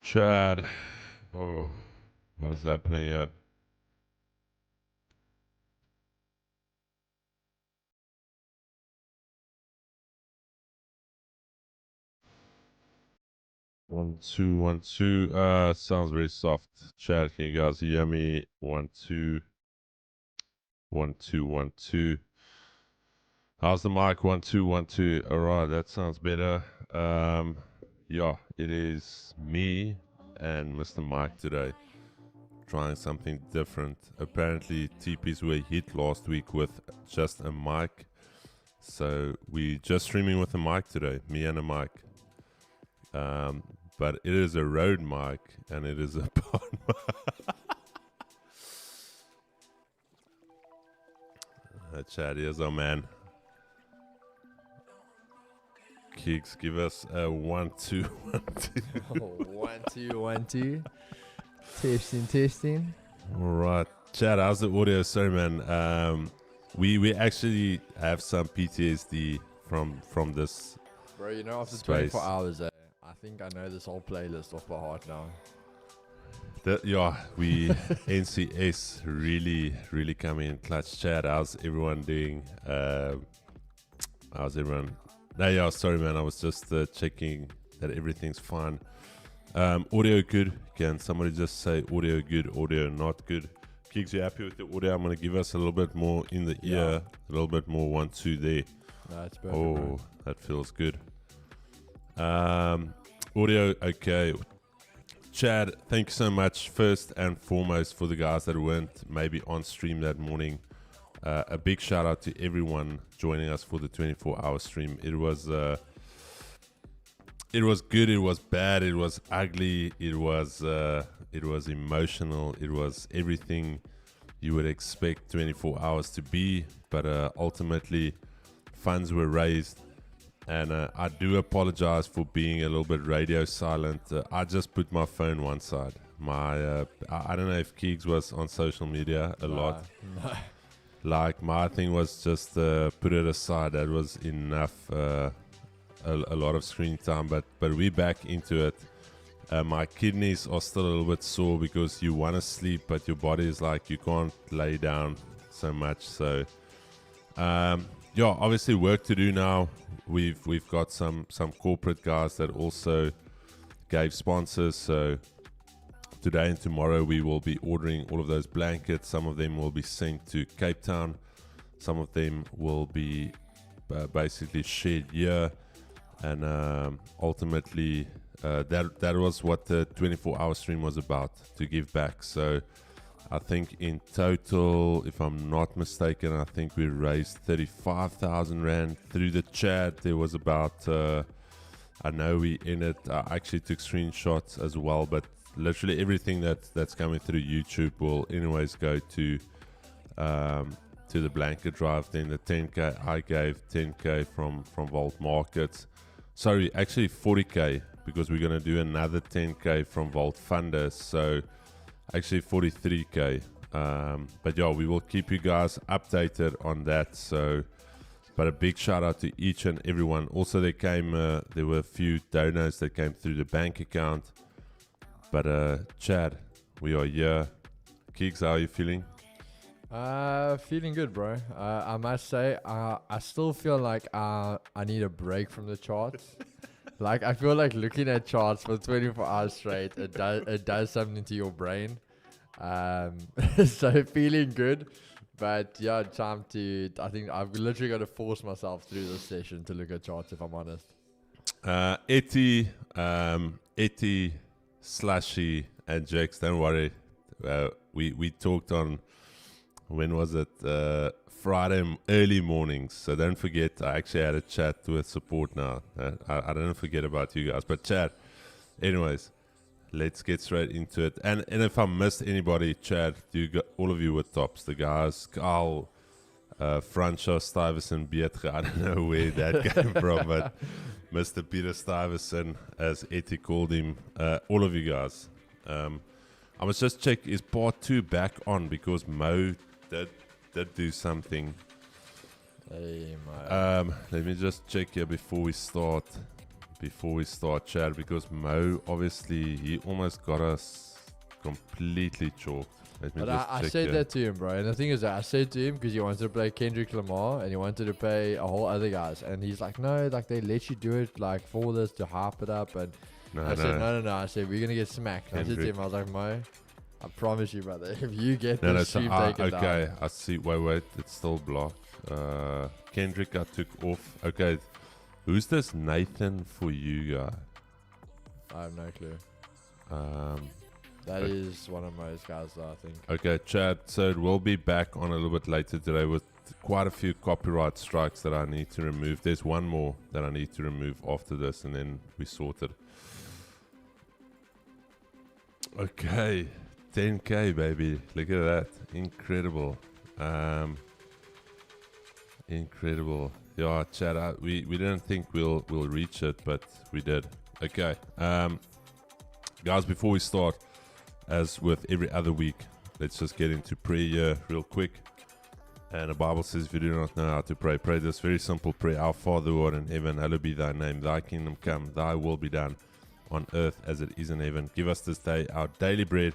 Chad. Oh, what is happening yet? One, two, one, two. Sounds very soft. Chad, can you guys hear me? One, two, one, two, one, two. How's the mic? One, two, one, two. All right, that sounds better. Um, yeah, it is me and Mr. Mike today, trying something different. Apparently, TPs were hit last week with just a mic. So we just streaming with a mic today, me and a mic. Um, but it is a Rode mic and it is a pod mic. Chad, here's our man. Keeks, give us a 1 2 1 2. Oh, 1 2 1 2. Testing. All right, Chad, how's the audio? Sorry, man. We actually have some PTSD from this. Bro, you know, after Space. 24 hours, I think I know this whole playlist off by heart now. We NCS really coming in clutch. Chad, how's everyone doing? How's everyone? No, yeah, sorry, man. I was just checking that everything's fine. Audio good. Can somebody just say audio good, audio not good? Kicks, you happy with the audio? I'm going to give us a little bit more in the ear, a little bit more 1 2 there. No, it's perfect. Oh, bro. that feels good. Audio, okay. Chad, thank you so much, first and foremost, for the guys that weren't maybe on stream that morning. A big shout out to everyone joining us for the 24-hour stream. It was good, it was bad, it was ugly, it was emotional, it was everything you would expect 24 hours to be. But ultimately, funds were raised. And I do apologize for being a little bit radio silent. I just put my phone one side. I don't know if Keegs was on social media a lot. No. Like, my thing was just put it aside. That was enough, a lot of screen time. But we're back into it. My kidneys are still a little bit sore because you want to sleep, but your body is like, you can't lay down so much. So, yeah, obviously work to do now. We've got some corporate guys that also gave sponsors. So today and tomorrow we will be ordering all of those blankets. Some of them will be sent to Cape Town. Some of them will be basically shared here. And ultimately, that was what the 24-hour stream was about, to give back. So I think in total, if I'm not mistaken, I think we raised 35,000 Rand through the chat. There was about, I know we in it, I actually took screenshots as well, but literally everything that's coming through YouTube will anyways go to the blanket drive. Then the 10K, I gave 10K from Vault Markets. Sorry, actually 40K, because we're going to do another 10K from Vault Funders. So actually 43K. But yeah, we will keep you guys updated on that. So, but a big shout out to each and everyone. Also, there were a few donors that came through the bank account. But Chad, we are here. Keeks, how are you feeling? Feeling good, bro. I must say, I still feel like I need a break from the charts. Like, I feel like looking at charts for 24 hours straight, it does something to your brain. So feeling good, but yeah, I think I've literally got to force myself through this session to look at charts, if I'm honest. Etty, Slushy, and Jax, don't worry. We talked on, when was it? Friday early mornings. So don't forget, I actually had a chat with support now. I don't forget about you guys. But chat, anyways, let's get straight into it. And if I missed anybody, Chad, all of you were tops. The guys, Carl, Francois Stuyvesant, Beetge, I don't know where that came from, but Mr. Peter Stuyvesant, as Etty called him, all of you guys. I must just check, is part 2 back on? Because Mo did do something. Hey, Mo. Let me just check here before we start. before we start, Chad, because Mo, obviously, he almost got us completely chalked. Let me But just I check said here. that to him, bro. And the thing is that I said to him because he wanted to play Kendrick Lamar and he wanted to play a whole other guys. And he's like, no, like they let you do it like for this to hype it up. And I said, no. I said, we're going to get smacked. I said to him, I was like, Mo, I promise you, brother, if you get this stream taken okay, down. I see. Wait, it's still blocked. Kendrick, I took off. Okay, who's this Nathan for you guy? I have no clue. That Okay. is one of Mo's guys, though, I think. Okay, Chad, so we'll be back on a little bit later today with quite a few copyright strikes that I need to remove. There's one more that I need to remove after this, and then we sorted. Okay, 10K, baby. Look at that. Incredible. Incredible. Yeah, Chad, we didn't think we'll reach it, but we did. Okay. Guys, before we start, as with every other week, let's just get into prayer real quick. And the Bible says, if you do not know how to pray, pray this very simple prayer. Our Father who art in heaven, hallowed be thy name. Thy kingdom come, thy will be done on earth as it is in heaven. Give us this day our daily bread,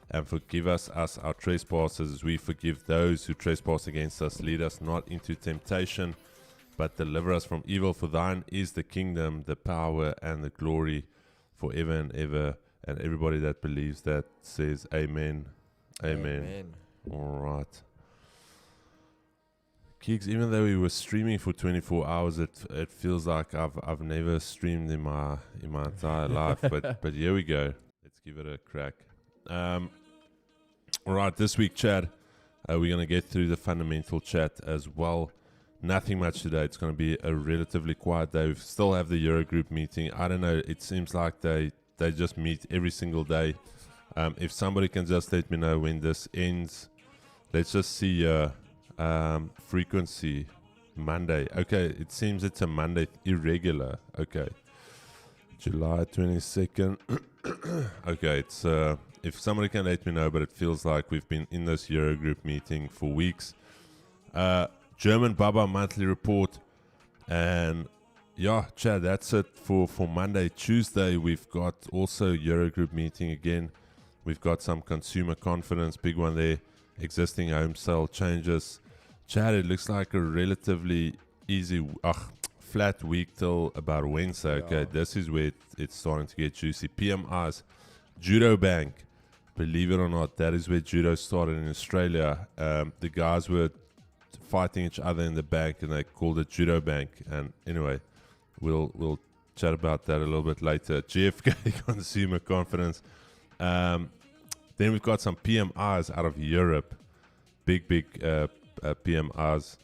and forgive us our trespasses as we forgive those who trespass against us. Lead us not into temptation, but deliver us from evil. For thine is the kingdom, the power, and the glory forever and ever. And everybody that believes that says amen. Amen. All right. Keeks, even though we were streaming for 24 hours, it feels like I've never streamed in my entire life. But here we go. Let's give it a crack. All right, this week, Chad, we're going to get through the fundamental chat as well. Nothing much today. It's going to be a relatively quiet day. We still have the Eurogroup meeting. I don't know. It seems like they just meet every single day. If somebody can just let me know when this ends. Let's just see frequency. Monday. Okay, it seems it's a Monday. Irregular. Okay. July 22nd. Okay, it's if somebody can let me know, but it feels like we've been in this Eurogroup meeting for weeks. German Baba monthly report, and yeah, Chad, that's it for Monday. Tuesday, we've got also Eurogroup meeting again. We've got some consumer confidence, big one there. Existing home sale changes. Chad, it looks like a relatively easy, flat week till about Wednesday. Okay, Yeah. this is where it's starting to get juicy. PMIs, Judo Bank. Believe it or not, that is where judo started in Australia. The guys were fighting each other in the bank, and they called it Judo Bank. And anyway, we'll chat about that a little bit later. GFK consumer confidence. Then we've got some PMIs out of Europe, big PMIs,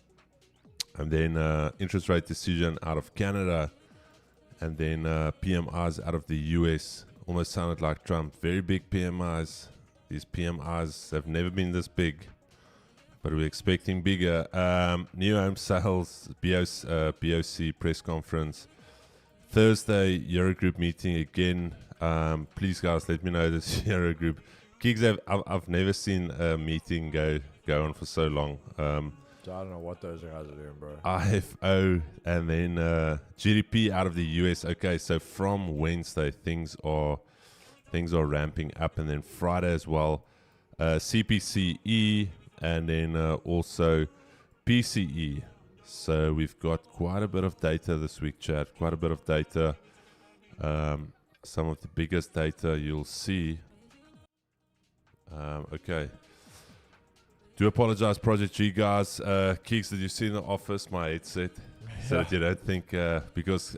and then interest rate decision out of Canada, and then PMIs out of the US. Almost sounded like Trump. Very big PMIs. These PMIs have never been this big, but we're expecting bigger. New home sales, BOC press conference. Thursday, Eurogroup meeting again. Please, guys, let me know this Eurogroup. Gigs, I've never seen a meeting go on for so long. So I don't know what those guys are doing, bro. IFO, and then GDP out of the US. Okay, so from Wednesday, things are ramping up, and then Friday as well, CPCE, and then also PCE. So we've got quite a bit of data this week, Chad. Quite a bit of data. Some of the biggest data you'll see. Okay. Do apologize, Project G guys. Keeks, did you see in the office my headset? So that you don't think, because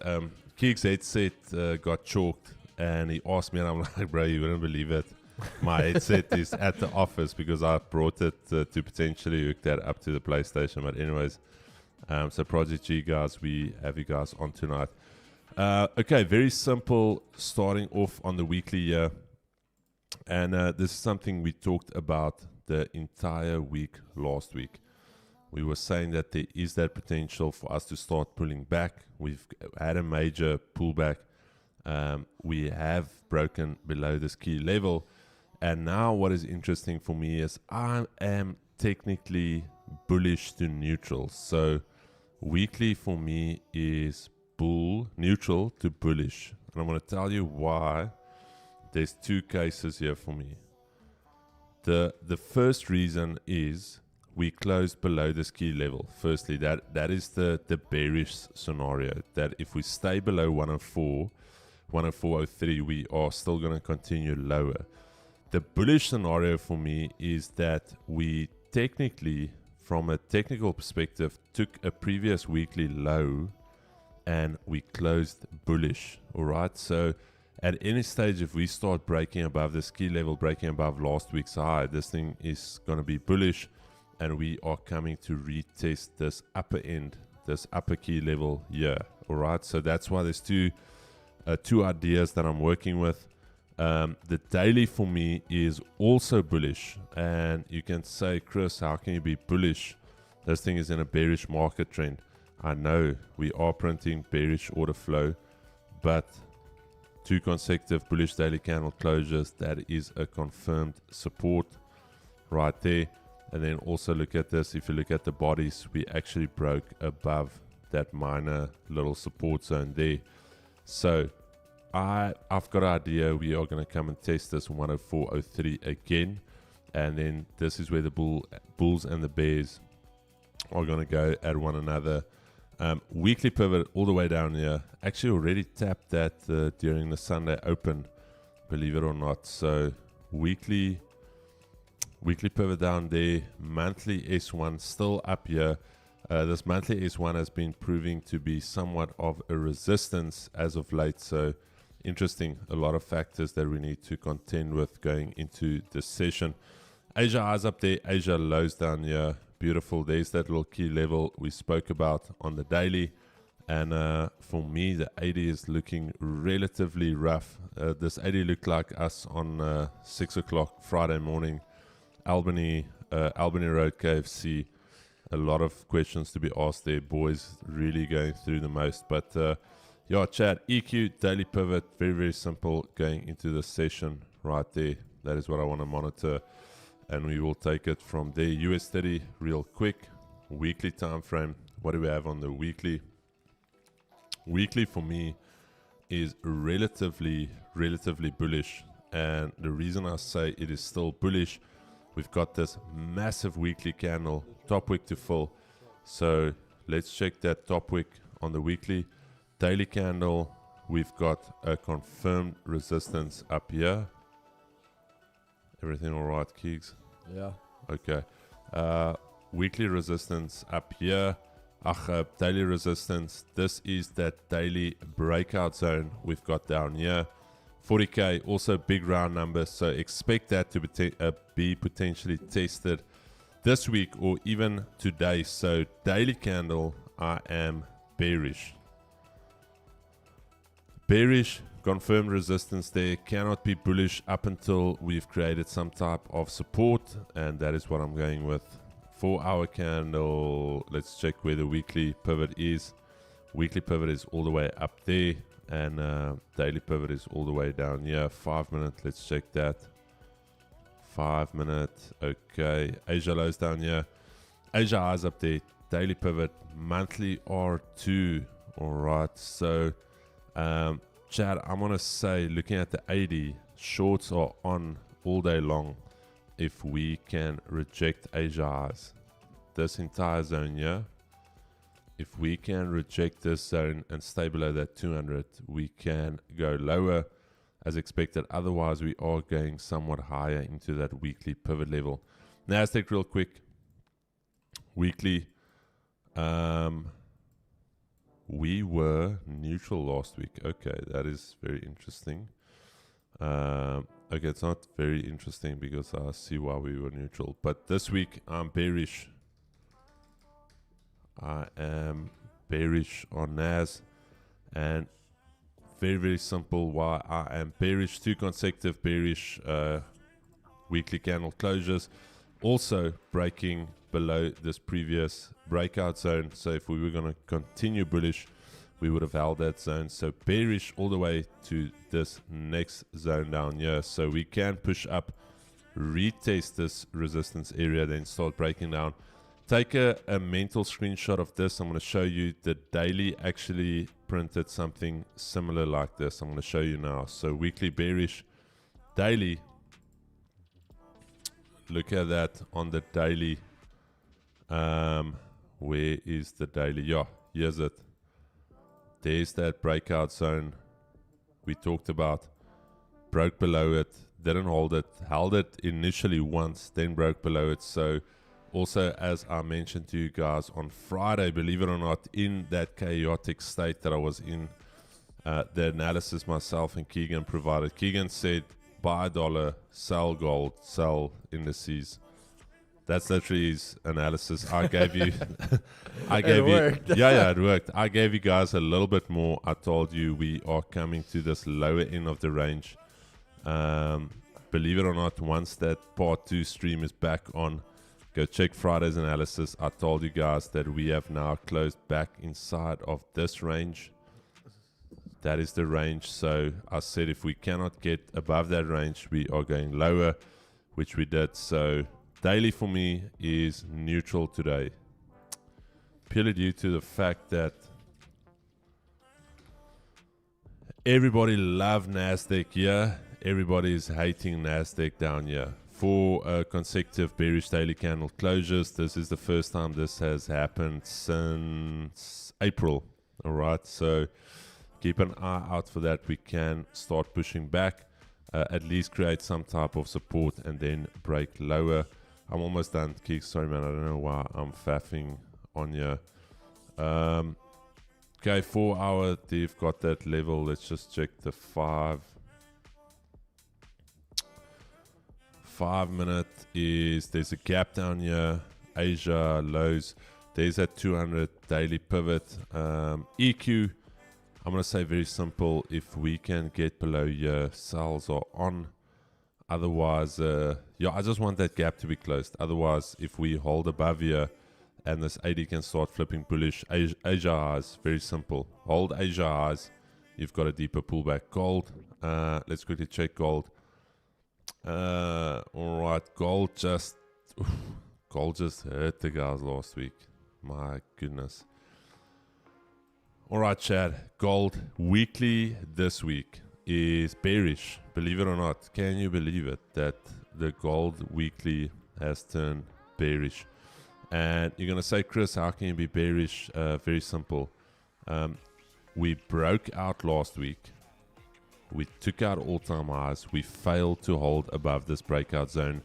Keeks' headset got chalked, and he asked me, and I'm like, bro, you wouldn't believe it. My headset is at the office because I brought it to potentially hook that up to the PlayStation. But anyways, so Project G guys, we have you guys on tonight. Okay, very simple, starting off on the weekly year. And this is something we talked about the entire week last week. We were saying that there is that potential for us to start pulling back. We've had a major pullback. We have broken below this key level. And now what is interesting for me is I am technically bullish to neutral. So weekly for me is neutral to bullish. And I'm going to tell you why. There's two cases here for me. The first reason is we closed below this key level. Firstly, that is the bearish scenario, that if we stay below 104.03, we are still going to continue lower. The bullish scenario for me is that we technically, from a technical perspective, took a previous weekly low and we closed bullish. All right, so at any stage, if we start breaking above this key level, breaking above last week's high, this thing is going to be bullish, and we are coming to retest this upper end, this upper key level here. All right, so that's why there's two ideas that I'm working with. The daily for me is also bullish, and you can say, Chris, how can you be bullish? This thing is in a bearish market trend. I know we are printing bearish order flow, but 2 consecutive bullish daily candle closures, that is a confirmed support right there. And then also look at this. If you look at the bodies, we actually broke above that minor little support zone there. So I've got an idea. We are going to come and test this 104.03 again. And then this is where the bulls and the bears are going to go at one another. Weekly pivot all the way down here. Actually already tapped that during the Sunday open, believe it or not. So weekly pivot down there. Monthly S1 still up here. This monthly S1 has been proving to be somewhat of a resistance as of late. So interesting. A lot of factors that we need to contend with going into this session. Asia highs up there. Asia lows down here. Beautiful. There's that little key level we spoke about on the daily. And for me, the 80 is looking relatively rough. This 80 looked like us on 6 o'clock Friday morning. Albany Road KFC. A lot of questions to be asked there. Boys really going through the most. But yeah, chat. EQ, daily pivot. Very, very simple going into the session right there. That is what I want to monitor. And we will take it from there. US 30 real quick. Weekly time frame. What do we have on the weekly? Weekly for me is relatively bullish. And the reason I say it is still bullish, we've got this massive weekly candle, top wick to fill. So let's check that top wick on the weekly. Daily candle, we've got a confirmed resistance up here. Everything all right, Keegs? Yeah. Okay. Weekly resistance up here. Daily resistance. This is that daily breakout zone we've got down here. 40K, also big round number. So expect that to be potentially tested this week or even today. So daily candle, I am bearish. Bearish. Confirmed resistance there. Cannot be bullish up until we've created some type of support, and that is what I'm going with. 4-hour candle, let's check where the weekly pivot is. Weekly pivot is all the way up there, and daily pivot is all the way down here. 5 minute, let's check that. 5 minute, okay. Asia lows down here. Asia highs up there. Daily pivot, monthly R2. All right, so Chad, I'm going to say, looking at the 80, shorts are on all day long if we can reject Asia highs. This entire zone here, if we can reject this zone and stay below that 200, we can go lower as expected. Otherwise, we are going somewhat higher into that weekly pivot level. Nasdaq real quick. Weekly. We were neutral last week. Okay, that is very interesting. Okay, it's not very interesting because I see why we were neutral. But this week, I'm bearish. I am bearish on NAS. And very, very simple why I am bearish. 2 consecutive bearish weekly candle closures. Also breaking below this previous breakout zone. So if we were going to continue bullish, we would have held that zone. So bearish all the way to this next zone down here. So we can push up, retest this resistance area, then start breaking down. Take a mental screenshot of this. I'm going to show you the daily actually printed something similar like this. I'm going to show you now. So weekly bearish, daily. Look at that on the daily. Where is the daily? Yeah, here's it. There's that breakout zone we talked about. Broke below it, didn't hold it, held it initially once, then broke below it. So also, as I mentioned to you guys on Friday, believe it or not, in that chaotic state that I was in, the analysis myself and Keegan provided. Keegan said, buy dollar, sell gold, sell indices. That's literally his analysis. I gave you, it worked. I gave you guys a little bit more. I told you we are coming to this lower end of the range. Believe it or not, once that part 2 stream is back on, go check Friday's analysis. I told you guys that we have now closed back inside of this range. That is the range. So I said if we cannot get above that range, we are going lower, which we did. So daily for me is neutral today, purely due to the fact that everybody loves NASDAQ here. Everybody is hating NASDAQ down here. 4 consecutive bearish daily candle closures. This is the first time this has happened since April. All right, so keep an eye out for that. We can start pushing back, at least create some type of support and then break lower. I'm almost done, Keek. Sorry, man. I don't know why I'm faffing on you. Okay, 4 hour. They've got that level. Let's just check the 5 minute. There's a gap down here. Asia lows. There's that 200 daily pivot. EQ. I'm going to say very simple. If we can get below here, sales are on. Otherwise, I just want that gap to be closed. Otherwise, if we hold above here and this 80 can start flipping bullish, Asia highs, very simple. Hold Asia highs, you've got a deeper pullback. Gold, let's quickly check gold. All right, gold just hurt the guys last week. My goodness. All right, Chad, gold weekly this week is bearish. Believe it or not, can you believe it that the gold weekly has turned bearish? And you're going to say, Chris, how can you be bearish? Very simple. We broke out last week. We took out all-time highs. We failed to hold above this breakout zone.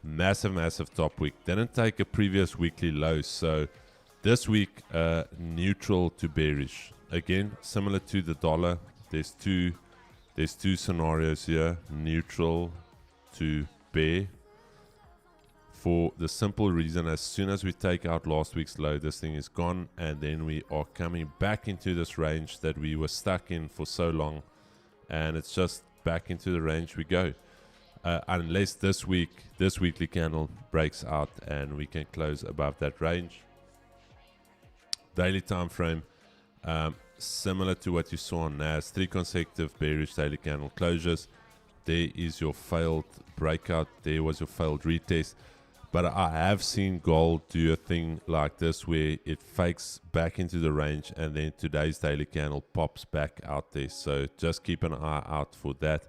Massive top week. Didn't take a previous weekly low. So this week, neutral to bearish. Again, similar to the dollar. There's two scenarios here, neutral to bear, for the simple reason as soon as we take out last week's low, this thing is gone, and then we are coming back into this range that we were stuck in for so long, and it's just back into the range we go, unless this weekly candle breaks out and we can close above that range. Daily time frame, similar to what you saw on NAS, 3 consecutive bearish daily candle closures. There is your failed breakout. There was your failed retest. But I have seen gold do a thing like this where it fakes back into the range and then today's daily candle pops back out there. So just keep an eye out for that.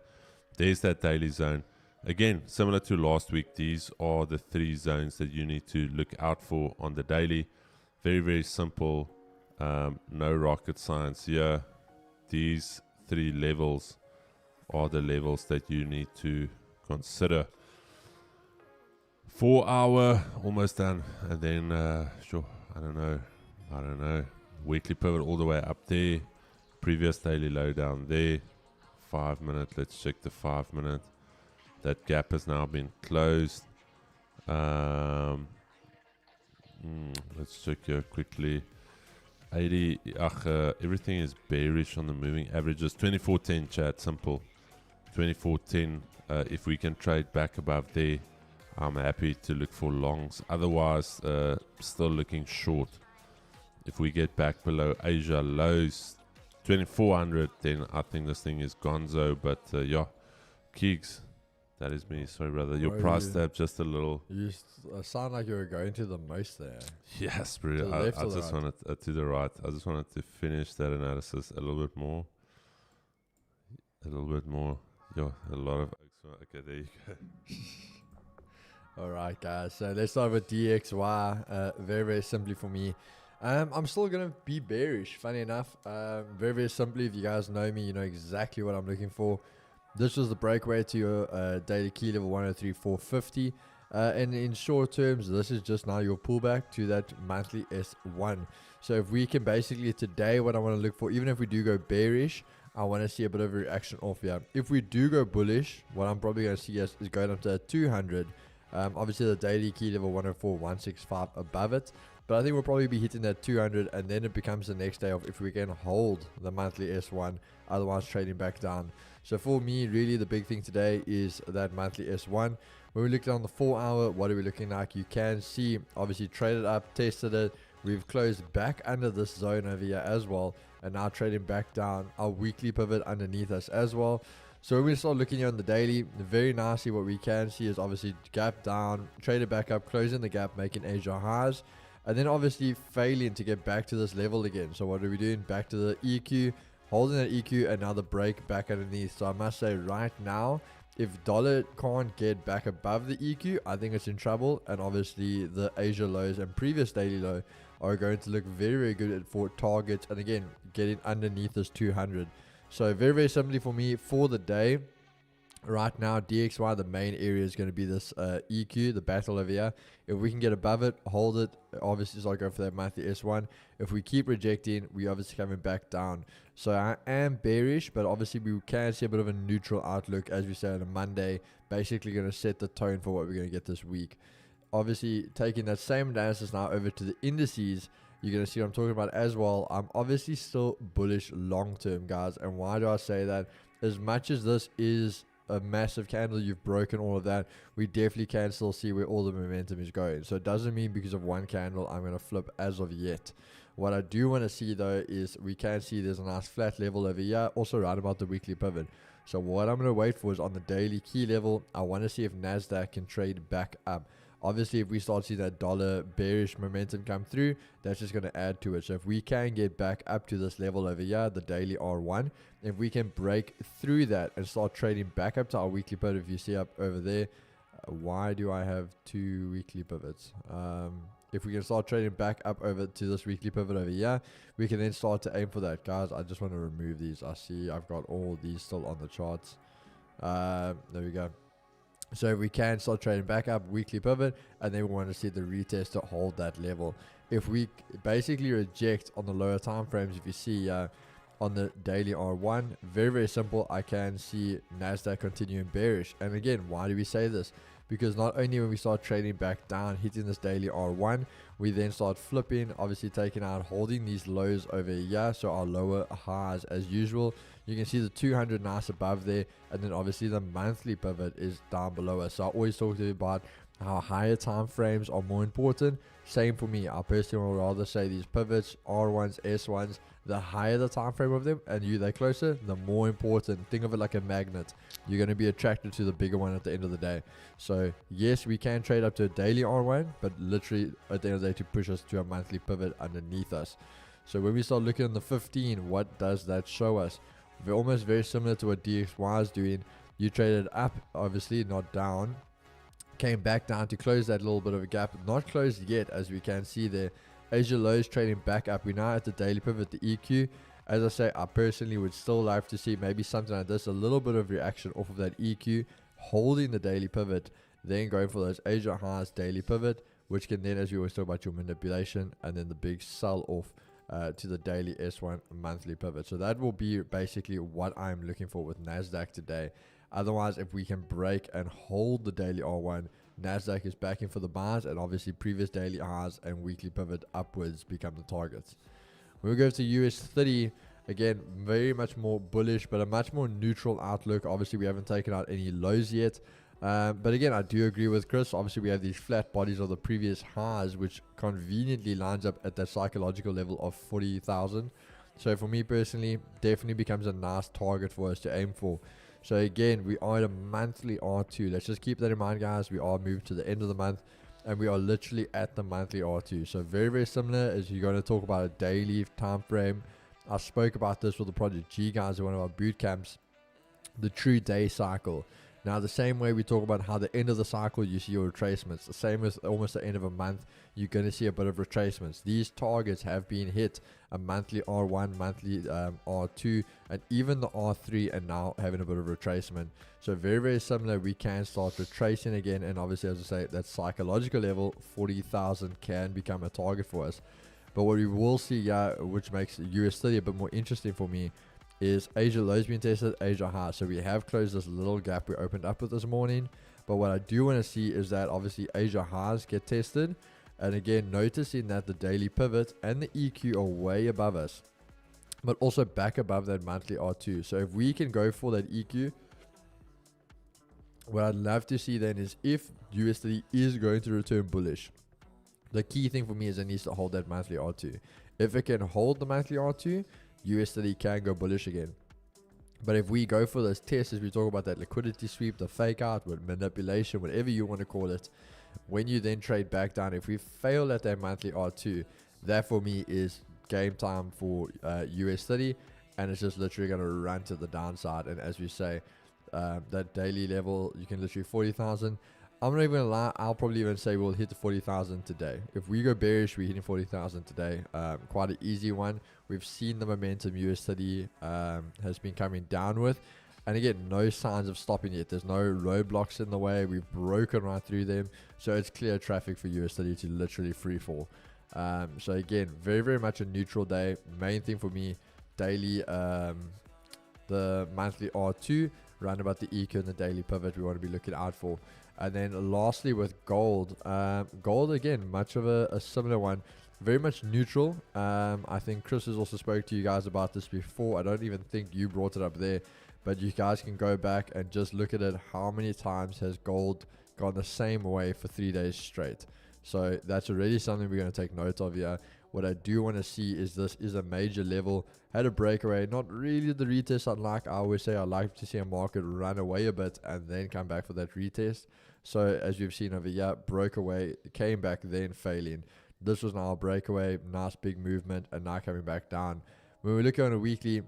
There's that daily zone. Again, similar to last week, these are the 3 zones that you need to look out for on the daily. Very, very simple. No rocket science here. These 3 levels are the levels that you need to consider. 4 hour, almost done. And then, I don't know. Weekly pivot all the way up there. Previous daily low down there. 5 minute, let's check the 5 minute. That gap has now been closed. Let's check here quickly. 80, everything is bearish on the moving averages. 2410 chat, simple. 2410, if we can trade back above there, I'm happy to look for longs. Otherwise, still looking short. If we get back below Asia lows, 2400, then I think this thing is gonzo. But yeah, Keegs, That is me. Sorry, brother. Your Bro, price you- tab just a little. You sound like you were going to the most there. Yes, bro. To the left I or the just right? wanted to the right. I just wanted to finish that analysis a little bit more. A little bit more. Yeah, a lot of. Okay, there you go. All right, guys. So let's start with DXY. Very, very simply for me. I'm still going to be bearish, funny enough. Very, very simply, if you guys know me, you know exactly what I'm looking for. This was the breakaway to your daily key level 103,450. And in short terms, this is just now your pullback to that monthly S1. So if we can basically today, what I want to look for, even if we do go bearish, I want to see a bit of a reaction off here. If we do go bullish, what I'm probably going to see is going up to 200. Obviously, the daily key level 104,165 above it. But I think we'll probably be hitting that 200, and then it becomes the next day of if we can hold the monthly S1, otherwise trading back down. So for me, really the big thing today is that monthly S1. When we look on the 4 hour, what are we looking like? You can see, obviously traded up, tested it. We've closed back under this zone over here as well, and now trading back down. Our weekly pivot underneath us as well. So when we start looking here on the daily, very nicely what we can see is obviously gap down, traded back up, closing the gap, making Asia highs. And then obviously failing to get back to this level again. So what are we doing? Back to the EQ, holding that EQ, and now the break back underneath. So I must say right now, if dollar can't get back above the EQ, I think it's in trouble. And obviously the Asia lows and previous daily low are going to look very, very good for targets. And again, getting underneath this 200. So very, very simply for me, for the day, right now, DXY, the main area is going to be this EQ, the battle over here. If we can get above it, hold it, obviously so I'll go for that monthly S1. If we keep rejecting, we obviously coming back down. So I am bearish, but obviously we can see a bit of a neutral outlook, as we say on a Monday, basically going to set the tone for what we're going to get this week. Obviously, taking that same analysis now over to the indices, you're going to see what I'm talking about as well. I'm obviously still bullish long term, guys. And why do I say that? As much as this is a massive candle, you've broken all of that, we definitely can still see where all the momentum is going. So it doesn't mean because of one candle I'm going to flip as of yet. What I do want to see though is we can see there's a nice flat level over here, also right about the weekly pivot. So what I'm going to wait for is on the daily key level, I want to see if NASDAQ can trade back up. Obviously, if we start seeing that dollar bearish momentum come through, that's just going to add to it. So if we can get back up to this level over here, the daily R1, if we can break through that and start trading back up to our weekly pivot, if you see up over there, why do I have two weekly pivots? If we can start trading back up over to this weekly pivot over here, we can then start to aim for that. Guys, I just want to remove these. I see I've got all these still on the charts. There we go. So if we can start trading back up, weekly pivot, and then we want to see the retest to hold that level. If we basically reject on the lower time frames, if you see on the daily R1, very, very simple, I can see NASDAQ continuing bearish. And again, why do we say this? Because not only when we start trading back down, hitting this daily R1, we then start flipping, obviously taking out, holding these lows over here, so our lower highs as usual. You can see the 200 nice above there, and then obviously the monthly pivot is down below us. So I always talk to you about how higher time frames are more important. Same for me. I personally would rather say these pivots, R1s, S1s, the higher the time frame of them and they're closer, the more important. Think of it like a magnet. You're going to be attracted to the bigger one at the end of the day. So yes, we can trade up to a daily R1, but literally at the end of the day to push us to a monthly pivot underneath us. So when we start looking at the 15, what does that show us? We're almost very similar to what DXY is doing. You traded up, obviously not down, came back down to close that little bit of a gap, not closed yet, as we can see there. Asia lows trading back up. We're now at the daily pivot, the EQ. As I say, I personally would still like to see maybe something like this, a little bit of reaction off of that EQ, holding the daily pivot, then going for those Asia highs daily pivot, which can then, as we always talk about, your manipulation, and then the big sell off to the daily S1 monthly pivot. So that will be basically what I'm looking for with NASDAQ today. Otherwise, if we can break and hold the daily R1, NASDAQ is backing for the buys, and obviously previous daily highs and weekly pivot upwards become the targets. When we go to US 30, again, very much more bullish, but a much more neutral outlook. Obviously, we haven't taken out any lows yet. But again, I do agree with Chris. Obviously, we have these flat bodies of the previous highs, which conveniently lines up at that psychological level of 40,000. So for me personally, definitely becomes a nice target for us to aim for. So again, we are at a monthly R2. Let's just keep that in mind, guys. We are moved to the end of the month, and we are literally at the monthly R2. So very, very similar as you're going to talk about a daily time frame. I spoke about this with the Project G guys in one of our boot camps, the true day cycle. Now, the same way we talk about how the end of the cycle, you see your retracements. The same with almost the end of a month, you're going to see a bit of retracements. These targets have been hit, a monthly R1, monthly R2, and even the R3, and now having a bit of retracement. So very, very similar. We can start retracing again, and obviously, as I say, that psychological level, 40,000 can become a target for us. But what we will see, which makes US 30 a bit more interesting for me, is Asia lows being tested, Asia high. So we have closed this little gap we opened up with this morning. But what I do want to see is that obviously Asia highs get tested. And again, noticing that the daily pivot and the EQ are way above us, but also back above that monthly R2. So if we can go for that EQ, what I'd love to see then is if USD is going to return bullish, the key thing for me is it needs to hold that monthly R2. If it can hold the monthly R2, USD can go bullish again. But if we go for those tests, as we talk about that liquidity sweep, the fake out, with manipulation, whatever you want to call it, when you then trade back down, if we fail at that monthly R2, that for me is game time for US30, and it's just literally going to run to the downside. And as we say, that daily level, you can literally 40,000. I'm not even gonna lie, I'll probably even say we'll hit the 40,000 today. If we go bearish, we're hitting 40,000 today. Quite an easy one. We've seen the momentum US30 has been coming down with. And again, no signs of stopping yet. There's no roadblocks in the way. We've broken right through them. So it's clear traffic for US30 to literally free fall. So again, very, very much a neutral day. Main thing for me, daily, the monthly R2, round about the EQ and the daily pivot we want to be looking out for. And then lastly with gold, gold again, much of a similar one, very much neutral. I think Chris has also spoke to you guys about this before. I don't even think you brought it up there, but you guys can go back and just look at it. How many times has gold gone the same way for 3 days straight? So that's already something we're going to take note of here. What I do want to see is this is a major level, had a breakaway, not really the retest I'd like. I always say I like to see a market run away a bit and then come back for that retest. So as you've seen over here, broke away, came back, then failing. This was now a breakaway, nice big movement, and now coming back down. When we look on a weekly,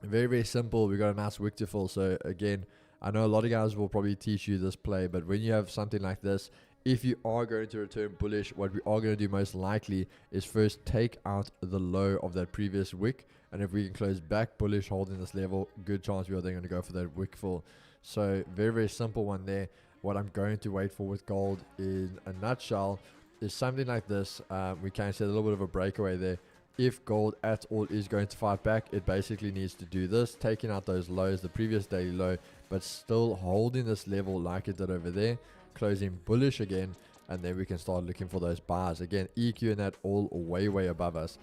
very, very simple. We got a nice wick to fill. So again, I know a lot of guys will probably teach you this play, but when you have something like this, if you are going to return bullish, what we are going to do most likely is first take out the low of that previous wick. And if we can close back bullish holding this level, good chance we are then going to go for that wick fill. So very, very simple one there. What I'm going to wait for with gold in a nutshell is something like this. We can see a little bit of a breakaway there. If gold at all is going to fight back, it basically needs to do this, taking out those lows, the previous daily low, but still holding this level like it did over there, closing bullish again, and then we can start looking for those bars. Again, EQ and that all way, way above us.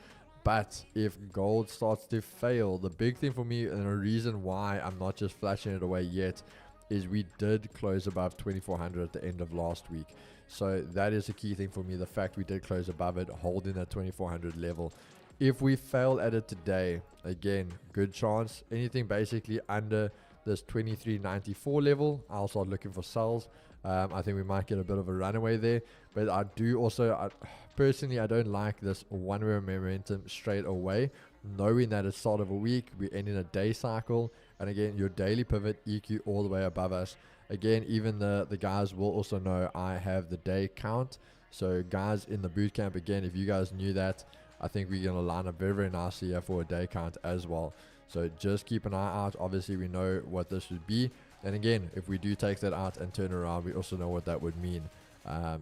But if gold starts to fail, the big thing for me and a reason why I'm not just flashing it away yet is we did close above 2400 at the end of last week. So that is a key thing for me, the fact we did close above it, holding that 2400 level. If we fail at it today, again, good chance. Anything basically under this 2394 level, I'll start looking for sells. I think we might get a bit of a runaway there. But I do also, personally, I don't like this one-way momentum straight away. Knowing that it's start of a week, we're ending a day cycle. And again, your daily pivot, EQ all the way above us. Again, even the guys will also know I have the day count. So guys in the boot camp, again, if you guys knew that, I think we're going to line up very, very nicely here for a day count as well. So just keep an eye out. Obviously, we know what this would be. And again, if we do take that out and turn around, we also know what that would mean.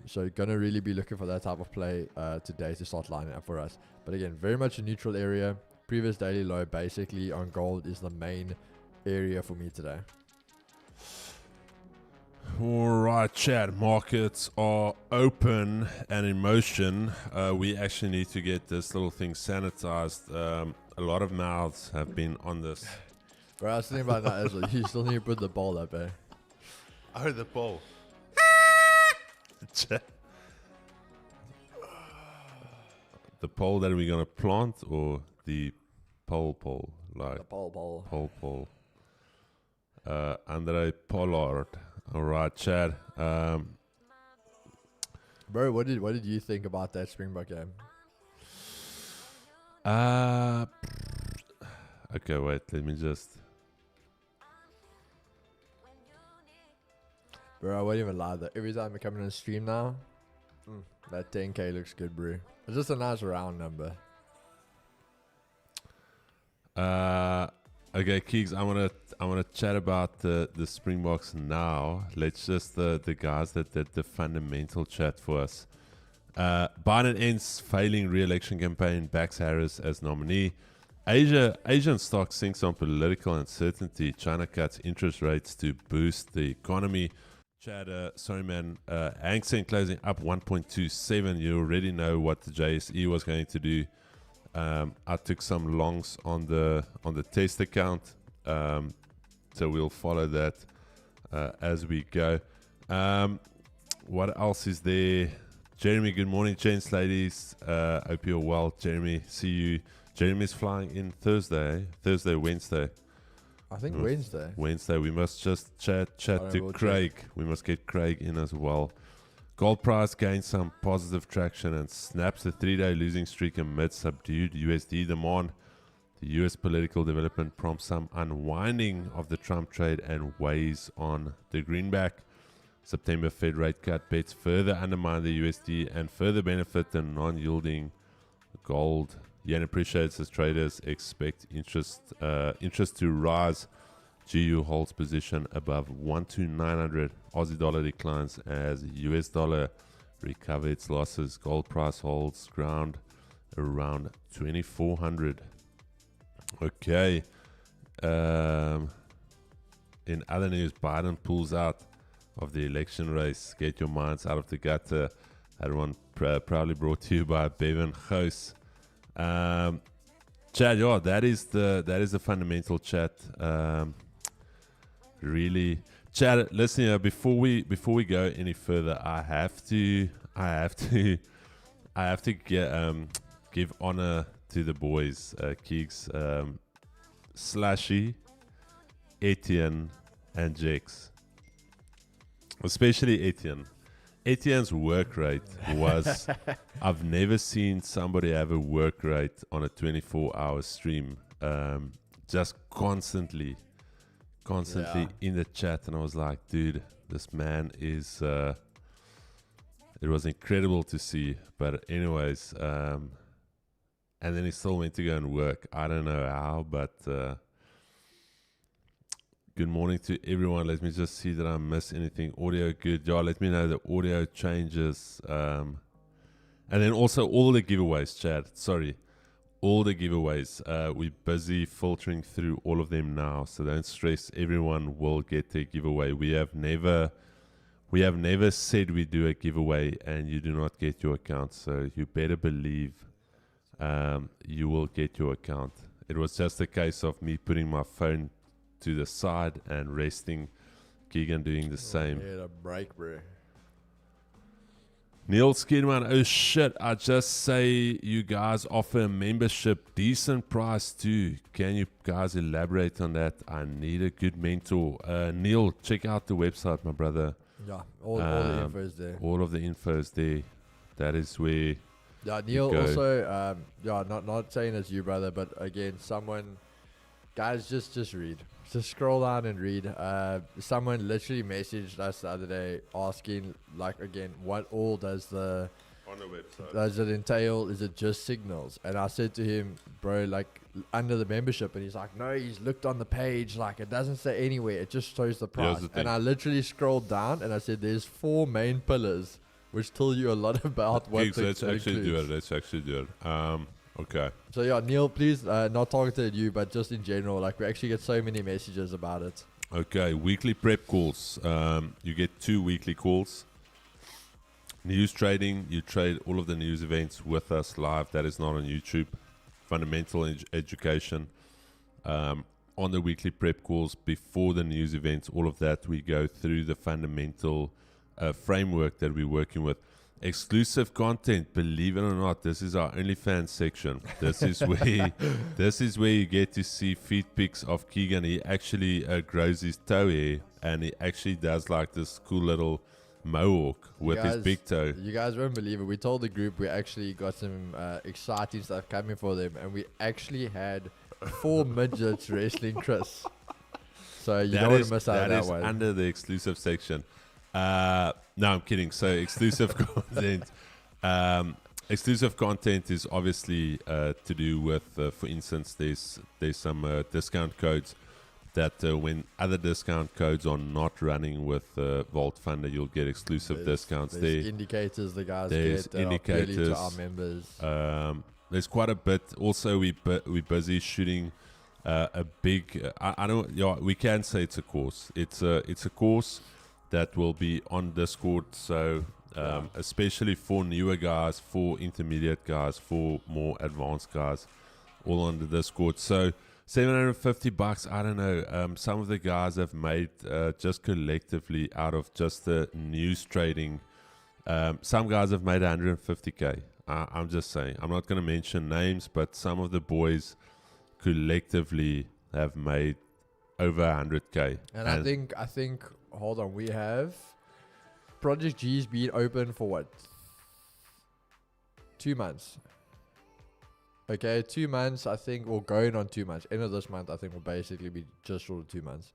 So going to really be looking for that type of play today to start lining up for us. But again, very much a neutral area. Previous daily low basically on gold is the main area for me today. All right, chat. Markets are open and in motion. We actually need to get this little thing sanitized. A lot of mouths have been on this. Bro, I was thinking about that as well. You still need to put the ball up, eh? Oh, the ball. The pole that we're going to plant, or the pole? Like The pole. pole. Andre Pollard. All right, Chad. Bro, what did you think about that Springbok game? Okay, wait. Let me just. Bro, I won't even lie. Though. Every time I come in and stream now, that 10K looks good, bro. It's just a nice round number. Okay, Keegs, I wanna chat about the Springboks now. Let's just the guys that did the fundamental chat for us. Biden ends failing re-election campaign, backs Harris as nominee. Asian stock sinks on political uncertainty. China cuts interest rates to boost the economy. Chad, sorry man, Hang Seng closing up 1.27. You already know what the JSE was going to do. I took some longs on the test account, so we'll follow that as we go. What else is there? Jeremy, good morning, gents, ladies. Hope you're well. Jeremy, see you. Jeremy's flying in Thursday, Wednesday. I think Wednesday. Wednesday. We must just chat Alright, to we'll Craig. We must get Craig in as well. Gold price gains some positive traction and snaps a 3-day losing streak amid subdued USD demand. The US political development prompts some unwinding of the Trump trade and weighs on the greenback. September Fed rate cut bets further undermine the USD and further benefit the non-yielding gold. Yen appreciates as traders expect interest to rise. GU holds position above 12900. Aussie dollar declines as US dollar recover its losses. Gold price holds ground around 2400. Okay. In other news, Biden pulls out of the election race. Get your minds out of the gutter. That one proudly brought to you by Bevan Gous. Chad, yeah, that is the fundamental chat. Really, Chad, listen here, before we go any further, I have to give honor to the boys, Keeks, Slashy, Etienne, and Jex. Especially Etienne. Etienne's work rate was I've never seen somebody have a work rate on a 24-hour stream. Just constantly in the chat, and I was like, dude, this man is it was incredible to see. But anyways, and then he still went to go and work. I don't know how, but good morning to everyone. Let me just see that I miss anything. Audio good. Yeah, let me know the audio changes. And then also all the giveaways, Chad. Sorry. All the giveaways. We're busy filtering through all of them now. So don't stress. Everyone will get their giveaway. We have never said we do a giveaway and you do not get your account. So you better believe you will get your account. It was just a case of me putting my phone to the side and resting. Keegan doing the same. Yeah, a break, bro. Neil Skidman, oh shit, I just say you guys offer a membership, decent price too. Can you guys elaborate on that? I need a good mentor. Neil, check out the website, my brother. Yeah, all the info is there. All of the info is there. That is where. Yeah, Neil also, not saying it's you, brother, but again, guys, just read. Just scroll down and read. Someone literally messaged us the other day asking, like, again, what all does the on the website does it entail? Is it just signals? And I said to him, bro, like under the membership, and he's like, no, he's looked on the page, like it doesn't say anywhere, it just shows the price. And I literally scrolled down and I said, there's 4 main pillars which tell you a lot about what let's actually do it. Okay. So yeah, Neil, please, not targeted at you, but just in general, like we actually get so many messages about it. Okay, weekly prep calls. You get 2 weekly calls. News trading, you trade all of the news events with us live. That is not on YouTube. Fundamental education. On the weekly prep calls before the news events, all of that, we go through the fundamental framework that we're working with. Exclusive content, believe it or not, this is our OnlyFans section. This is where you get to see feet pics of Keegan. He actually grows his toe hair, and he actually does like this cool little mohawk with his big toe. You guys won't believe it. We told the group we actually got some exciting stuff coming for them, and we actually had 4 midgets wrestling Chris. So you don't want to miss out on that one. That is under the exclusive section. No, I'm kidding. So exclusive content. Exclusive content is obviously to do with, for instance, there's some discount codes that when other discount codes are not running with Vault Funder, you'll get exclusive discounts there's there. Indicators the guys There's get indicators to our members. There's quite a bit. Also, we're busy shooting a big. I don't. Yeah, we can say it's a course. It's a course that will be on Discord. So especially for newer guys, for intermediate guys, for more advanced guys, all on the Discord. So $750. I don't know. Some of the guys have made just collectively out of just the news trading. Some guys have made 150K. I'm just saying. I'm not going to mention names, but some of the boys collectively have made over 100K. And I think. Hold on. We have Project G's been open for what? 2 months. Okay, 2 months. I think we're going on 2 months. End of this month, I think we'll basically be just short of 2 months.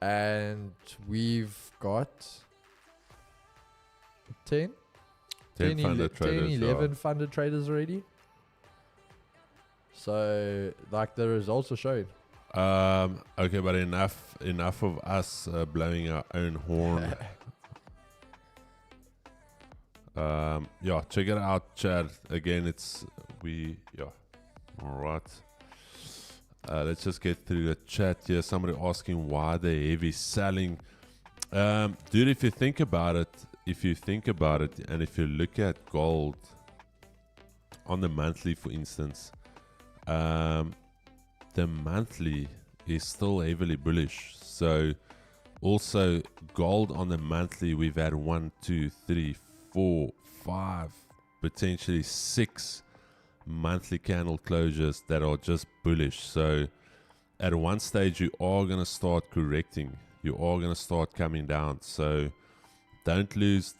And we've got 10 funded traders, 11 funded traders already. So, like, the results are showing. Okay, but enough of us blowing our own horn. Yeah, check it out, Chad. Again, all right. Let's just get through the chat here. Somebody asking why they're heavy selling. Dude, if you think about it, and if you look at gold on the monthly, for instance, the monthly is still heavily bullish. So also gold on the monthly, we've had 1, 2, 3, 4, 5, potentially 6 monthly candle closures that are just bullish. So at one stage you are going to start correcting. You are going to start coming down. So don't lose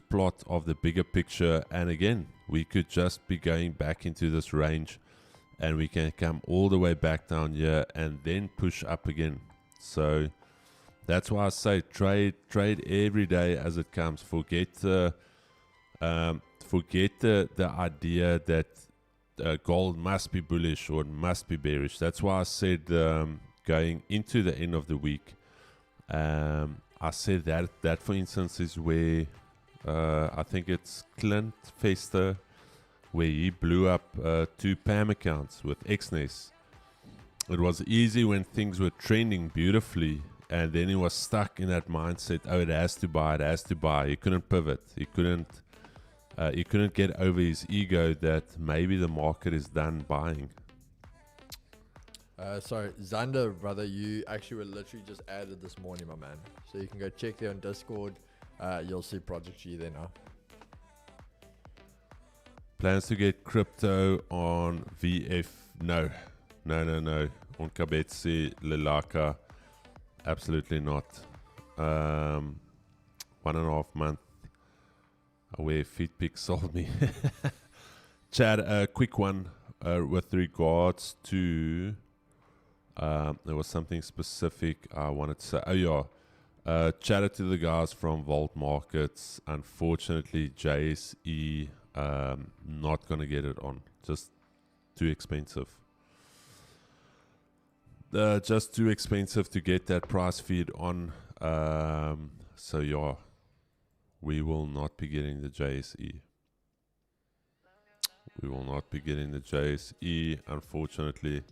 plot of the bigger picture. And again, we could just be going back into this range, and we can come all the way back down here and then push up again. So that's why I say trade every day as it comes. Forget the idea that gold must be bullish or must be bearish. That's why I said going into the end of the week, I said that for instance is where I think it's Clint Fester, where he blew up 2 PAM accounts with XNES. It was easy when things were trending beautifully, and then he was stuck in that mindset, it has to buy. He couldn't pivot. He couldn't get over his ego that maybe the market is done buying. Sorry, Xander, brother, you actually were literally just added this morning, my man. So you can go check there on Discord. You'll see Project G there now. Plans to get crypto on VF? No. On Kabetsi, Lilaka? Absolutely not. 1.5 month where FitPick sold me. Chad, a quick one with regards to there was something specific I wanted to say. Chatted to the guys from Vault Markets. Unfortunately, JSE not gonna get it on. Just too expensive. Just too expensive to get that price feed on. So yeah, we will not be getting the JSE. We will not be getting the JSE, unfortunately.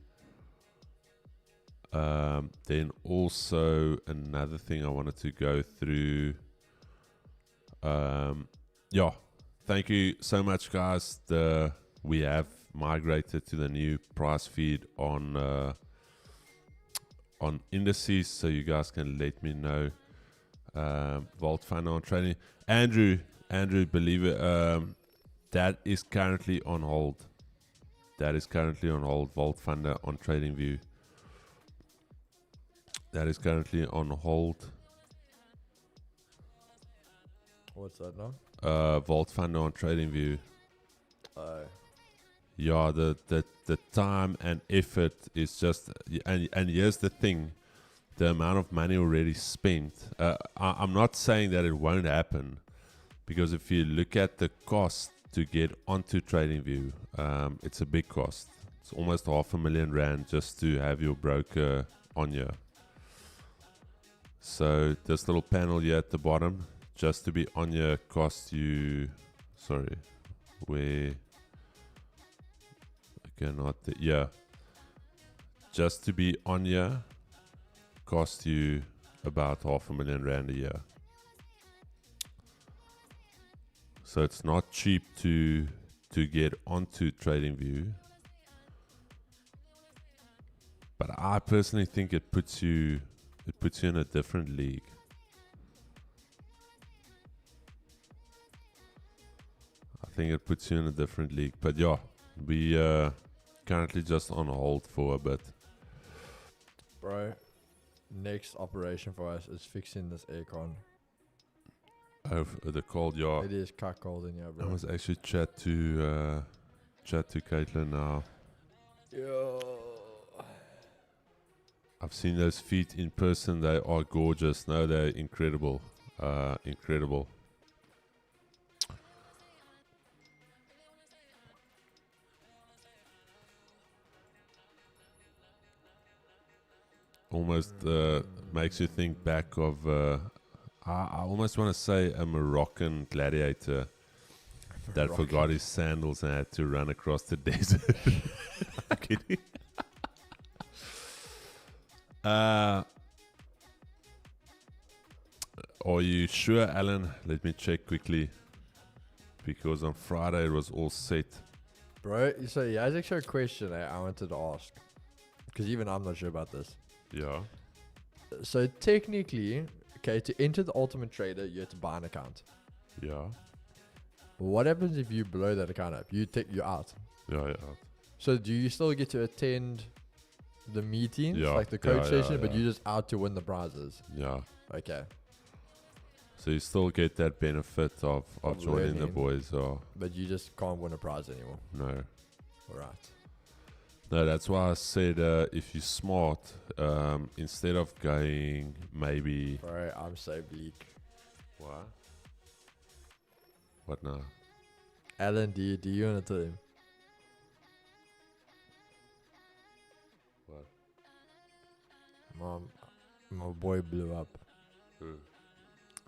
Then also another thing I wanted to go through. Yeah, thank you so much, guys. We have migrated to the new price feed on indices, so you guys can let me know. Vault Funder on trading. Andrew, Andrew, believe it, that is currently on hold. That is currently on hold. Vault Funder on TradingView. That is currently on hold. What's that now? Vault Funder on TradingView. Oh. Yeah, the time and effort is just, and here's the thing, the amount of money already spent. I'm not saying that it won't happen, because if you look at the cost to get onto TradingView, it's a big cost. It's almost R500,000 just to have your broker on here. So this little panel here at the bottom, just to be on here, costs you, sorry, where, okay, not the, yeah, just to be on here cost you about R500,000 a year. So it's not cheap to get onto TradingView, but I personally think it puts you in a different league. I think it puts you in a different league. But yeah, we currently just on hold for a bit. Bro, next operation for us is fixing this aircon. Oh, the cold, yeah. It is cut cold in here, bro. I must actually chat to Caitlin now. Yo. I've seen those feet in person. They are gorgeous. No, they're incredible. Incredible. Almost makes you think back of, I almost want to say a Moroccan gladiator that forgot his sandals and had to run across the desert. I'm kidding. Are you sure, Alan? Let me check quickly. Because on Friday it was all set. Bro, so yeah, there's actually a question I wanted to ask. Because even I'm not sure about this. Yeah. So technically, okay, to enter the Ultimate Trader, you have to buy an account. Yeah. What happens if you blow that account up? You're out. Yeah. So do you still get to attend the meetings, Yeah, like the coach yeah, session, but yeah. you're just out to win the prizes? Yeah. Okay. So you still get that benefit of joining the learning. boys, or But you just can't win a prize anymore. no. Alright. No, that's why I said if you're smart, instead of going maybe... Bro, I'm so bleak. What? What now? Alan, do you want to tell him? What? My boy blew up. Who?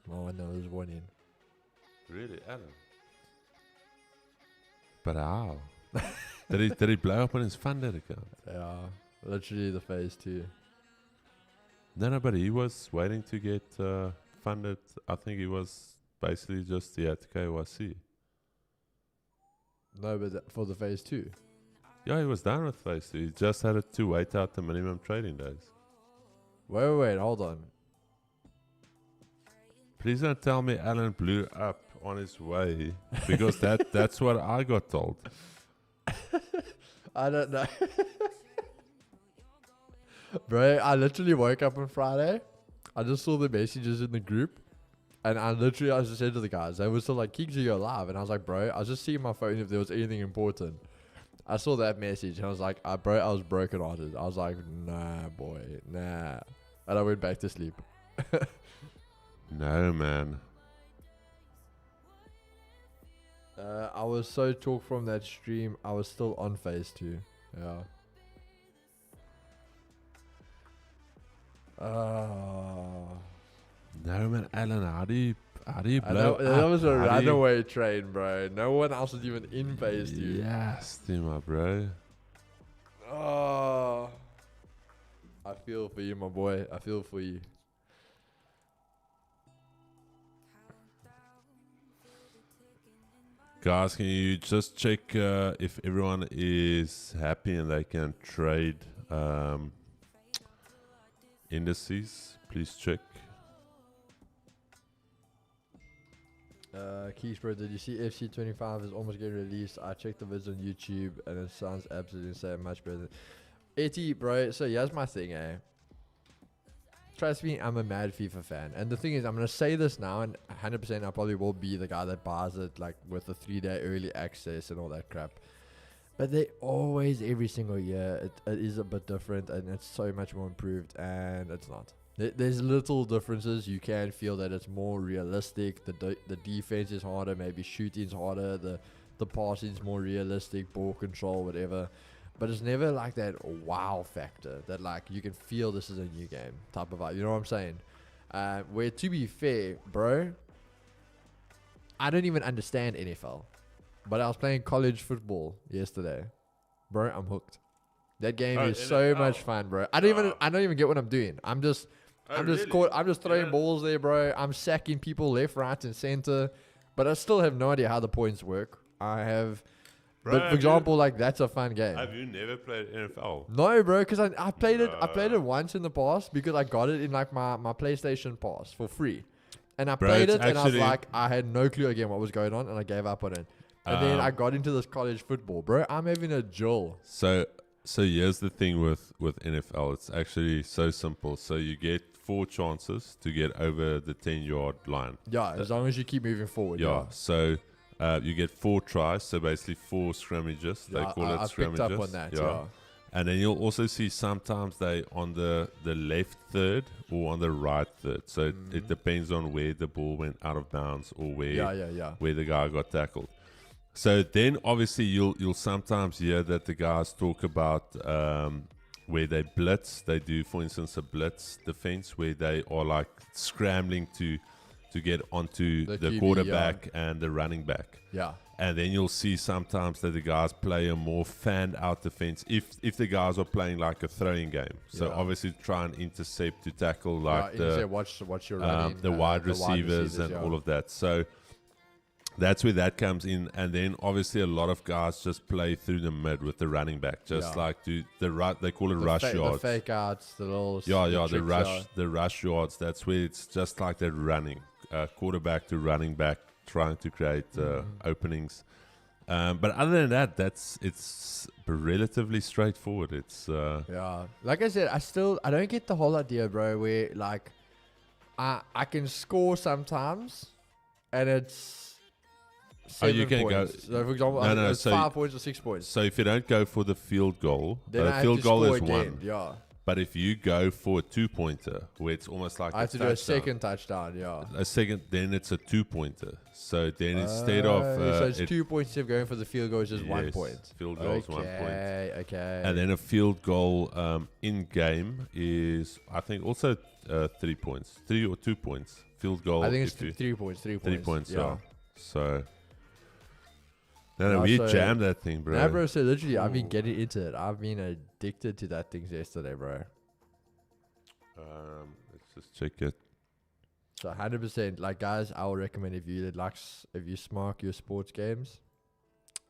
My one that was winning. Really, Alan? But how? did he blow up on his funded account? Yeah, literally the phase 2. No, but he was waiting to get funded. I think he was basically just at KYC. No, but for the phase 2. Yeah, he was done with phase 2. He just had to wait out the minimum trading days. Wait, hold on. Please don't tell me Alan blew up on his way, because that's what I got told. I don't know. Bro, I literally woke up on Friday. I just saw the messages in the group. And I just said to the guys, they were still like, Kings, you're alive. And I was like, bro, I was just seeing my phone if there was anything important. I saw that message and I was like, I was broken hearted. I was like, nah, boy, nah. And I went back to sleep. No, man. I was so talked from that stream. I was still on phase 2. Yeah. No, man, Alan, how do you blow up? That was a How do you- runaway train, bro. No one else was even in phase 2. Yes, my bro. Oh, I feel for you, my boy. I feel for you. Guys, can you just check if everyone is happy and they can trade indices? Please check. Keys, bro, did you see FC25 is almost getting released? I checked the vids on YouTube and it sounds absolutely insane, much better. Etty, bro, so here's my thing, eh? Trust me, I'm a mad FIFA fan. And the thing is, I'm going to say this now, and 100% I probably will be the guy that buys it, like, with the 3-day early access and all that crap. But they always, every single year, it is a bit different, and it's so much more improved, and it's not. There's little differences. You can feel that it's more realistic. The defense is harder, maybe shooting's harder, the passing's more realistic, ball control, whatever. But it's never like that wow factor that like you can feel this is a new game type of vibe. You know what I'm saying? Where to be fair, bro, I don't even understand NFL. But I was playing college football yesterday. Bro, I'm hooked. That game is so much fun, bro. I don't even get what I'm doing. I'm just throwing balls there, bro. I'm sacking people left, right, and center. But I still have no idea how the points work. Bro, but for example, like that's a fun game. Have you never played NFL? No, bro, because I played it. I played it once in the past because I got it in like my PlayStation Pass for free, and I played it and I was like, I had no clue again what was going on, and I gave up on it. And then I got into this college football, bro. I'm having a jolt. So here's the thing with NFL. It's actually so simple. So you get 4 chances to get over the 10-yard line. Yeah, as long as you keep moving forward. Yeah. So you get 4 tries. So basically 4 scrimmages. They call it scrimmages. I picked up on that. Yeah. And then you'll also see sometimes they on the left third or on the right third. So it depends on where the ball went out of bounds or where the guy got tackled. So then obviously you'll sometimes hear that the guys talk about where they blitz. They do, for instance, a blitz defense where they are like scrambling to get onto the QB, quarterback and the running back. Yeah. And then you'll see sometimes that the guys play a more fanned out defense if the guys are playing like a throwing game. So obviously try and intercept to tackle like watch your running, the wide receivers and all of that. So that's where that comes in, and then obviously a lot of guys just play through the mid with the running back, just like do the right. They call it rush yards, the fake outs, the little the rush yards. That's where it's just like that running quarterback to running back, trying to create openings. But other than that, it's relatively straightforward. It's like I said, I don't get the whole idea, bro. Where like I can score sometimes, and it's 7 points. So for example, it's 5 points or 6 points. So if you don't go for the field goal, then the field goal is again. 1. Yeah. But if you go for a 2-pointer, where it's almost like I have to do a second touchdown, a second, then it's a 2-pointer. So then instead of so it's 2 points instead of going for the field goal, is just 1 point. Field goal is 1 point. Okay. And then a field goal in game is, I think, also 3 points, 3 or 2 points. Field goal. I think it's 3 points. 3 points. Yeah. So. No, we jammed that thing, bro. Nah, bro, so literally, I've been getting into it. I've been addicted to that thing yesterday, bro. Let's just check it. So 100%, like guys, I would recommend if you smark your sports games,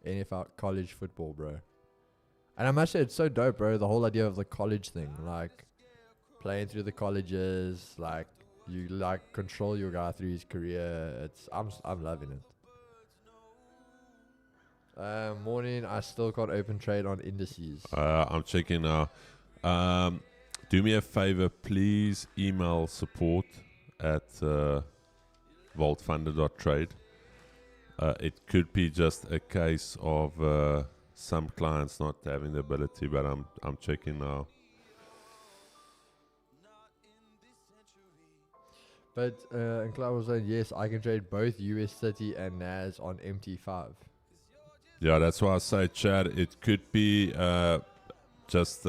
NFL college football, bro. And I must say, it's so dope, bro. The whole idea of the college thing, like playing through the colleges, like you like control your guy through his career. I'm loving it. Morning, I still can't open trade on indices. I'm checking now. Do me a favor, please email support at vaultfunder.trade. It could be just a case of some clients not having the ability, but I'm checking now. But and Cloud was saying, yes, I can trade both US City and NAS on MT5. Yeah, that's why I say, Chad, it could be just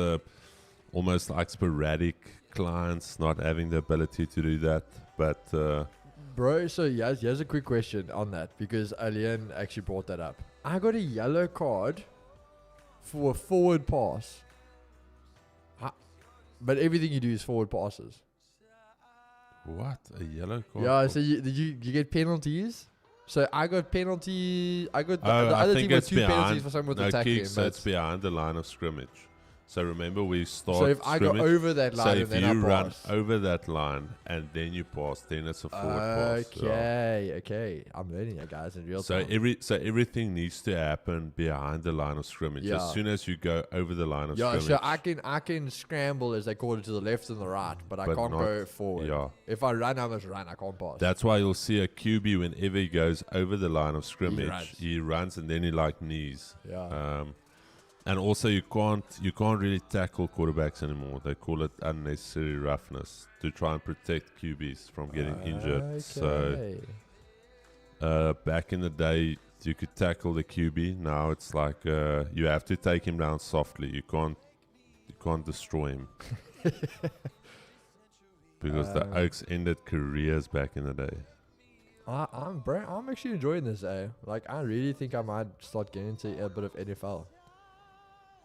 almost like sporadic clients not having the ability to do that. But bro, so here's a quick question on that, because Alien actually brought that up. I got a yellow card for a forward pass. But everything you do is forward passes. What? A yellow card? Yeah, so you get penalties. So I got penalty. I got the other team got 2 penalties for someone with attacking. So it's behind the line of scrimmage. So remember, we start. So if I go scrimmage. over that line So and if then you I run pass. over that line and then you pass, then it's a forward pass. Yeah. Okay. I'm learning that, guys, in real So time. everything needs to happen behind the line of scrimmage. Yeah. As soon as you go over the line of Yeah, scrimmage. so I can scramble, as they call it, to the left and the right, but I But can't not- go forward. Yeah. If I run, I must run. I can't pass. That's why you'll see a QB whenever he goes over the line of scrimmage, runs. he runs and then he like knees. Yeah. And also you can't really tackle quarterbacks anymore. They call it unnecessary roughness to try and protect QBs from getting injured. So back in the day, you could tackle the QB. Now it's like you have to take him down softly. You can't destroy him. Because the Oaks ended careers back in the day. I'm actually enjoying this, Like, I really think I might start getting into a bit of NFL.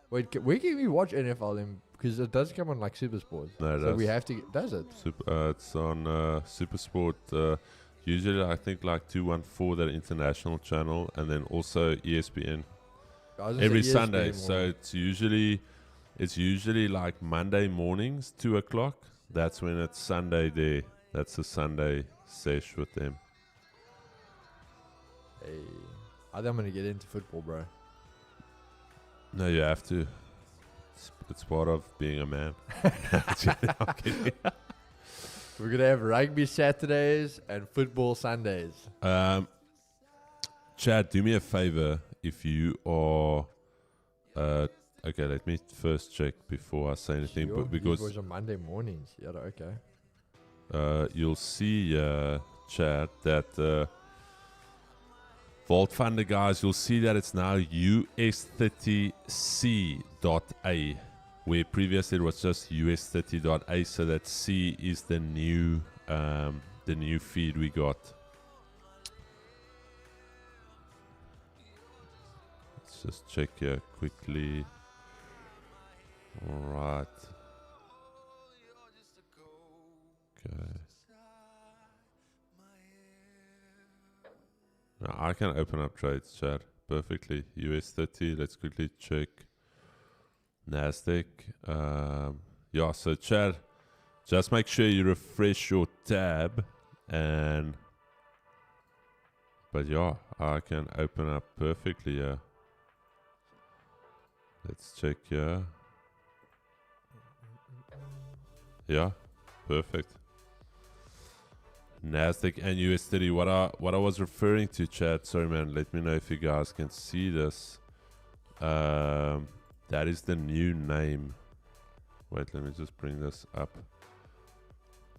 Wait, where can we watch NFL then? Because it does come on like Super Sport. No, it so does. we have to. Does it? It's on Supersport. Usually, I think like 214, that international channel, and then also ESPN every Sunday. So it's usually like Monday mornings, 2:00. That's when it's Sunday there. That's a Sunday sesh with them. Hey, I think I'm gonna get into football, bro. No, you have to. It's part of being a man. I'm kidding. We're gonna have rugby Saturdays and football Sundays. Chad, do me a favor. If you are, okay, let me first check before I say anything. But because it was on Monday mornings. Yeah, okay. you'll see, Chad, that Vault Funder guys, you'll see that it's now US30C.A, where previously it was just US30.A. So that C is the new feed we got. Let's just check here quickly. All right. Okay. Now I can open up trades, chat, perfectly. US30, let's quickly check. Nasdaq. Yeah, so chat, just make sure you refresh your tab but yeah, I can open up perfectly here. Let's check here. Yeah, perfect. Nasdaq and US30. What I was referring to, chat. Sorry, man. Let me know if you guys can see this. That is the new name. Wait, let me just bring this up.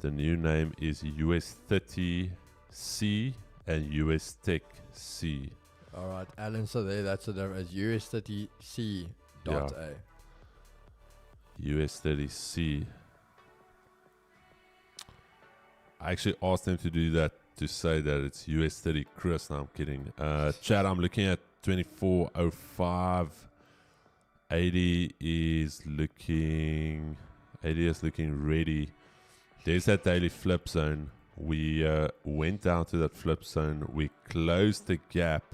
The new name is US30C and US Tech C. All right, Alan. So that's the name as US30C.A. US30C. I actually asked them to do that, to say that it's US30 Chris. No, I'm kidding. Chat, I'm looking at 2405. 80 is looking ready. There's that daily flip zone. We went down to that flip zone. We closed the gap.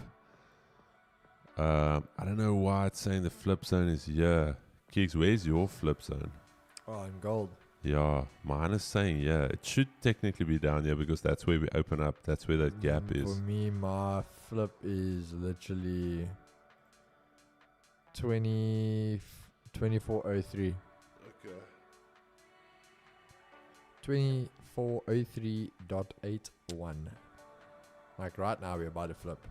I don't know why it's saying the flip zone is here. Kicks, where's your flip zone? Oh, in gold. Yeah, mine is saying, yeah, it should technically be down here because that's where we open up. That's where that gap is. For me, my flip is literally 2403. Okay. 2403.81. Like right now, we're about to flip.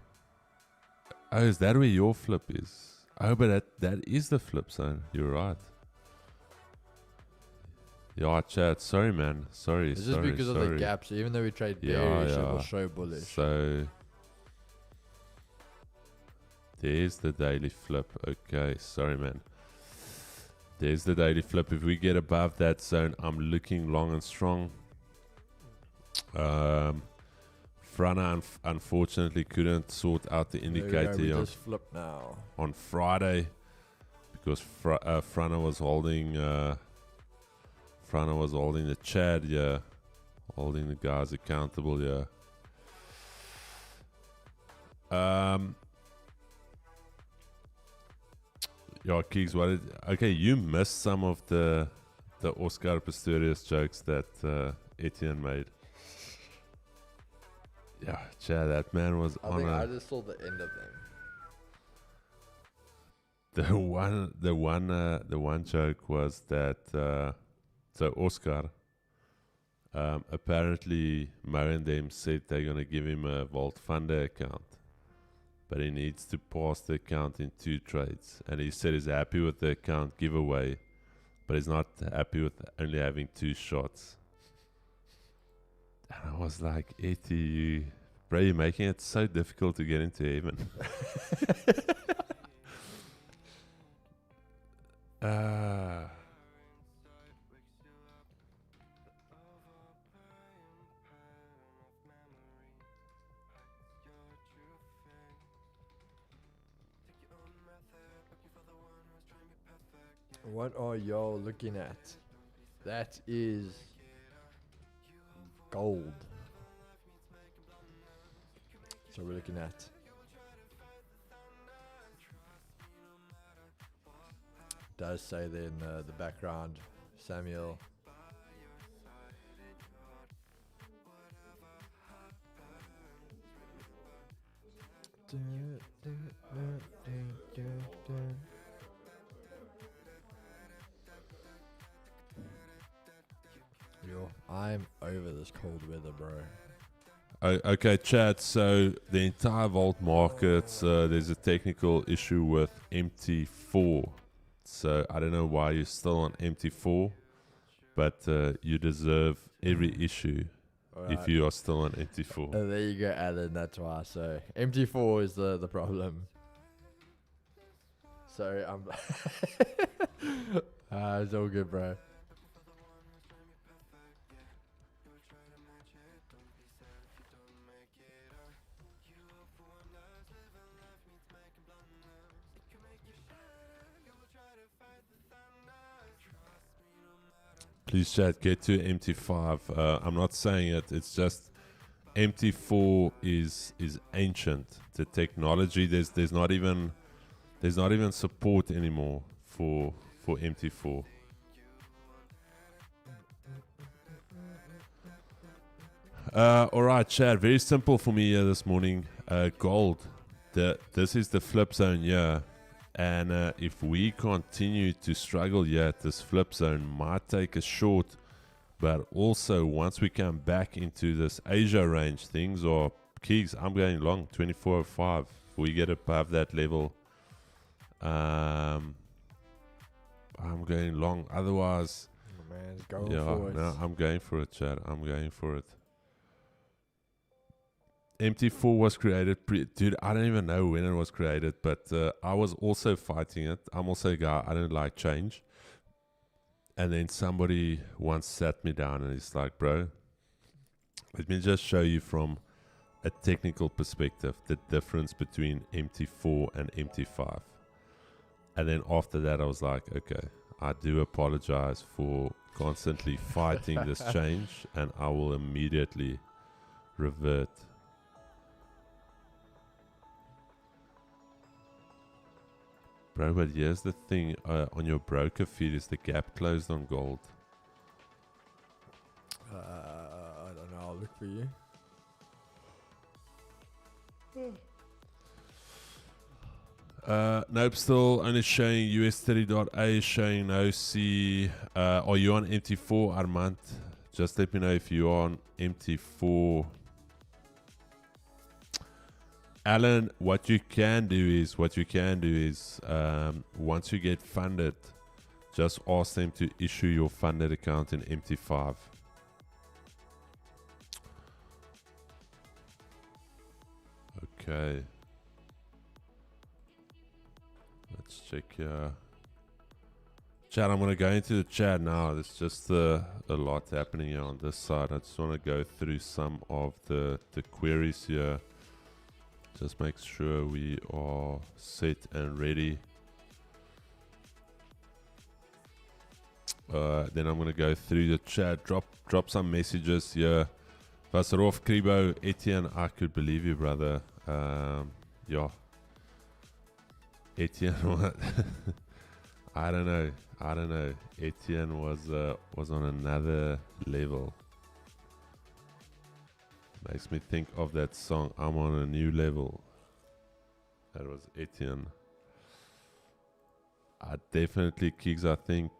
Oh, is that where your flip is? Oh, but that is the flip zone. You're right. Yeah, chat. Sorry, man. Sorry. It's just because of the gaps. Even though we trade bearish, it will show bullish. So there's the daily flip. Okay, sorry, man. There's the daily flip. If we get above that zone, I'm looking long and strong. Frana unfortunately couldn't sort out the indicator we just flip now on Friday because Frana was holding. Frana was holding the Chad, yeah. Holding the guys accountable, yeah. Yeah, Keeks, okay, you missed some of the Oscar Pistorius jokes that Etienne made. Yeah, Chad, that man was I on think I a... just saw the end of them. The one joke was that so Oscar, apparently Mo and them said they're gonna give him a Vault Funder account, but he needs to pass the account in 2 trades, and he said he's happy with the account giveaway, but he's not happy with only having 2 shots. And I was like, Eti, bro, you're making it so difficult to get into heaven. What are y'all looking at? That is gold. So we're looking at does say there in the background, Samuel. Yo, I'm over this cold weather, bro. Okay, Chad, so the entire Vault market, there's a technical issue with MT4. So I don't know why you're still on MT4, but you deserve every issue if you are still on MT4. There you go, Alan, that's why. So MT4 is the problem. Sorry, I'm... it's all good, bro. Please, Chad, get to MT5. I'm not saying it. It's just MT4 is ancient. The technology there's not even support anymore for MT4. All right, Chad. Very simple for me here this morning. Gold. This is the flip zone here. And if we continue to struggle here at this flip zone, might take a short, but also once we come back into this Asia range, things are keys. I'm going long, 24.05. If we get above that level, I'm going long. Otherwise, man, go for it. No, I'm going for it, Chad. I'm going for it. MT4 was created, dude, I don't even know when it was created, but I was also fighting it. I'm also a guy, I don't like change. And then somebody once sat me down and he's like, bro, let me just show you from a technical perspective the difference between MT4 and MT5. And then after that, I was like, okay, I do apologize for constantly fighting this change, and I will immediately revert. Bro, but here's the thing, on your broker feed, is the gap closed on gold? I don't know, I'll look for you. Nope, still only showing US30.A, showing no C. Are you on MT4, Armand? Just let me know if you are on MT4. Alan, what you can do is, once you get funded, just ask them to issue your funded account in MT5. Okay. Let's check here. Chat, I'm going to go into the chat now. There's just a lot happening here on this side. I just want to go through some of the queries here. Just make sure we are set and ready. Then I'm going to go through the chat. Drop some messages here. Vasarov, Kribo, Etienne, I could believe you, brother. Yeah. Etienne, I don't know. I don't know. Etienne was on another level. Makes me think of that song. I'm on a new level. That was Etienne. I definitely Kicks. I think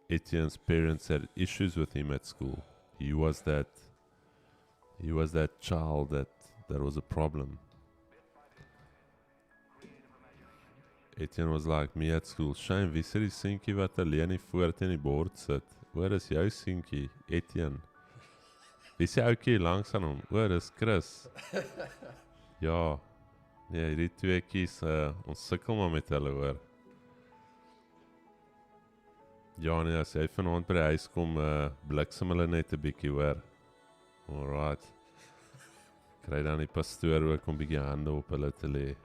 Etienne's parents had issues with him at school. He was that. He was that child that was a problem. Etienne was like me at school. Shame, wie sê die seentjie wat alleen nie voor teen die bord sit? Oor is jou seentjie, Etienne. Wie sê ouetjie langs aan hom? Oor is Chris. Ja. Nee, die twee kies ons sukkel maar met hulle hoor. Ja nee, as hy vanaand by die huis kom, bliksem hulle net 'n bietjie hoor. Alright. Kry dan die pastoor ook om bietjie hande op hulle te lê.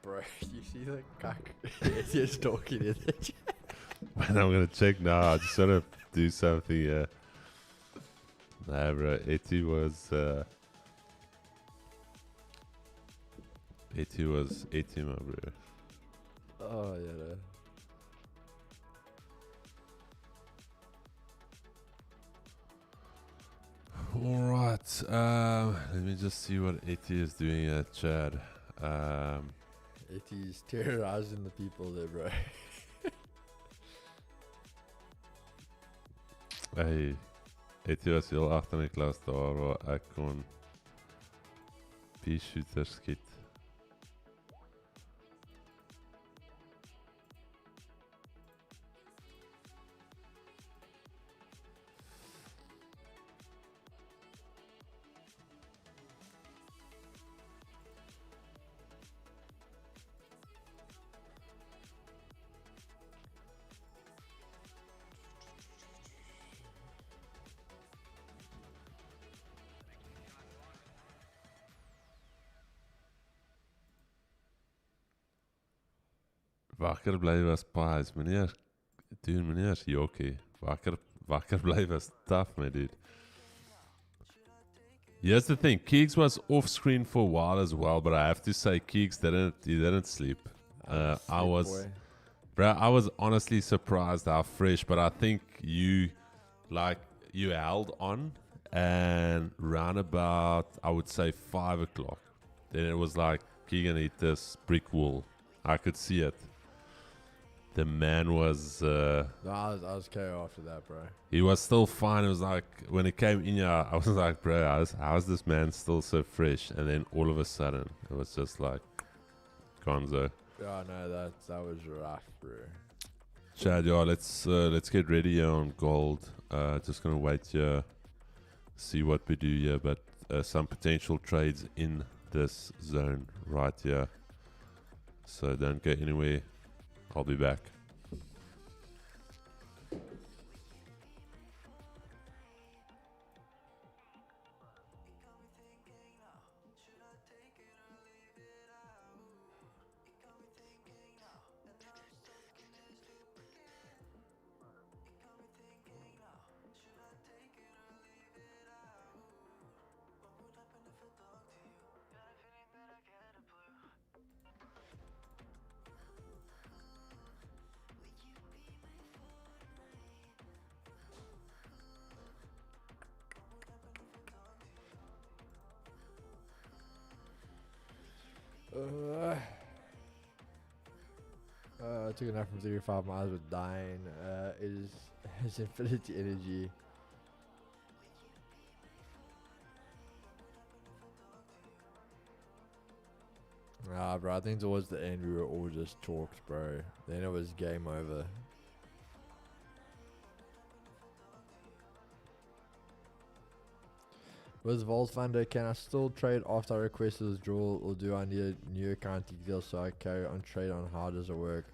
Bro, you see the cock? He's talking in the chat. Man, I'm gonna check now. I just wanna do something here. Nah, bro. Etty was Etty, my bro. Oh, yeah. No. Alright. Let me just see what Etty is doing at Chad. He's terrorizing the people there, bro. Hey, Etty was heel agter in die klas daar waar ek kon pea-shooters skiet. Wakker bly was pies, meneer. Dude, meneer is jokkie. Wakker bly was tough, my dude. Here's the thing, Keegs was off screen for a while as well, but I have to say Keegs didn't sleep. I was honestly surprised how fresh, but I think you held on and round about, I would say 5 o'clock. Then it was like, Keegan hit this brick wall. I could see it. The man was... No, I was KO after that, bro. He was still fine. It was like, when he came in here, I was like, bro, how's this man still so fresh? And then all of a sudden, it was just like, Gonzo. Yeah, no, that was rough, bro. Chad, yeah, let's get ready here on gold. Just gonna wait here, see what we do here, but some potential trades in this zone right here. So don't go anywhere. I'll be back. I took a nap from 35 miles with dying. It's infinity energy. Nah, bro, I think towards the end we were all just talked, bro. Then it was game over. With Vault Funder, can I still trade after I request a withdrawal, or do I need a new account details so I carry on trade on? How does it work?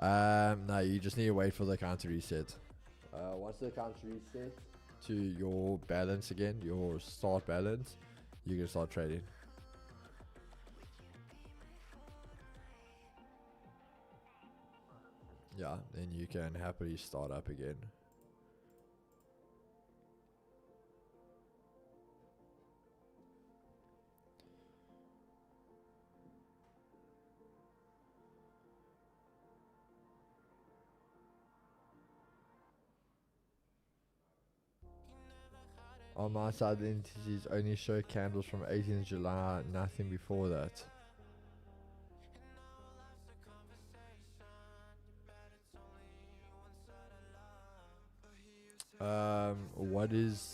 No, you just need to wait for the account to reset. Once the account resets to your balance again, your start balance, you can start trading. Yeah, then you can happily start up again. On my side, the entities only show candles from 18th July, nothing before that.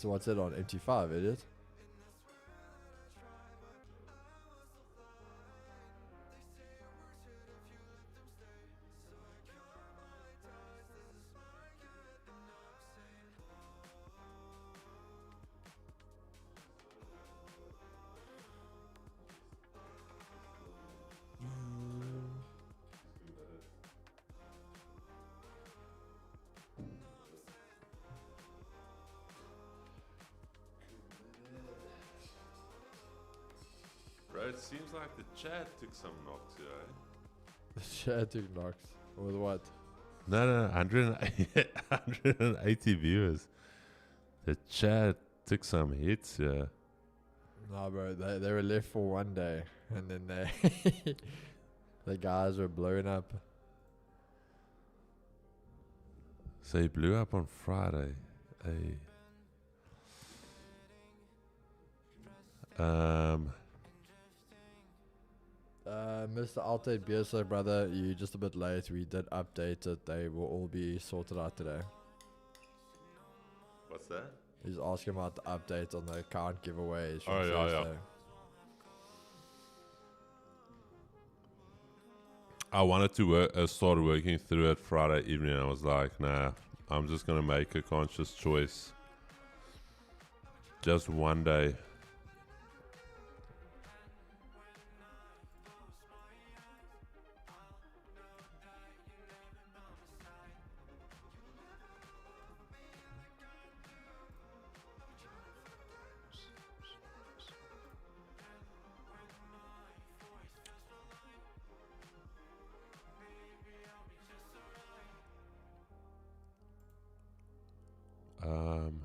What's it on? MT5, is it? Bro, it seems like the chat took some knocks here, eh? The chat took knocks. With what? No, 180 viewers. The chat took some hits here. Nah, bro, they were left for one day, and then they the guys were blown up. So he blew up on Friday. Hey. Mr. Altate Beerso, brother, you just a bit late. We did update it. They will all be sorted out today. What's that? He's asking about the update on the account giveaways from Oh, yeah, Thursday. yeah. I wanted to start working through it Friday evening. I was like, nah, I'm just going to make a conscious choice. Just one day. Um,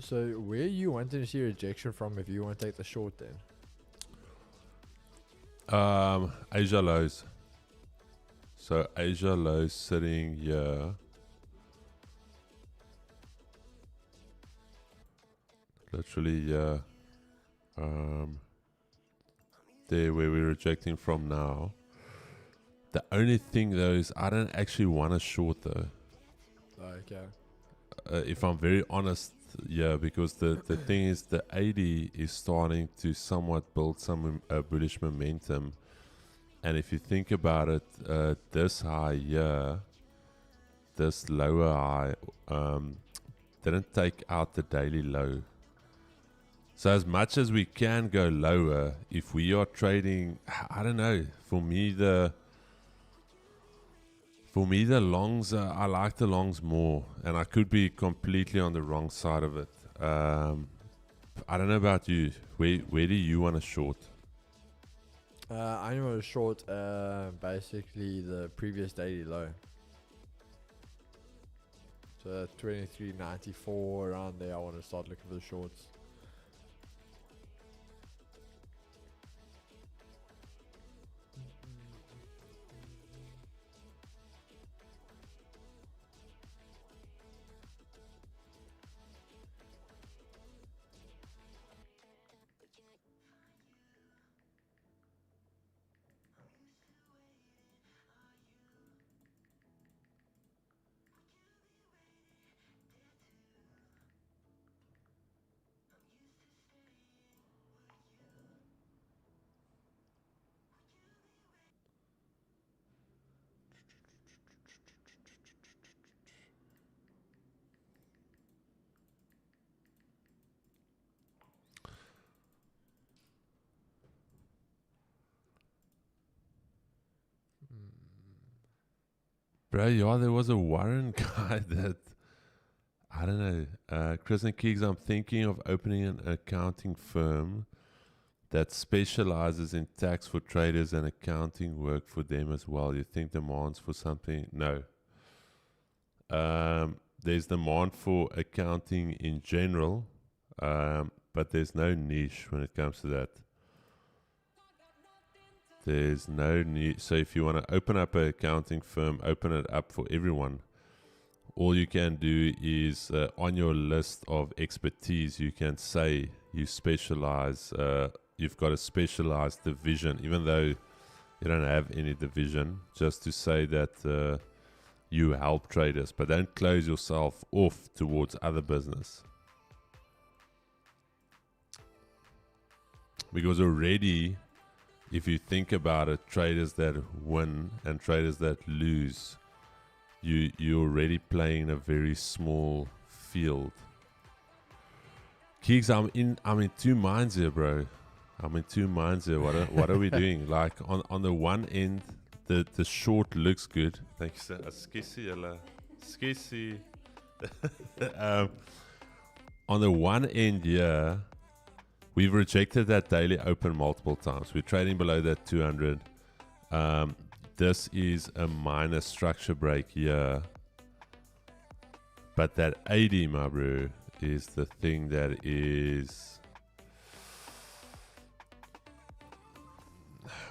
So where you wanting to see rejection from if you want to take the short then? Asia lows. So Asia lows sitting here. Literally here. There where we're rejecting from now. The only thing though is I don't actually want to short though. Okay. If I'm very honest, yeah, because the thing is the 80 is starting to somewhat build some bullish momentum. And if you think about it, this high here, this lower high, didn't take out the daily low. So as much as we can go lower, if we are trading, I don't know, for me the longs, I like the longs more, and I could be completely on the wrong side of it. I don't know about you. Where do you want to short? I want to short basically the previous daily low. So 23.94 around there. I want to start looking for the shorts. Bro, yeah, there was a Warren guy that, I don't know, Chris and Keegs, I'm thinking of opening an accounting firm that specializes in tax for traders and accounting work for them as well. You think demands for something? No. There's demand for accounting in general, but there's no niche when it comes to that. There's no need. So if you want to open up an accounting firm, open it up for everyone. All you can do is on your list of expertise, you can say you specialize. You've got a specialized division, even though you don't have any division. Just to say that you help traders, but don't close yourself off towards other business. Because already, if you think about it, traders that win and traders that lose, you're already playing a very small field. Keeks, I'm in two minds here, bro. I'm in two minds here. What are we doing? Like on the one end, the short looks good. Thank you, sir. Skissy. On the one end, yeah, we've rejected that daily open multiple times. We're trading below that 200. This is a minor structure break here. But that 80, my bro, is the thing that is...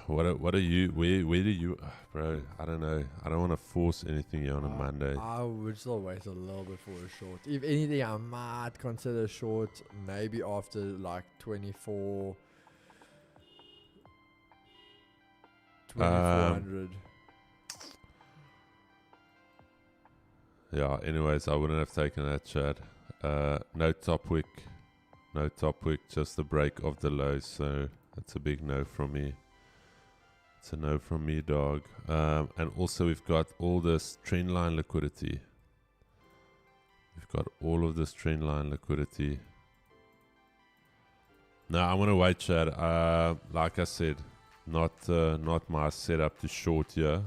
What are you... Where do you... Bro, I don't know. I don't want to force anything here on a Monday. I would still wait a little bit for a short. If anything, I might consider short maybe after like 2400. Yeah, anyways, I wouldn't have taken that, Chad. No top wick, just the break of the low, so that's a big no from me. It's a no from me, dog. And also we've got all this trend line liquidity. We've got all of this trend line liquidity. Now I'm gonna wait, Chad. Like I said, not my setup to short here.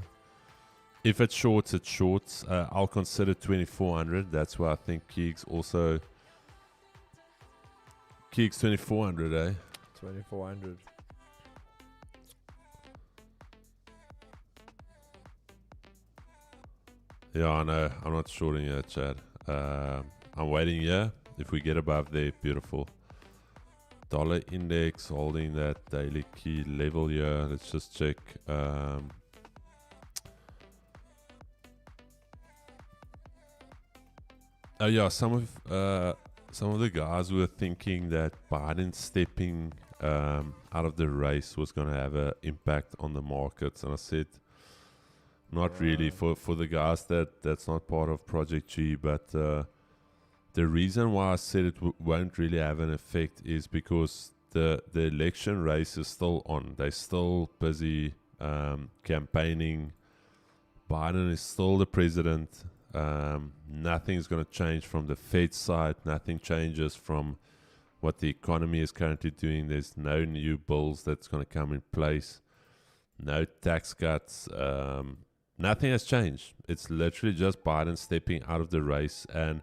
If it's shorts, it's shorts. I'll consider 2400. That's why I think Keegs also. Keegs 2400, eh? 2400. Yeah, I know. I'm not shorting yet, Chad. I'm waiting here. If we get above there, beautiful. Dollar index holding that daily key level here. Let's just check. Oh yeah, some of the guys were thinking that Biden stepping out of the race was going to have an impact on the markets, and I said, not really. For the guys that's not part of Project G, but the reason why I said it won't really have an effect is because the election race is still on. They're still busy campaigning. Biden is still the president. Nothing's going to change from the Fed side. Nothing changes from what the economy is currently doing. There's no new bills that's going to come in place. No tax cuts. Nothing has changed. It's literally just Biden stepping out of the race, and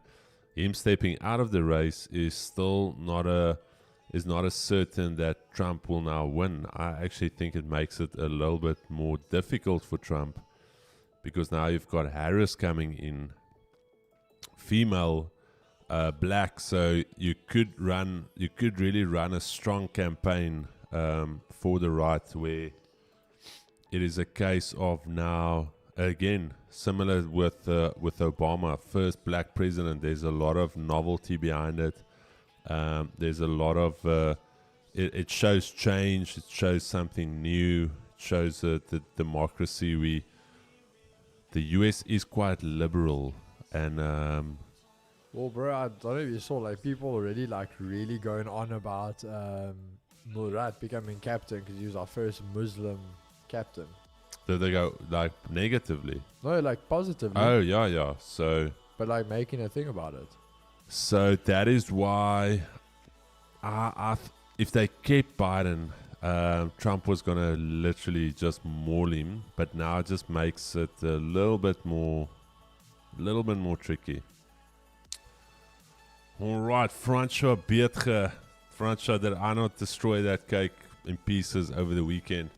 him stepping out of the race is still not a certain that Trump will now win. I actually think it makes it a little bit more difficult for Trump, because now you've got Harris coming in, female, black, so you could really run a strong campaign for the right, where it is a case of now, again, similar with Obama, first black president. There's a lot of novelty behind it. There's a lot of it shows change. It shows something new. It shows the democracy. The US is quite liberal, and well, bro, I don't know if you saw, like, people already like really going on about Murat becoming captain because he was our first Muslim captain. Did they go like negatively? No, like positively. Oh yeah. So, but like making a thing about it. So that is why, if they kept Biden, Trump was gonna literally just maul him, but now it just makes it a little bit more tricky. All right, Fransjo Beetge. Fransjo, did I not destroy that cake in pieces over the weekend?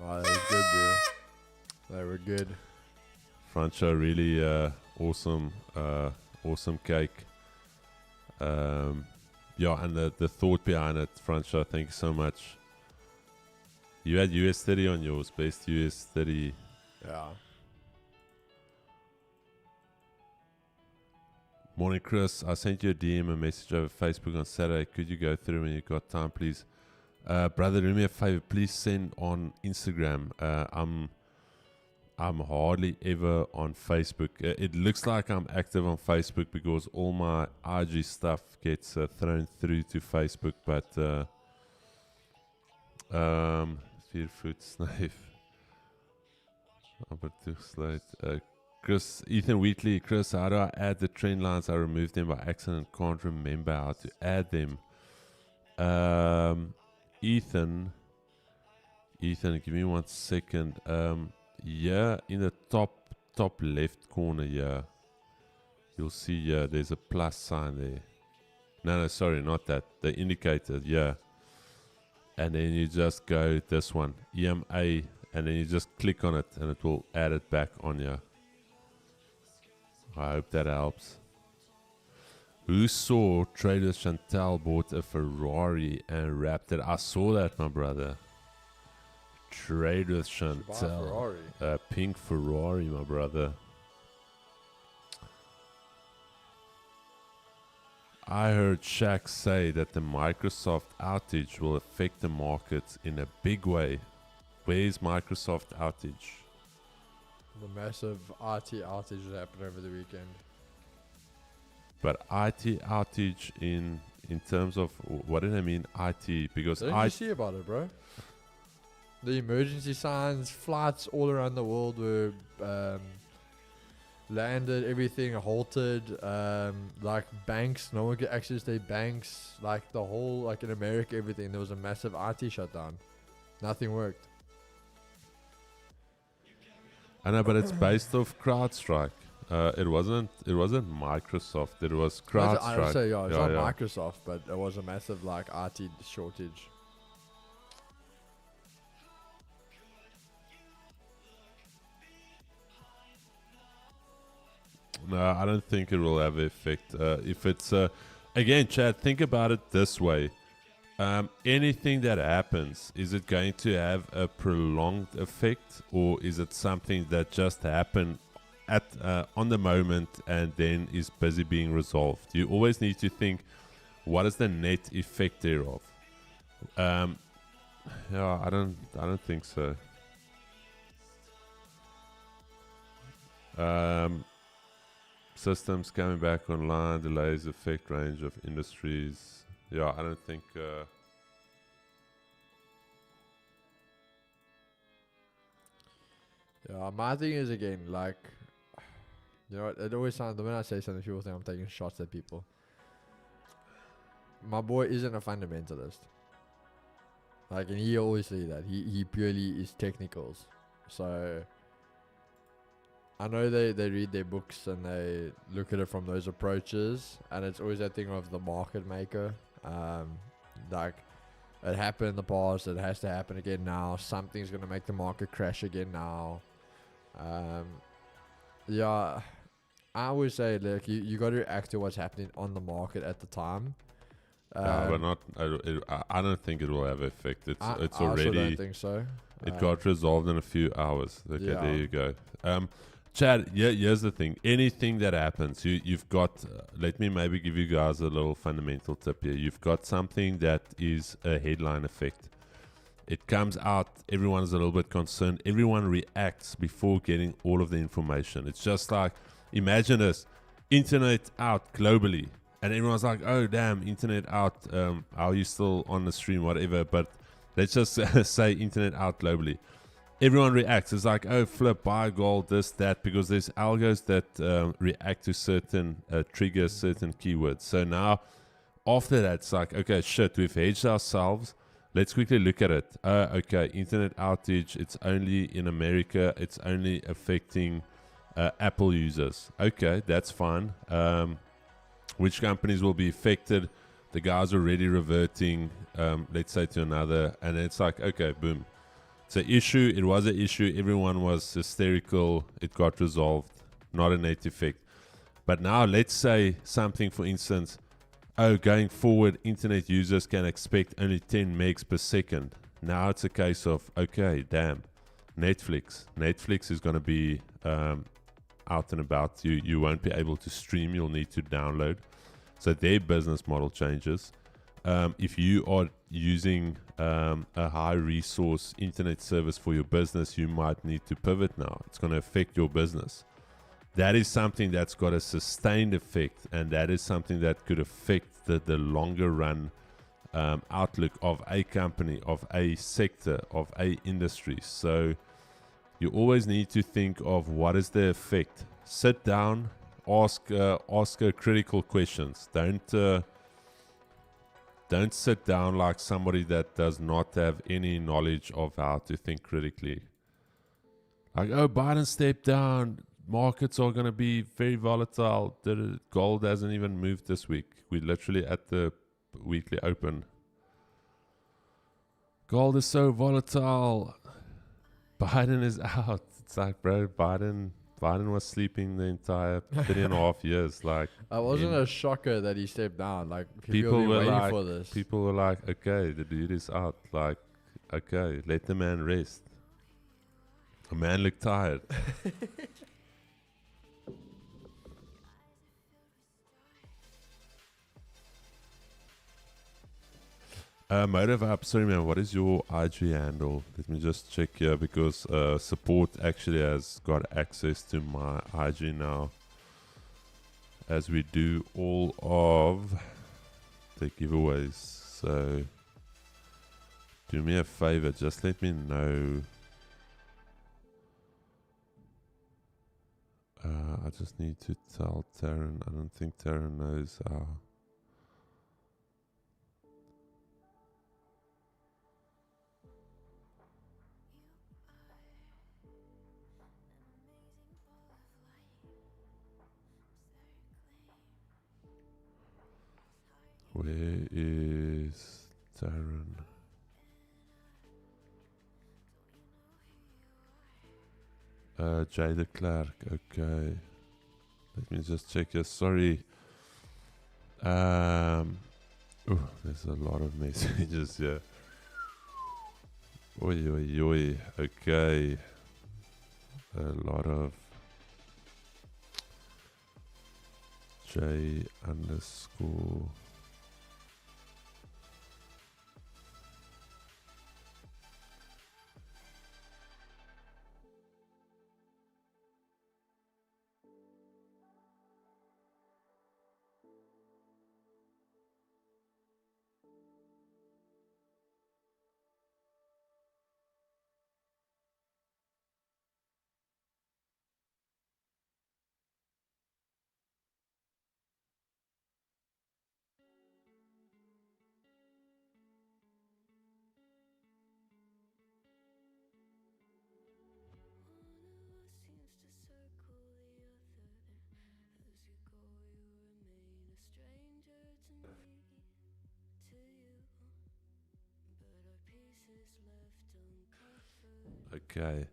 Oh, that was good, bro. They were good. Fransjo, really awesome cake. Yeah, and the thought behind it, Fransjo, thank you so much. You had US 30 on yours, best US 30. Yeah. Morning, Chris. I sent you a DM, a message over Facebook on Saturday. Could you go through when you got time, please? Brother, do me a favor. Please send on Instagram. I'm hardly ever on Facebook. It looks like I'm active on Facebook because all my IG stuff gets thrown through to Facebook. But 4 voet snyf. Aber toegesluit. Chris, Ethan Wheatley, Chris, how do I add the trend lines? I removed them by accident. Can't remember how to add them. Ethan, give me 1 second. Yeah, in the top left corner here, you'll see there's a plus sign there. No, sorry, not that. The indicator, yeah. And then you just go this one, EMA, and then you just click on it, and it will add it back on you. I hope that helps. Who saw Trader Chantal bought a Ferrari and wrapped it? I saw that, my brother. Trade with Chantal. A pink Ferrari, my brother. I heard Shaq say that the Microsoft outage will affect the markets in a big way. Where's Microsoft outage? The massive IT outage that happened over the weekend. But IT outage in terms of, what did I mean IT? Because What did you see about it, bro? The emergency signs, flights all around the world were landed, everything halted. Like banks, no one could access their banks. Like the whole, like in America, everything. There was a massive IT shutdown. Nothing worked. I know, but it's based off CrowdStrike. It wasn't Microsoft. It was CrowdStrike. I would say it's not Microsoft, but it was a massive like IT shortage. No, I don't think it will have an effect. If it's again, Chad, think about it this way. Anything that happens, is it going to have a prolonged effect, or is it something that just happened at on the moment and then is busy being resolved? You always need to think, what is the net effect thereof? Yeah, I don't think so. Systems coming back online, delays affect range of industries. Yeah, I don't think. Yeah, my thing is again like, you know, it always sounds when I say something, people think I'm taking shots at people. My boy isn't a fundamentalist. Like, and he always say that he purely is technicals. So I know they read their books and they look at it from those approaches, and it's always that thing of the market maker. Like, it happened in the past, it has to happen again now. Something's gonna make the market crash again now. Yeah, I always say, like, you got to react to what's happening on the market at the time. But not. I don't think it will have effect. It's I already. also don't think so. It got resolved in a few hours. Okay, yeah. There you go. Chad, here's the thing. Anything that happens, you've got. Let me maybe give you guys a little fundamental tip here. You've got something that is a headline effect. It comes out, everyone's a little bit concerned. Everyone reacts before getting all of the information. It's just like, imagine this, internet out globally. And everyone's like, oh, damn, internet out. How are you still on the stream, whatever. But let's just say internet out globally. Everyone reacts. It's like, oh, flip, buy gold, this, that, because there's algos that react to certain triggers, certain keywords. So now, after that, it's like, okay, shit, we've hedged ourselves. let's quickly look at it. Okay, internet outage. It's only in America. It's only affecting Apple users. Okay, that's fine. Which companies will be affected? The guy's already reverting, let's say, to another, and it's like, okay, boom. It's an issue. It was an issue. Everyone was hysterical. It got resolved. Not a net effect. But now let's say something, for instance, going forward, internet users can expect only 10 megs per second. Now it's a case of, okay, damn, Netflix. Netflix is going to be out and about. You won't be able to stream. You'll need to download. So their business model changes. If you are using a high resource internet service for your business, you might need to pivot now. It's going to affect your business. That is something that's got a sustained effect, and that is something that could affect the longer run outlook of a company, of a sector, of a industry. So you always need to think of what is the effect. Sit down, ask critical questions. Don't sit down like somebody that does not have any knowledge of how to think critically. Like, oh, Biden stepped down. Markets are going to be very volatile. The gold hasn't even moved this week. We're literally at the weekly open. Gold is so volatile. Biden is out. It's like, bro, Biden was sleeping the entire 3.5 years. Like, I wasn't a shocker that he stepped down. Like, people were were waiting like, for this. people were like, okay, the dude is out. Like, okay, let the man rest. The man looked tired. Motive Up, sorry man, what is your IG handle? Let me just check here because support actually has got access to my IG now, as we do all of the giveaways. So do me a favor, just let me know. I just need to tell Taryn. I don't think Taryn knows how. Where is Taryn? Jada Clark, okay. Let me just check here. Sorry. There's a lot of messages here. Oi, oi, oi. Okay. A lot of J underscore. Okay.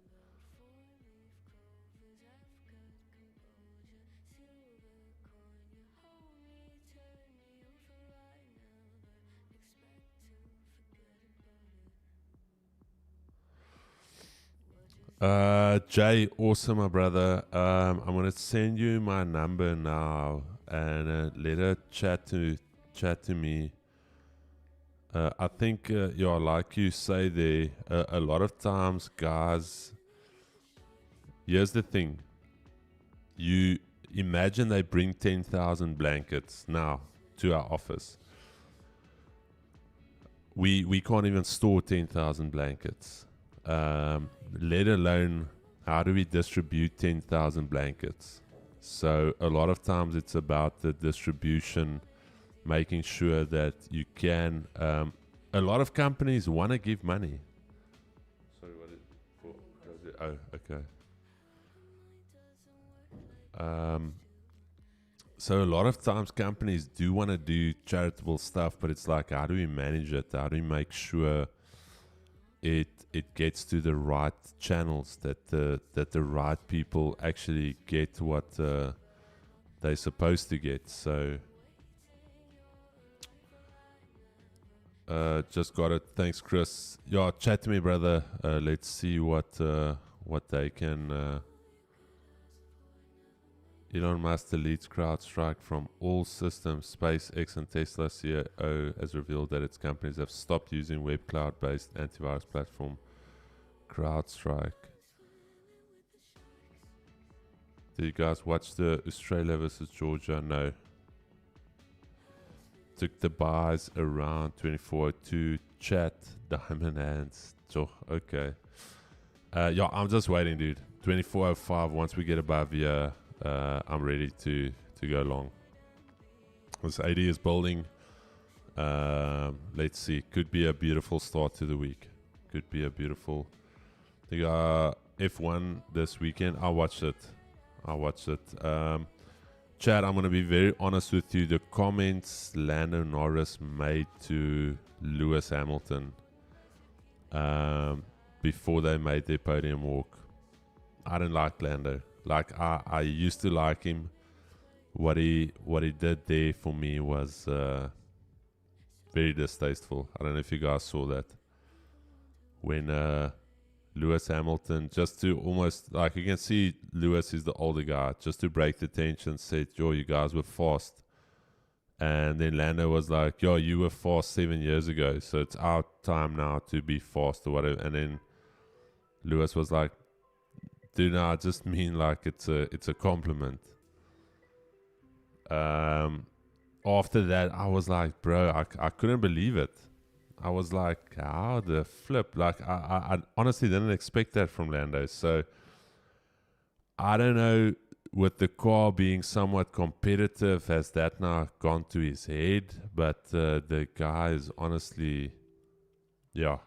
Jay, awesome, my brother. I'm gonna send you my number now and let her chat to me. I think, yeah, like you say there, a lot of times, guys. Here's the thing. You imagine they bring 10,000 blankets now to our office. We can't even store 10,000 blankets. Let alone how do we distribute 10,000 blankets. So a lot of times it's about the distribution, making sure that you can a lot of companies want to give money. Sorry, what is it? Oh, okay. So a lot of times companies do want to do charitable stuff, but it's like, how do we manage it? How do we make sure it gets to the right channels, that the right people actually get what they're supposed to get? So just got it. Thanks, Chris. Yeah, chat to me, brother. Let's see what they can. Elon Musk deletes CrowdStrike from all systems. SpaceX and Tesla CEO has revealed that its companies have stopped using web cloud-based antivirus platform CrowdStrike. Did you guys watch the Australia versus Georgia? No. Took the buys around 24:02. Chat, diamond hands. Okay. Yeah, I'm just waiting, dude. 24:05. Once we get above here, I'm ready to go long. This AD is building. Let's see. Could be a beautiful start to the week. Could be a beautiful. They got F1 this weekend. I'll watch it. Chad, I'm going to be very honest with you. The comments Lando Norris made to Lewis Hamilton before they made their podium walk, I don't like Lando. Like, I used to like him. What he did there for me was very distasteful. I don't know if you guys saw that. When Lewis Hamilton, just to almost, like, you can see Lewis is the older guy, just to break the tension, said, yo, you guys were fast. And then Lando was like, yo, you were fast 7 years ago, so it's our time now to be fast or whatever. And then Lewis was like, dude, no, I just mean like it's a compliment. After that, I was like, bro, I couldn't believe it. I was like, how the flip? Like, I honestly didn't expect that from Lando. So, I don't know, with the car being somewhat competitive, has that now gone to his head? But the guy is honestly, yeah,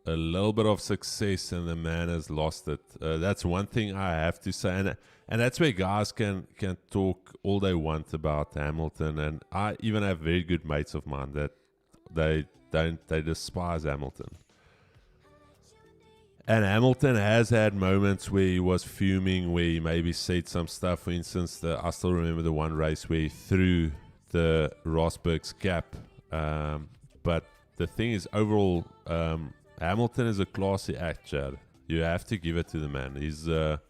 a little bit of success and the man has lost it. That's one thing I have to say. And that's where guys can talk all they want about Hamilton. And I even have very good mates of mine that they despise Hamilton. And Hamilton has had moments where he was fuming, where he maybe said some stuff. For instance, I still remember the one race where he threw the Rosberg's cap. But the thing is, overall, Hamilton is a classy act, Chad. You have to give it to the man. He's the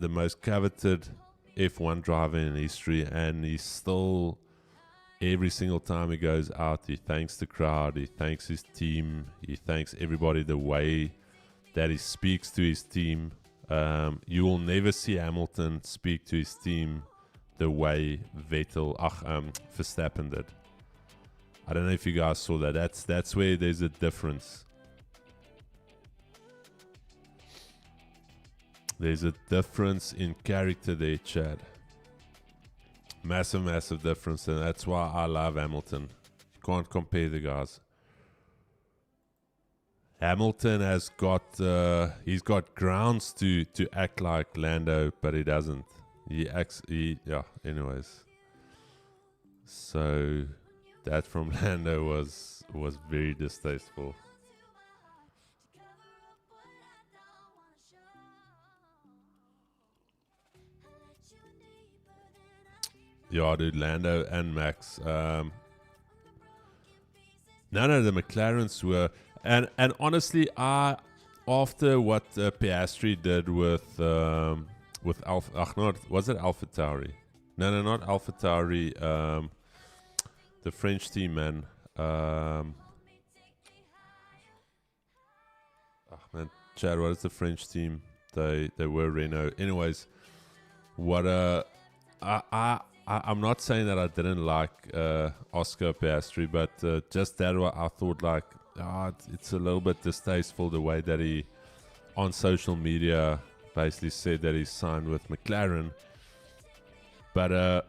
most coveted F1 driver in history, and he's still, every single time he goes out, he thanks the crowd, he thanks his team, he thanks everybody, the way that he speaks to his team. You will never see Hamilton speak to his team the way Verstappen did. I don't know if you guys saw that. That's where there's a difference. There's a difference in character there, Chad. Massive, massive difference, and that's why I love Hamilton. Can't compare the guys. Hamilton has got he's got grounds to act like Lando, but he doesn't. Anyways. So that from Lando was very distasteful. Yeah, dude, Lando and Max. None of the McLarens were, and honestly, after what Piastri did with was it AlphaTauri? No, not AlphaTauri. The French team, man. Man, Chad, what is the French team? They were Renault. Anyways, what I'm not saying that I didn't like Oscar Piastri, but just that I thought like, it's a little bit distasteful the way that he on social media basically said that he signed with McLaren. But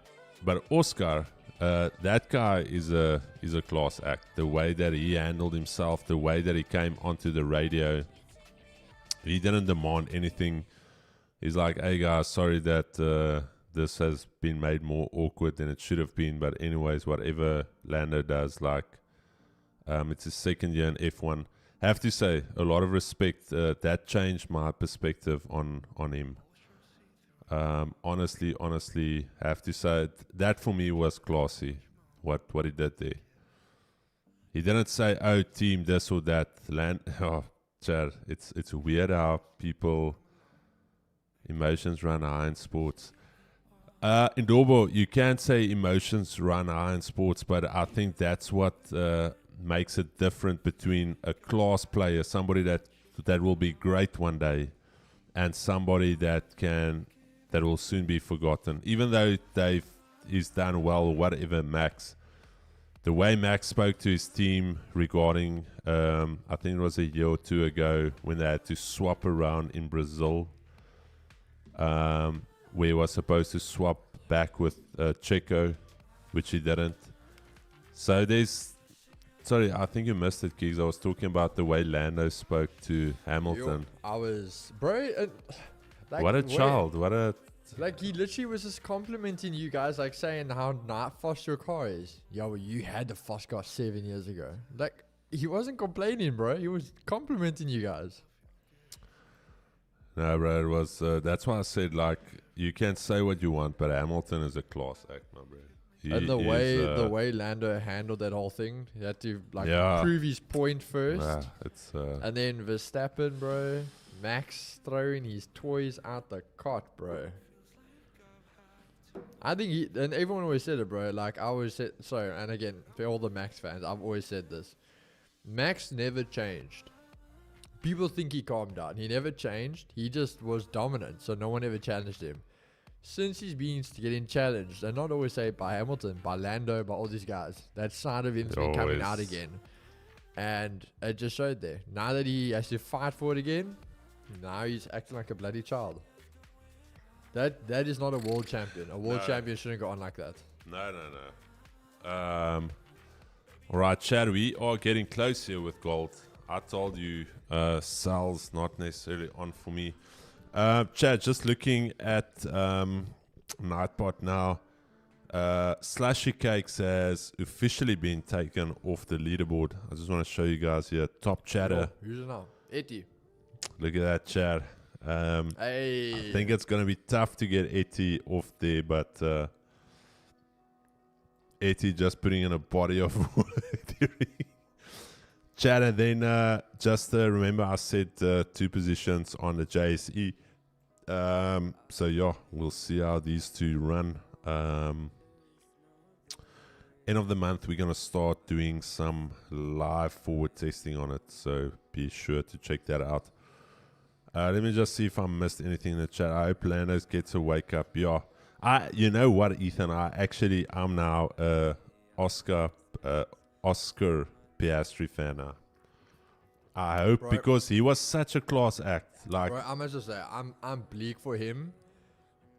Oscar, That guy is a class act. The way that he handled himself, the way that he came onto the radio, he didn't demand anything. He's like, "Hey guys, sorry that this has been made more awkward than it should have been. But anyways, whatever Lando does, like, it's his second year in F1. Have to say, a lot of respect. That changed my perspective on him. Honestly, have to say that for me was classy. What he did there. He didn't say, "Oh, team, this or that." Oh, Chad, it's weird how people emotions run high in sports. In Dorbo, you can say emotions run high in sports, but I think that's what makes it different between a class player, somebody that will be great one day, and somebody that will soon be forgotten. Even though he's done well, whatever, Max. The way Max spoke to his team regarding, I think it was a year or two ago when they had to swap around in Brazil, where he was supposed to swap back with Checo, which he didn't. So sorry, I think you missed it, Keeks. I was talking about the way Lando spoke to Hamilton. Like, what a child. What a... Like, he literally was just complimenting you guys, like, saying how not fast your car is. Yo, well, you had the fast car 7 years ago. Like, he wasn't complaining, bro. He was complimenting you guys. No, bro, it was... that's why I said, like, you can say what you want, but Hamilton is a class act, my bro. And the way Lando handled that whole thing, he had to, like, prove his point first. And then Verstappen, bro. Max throwing his toys out the cot, bro. I think and everyone always said it, bro. Like, I always said, and again, for all the Max fans, I've always said this. Max never changed. People think he calmed down. He never changed. He just was dominant, so no one ever challenged him. Since he's been getting challenged, and not always say by Hamilton, by Lando, by all these guys, that side of him's been coming out again. And it just showed there. Now that he has to fight for it again, now he's acting like a bloody child. That is not a world champion. A world champion shouldn't go on like that. No. All right, Chad, we are getting close here with gold. I told you, Sal's not necessarily on for me. Chad, just looking at Nightbot now, Slushy Cakes has officially been taken off the leaderboard. I just want to show you guys here. Top chatter. Who's it now? 80. Look at that, Chad. I think it's going to be tough to get Etty off there, but Etty just putting in a body of work. Chad, and then just remember I said 2 positions on the JSE. So yeah, we'll see how these two run. End of the month, we're going to start doing some live forward testing on it, so be sure to check that out. Let me just see if I missed anything in the chat. I hope Landos gets a wake up. Yeah, you know what, Ethan? I'm now Oscar Piastri fan now. I hope, bro, because he was such a class act. Like, bro, I must just say, I'm bleak for him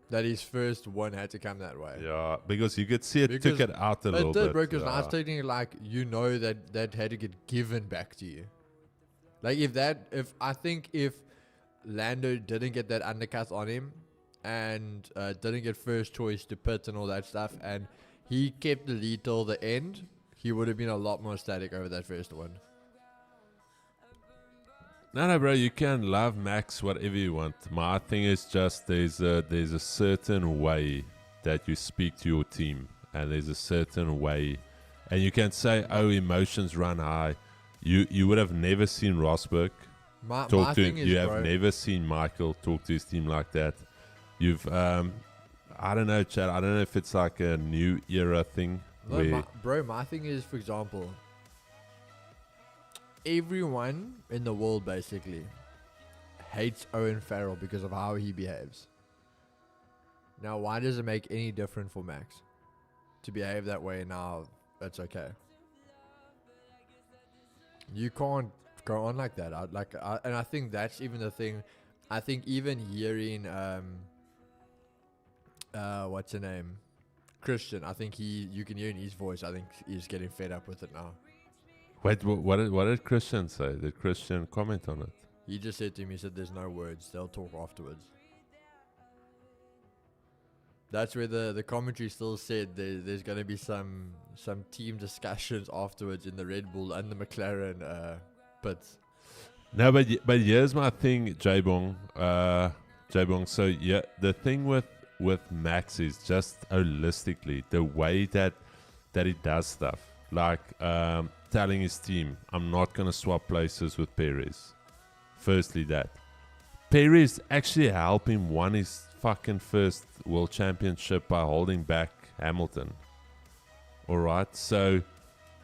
that his first one had to come that way. Yeah, because you could see it took it out a little bit. Because now it's taking, like, you know that had to get given back to you. Like, if Lando didn't get that undercut on him and didn't get first choice to pit and all that stuff, and he kept the lead till the end, he would have been a lot more static over that first one. No, bro, you can love Max whatever you want. My thing is just there's a certain way that you speak to your team, and there's a certain way, and you can say, "Oh, emotions run high." You would have never seen Rosberg talk to him. You have never seen Michael talk to his team like that. You've I don't know, Chad. I don't know if it's like a new era thing. No, my thing is, for example, everyone in the world basically hates Owen Farrell because of how he behaves. Now, why does it make any difference for Max to behave that way? Now that's okay. You can't go on like that. And I think that's even the thing. I think even hearing what's her name, Christian. I think you can hear in his voice. I think he's getting fed up with it now. Wait, what did Christian say? Did Christian comment on it? He just said to me, he said, "There's no words. They'll talk afterwards." That's where the commentary still said there's going to be some team discussions afterwards in the Red Bull and the McLaren pits. No, but here's my thing, J-Bong. So yeah, the thing with Max is just holistically the way that he does stuff. Like telling his team, I'm not gonna swap places with Perez. Firstly, that Perez actually helped him won his fucking first world championship by holding back Hamilton. Alright, so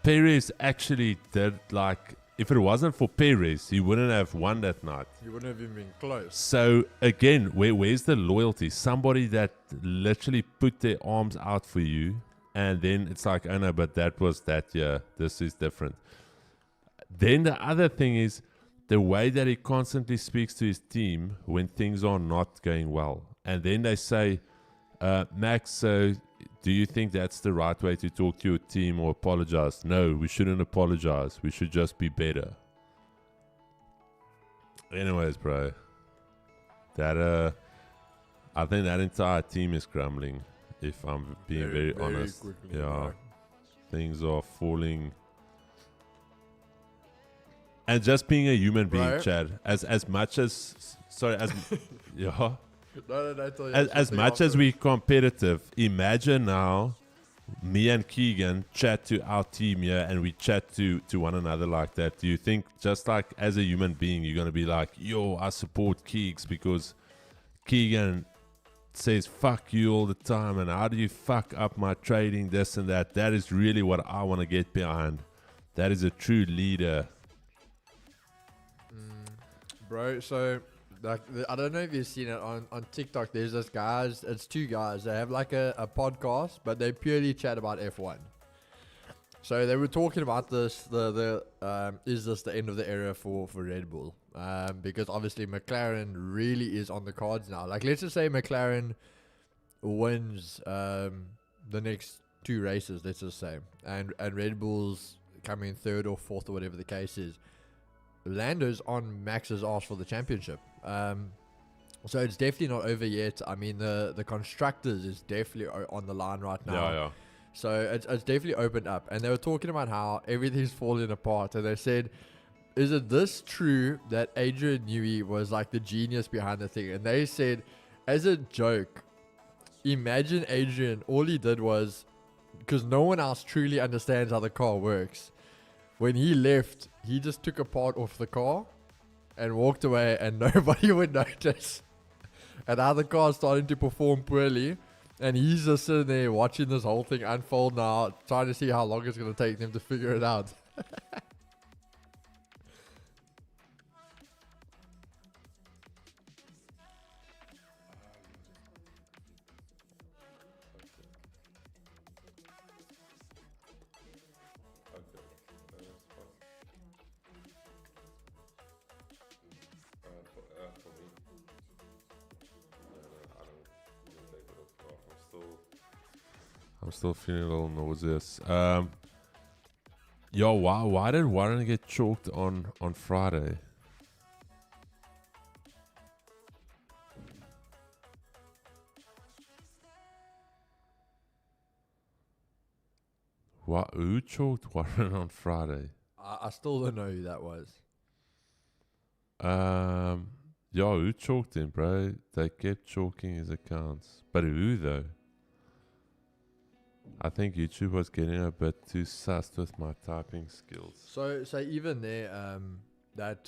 Perez actually did, like, if it wasn't for Perez, he wouldn't have won that night. He wouldn't have even been close. So again, where's the loyalty? Somebody that literally put their arms out for you, and then it's like, oh no, but that was that year. This is different. Then the other thing is the way that he constantly speaks to his team when things are not going well. And then they say, Max, so do you think that's the right way to talk to your team or apologize? No, we shouldn't apologize. We should just be better. Anyways, bro, that I think that entire team is crumbling. If I'm being very honest, quickly, yeah, bro. things are falling. And just being a human being, Bro. Chad, as much as sorry, as yeah. No, tell you As much as we're competitive, imagine now me and Keegan chat to our team here and we chat to one another like that. Do you think just like as a human being you're going to be like, yo, I support Keegs because Keegan says fuck you all the time and how do you fuck up my trading, this and that? That is really what I want to get behind. That is a true leader. Bro, so like I don't know if you've seen it on TikTok. There's this guys. It's two guys. They have like a podcast, but they purely chat about F1. So they were talking about this. Is this the end of the era for Red Bull? Because obviously McLaren really is on the cards now. Like let's just say McLaren wins the next two races. Let's just say, and Red Bull's coming third or fourth or whatever the case is. Lando's on Max's ass for the championship. So it's definitely not over yet. I mean, the constructors is definitely on the line right now. Yeah. So it's definitely opened up. And they were talking about how everything's falling apart. And they said, is it this true that Adrian Newey was like the genius behind the thing? And they said, as a joke, imagine Adrian, all he did was, because no one else truly understands how the car works. When he left, he just took a part off the car and walked away and nobody would notice. And now the car's starting to perform poorly. And he's just sitting there watching this whole thing unfold now, trying to see how long it's going to take them to figure it out. I'm still feeling a little nauseous. Yo, why did Warren get choked on Friday? Who choked Warren on Friday? I still don't know who that was. Yo, who choked him, bro? They kept choking his accounts. But who, though? I think YouTube was getting a bit too sussed with my typing skills. So even there, that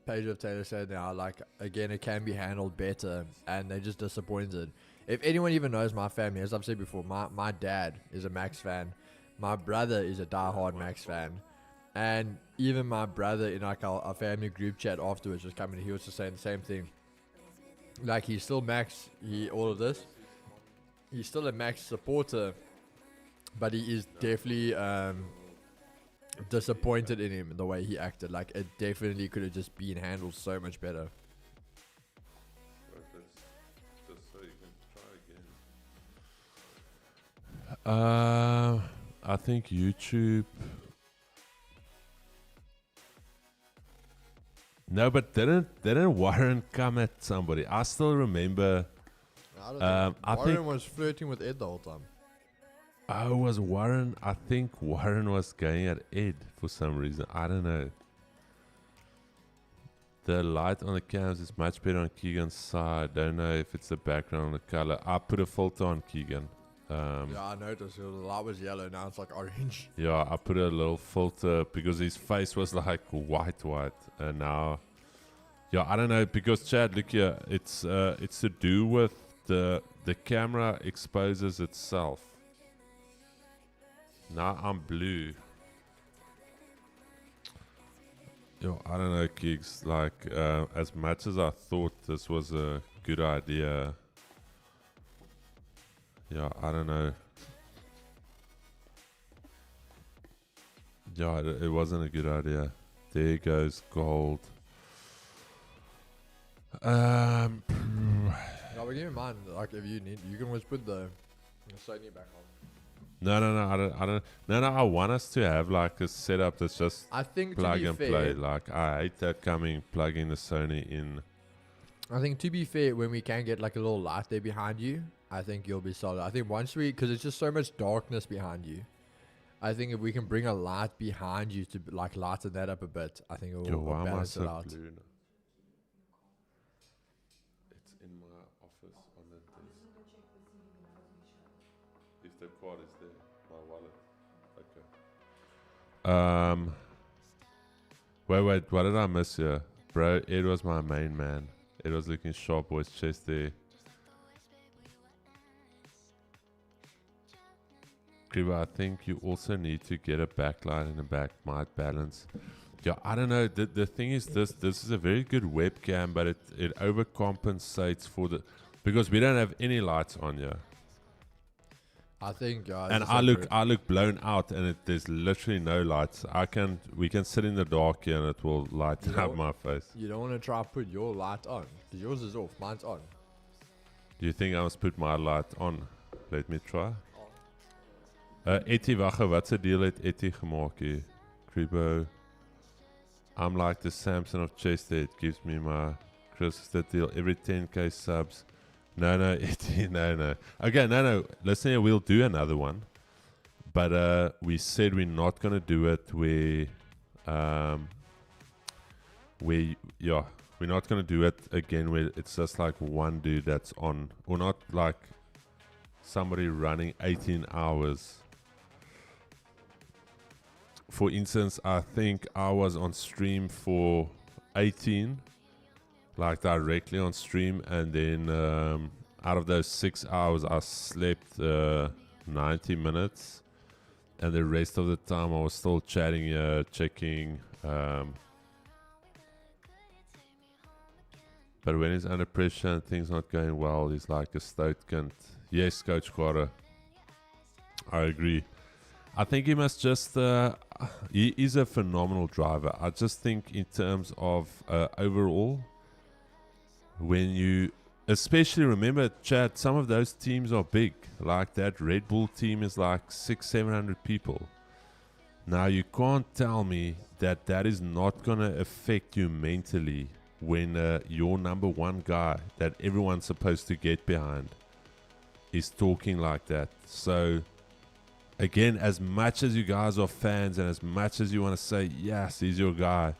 page of Taylor said now, like, again, it can be handled better, and they're just disappointed. If anyone even knows my family, as I've said before, my dad is a Max fan. My brother is a diehard Max fan. And even my brother in like our family group chat afterwards was coming, he was just saying the same thing. Like, he's still Max, all of this. He's still a Max supporter, but he is definitely disappointed in him, the way he acted. Like, it definitely could have just been handled so much better. Just so you can try again. I think YouTube. No, but didn't Warren come at somebody? I still remember. I don't I Warren think. was flirting with Ed the whole time. Oh, was Warren? I think Warren was going at Ed for some reason. I don't know. The light on the cams is much better on Keegan's side. Don't know if it's the background or the color. I put a filter on Keegan. Yeah, I noticed. The light was yellow. Now it's like orange. Yeah, I put a little filter because his face was like white, and now, yeah, I don't know because Chad, look here, it's to do with the camera exposes itself. Now I'm blue. Yo, I don't know, Keeks. Like, as much as I thought this was a good idea, yeah, I don't know. Yeah, it wasn't a good idea. There goes gold. Now, but keep in mind, like if you need, you can always put the Sony back on. No, I don't. No, I want us to have like a setup that's just I think plug to be and fair, play. Like, I hate that plugging the Sony in. I think to be fair, when we can get like a little light there behind you, I think you'll be solid. I think once because it's just so much darkness behind you. I think if we can bring a light behind you to like lighten that up a bit, I think it will Yo, why am I balance it so out. blue now? It's in my office on the desk. If the card is there, my wallet. Okay. Wait, what did I miss here? Bro, Ed was my main man. Ed was looking sharp with his chest there. Kriba, I think you also need to get a backlight in the back, might balance. Yeah, I don't know. The thing is this is a very good webcam, but it overcompensates for because we don't have any lights on here. I think And I look blown out, and there's literally no lights. We can sit in the dark here, and it will light up my face. You don't want to try to put your light on because yours is off, mine's on. Do you think I must put my light on? Let me try. Etty, wagge, wat se deal het Etty gemaak hier? Kribo. I'm like the Samson of Chester. It gives me my Chris the deal every 10k subs. No, Etty, no. Okay, no. Listen here, we'll do another one. But we said we're not gonna do it where we're not gonna do it again where it's just like one dude that's on, or not like somebody running 18 hours. For instance, I think I was on stream for 18, like directly on stream, and then out of those 6 hours, I slept 90 minutes, and the rest of the time I was still chatting, checking. But when he's under pressure and things not going well, he's like a stout cunt. Yes, Coach Quara. I agree. I think he must just, he is a phenomenal driver. I just think in terms of overall, when you, especially remember, Chad, some of those teams are big. Like that Red Bull team is like 600-700 people. Now you can't tell me that is not going to affect you mentally when your number one guy that everyone's supposed to get behind is talking like that. So again, as much as you guys are fans and as much as you want to say, yes, he's your guy,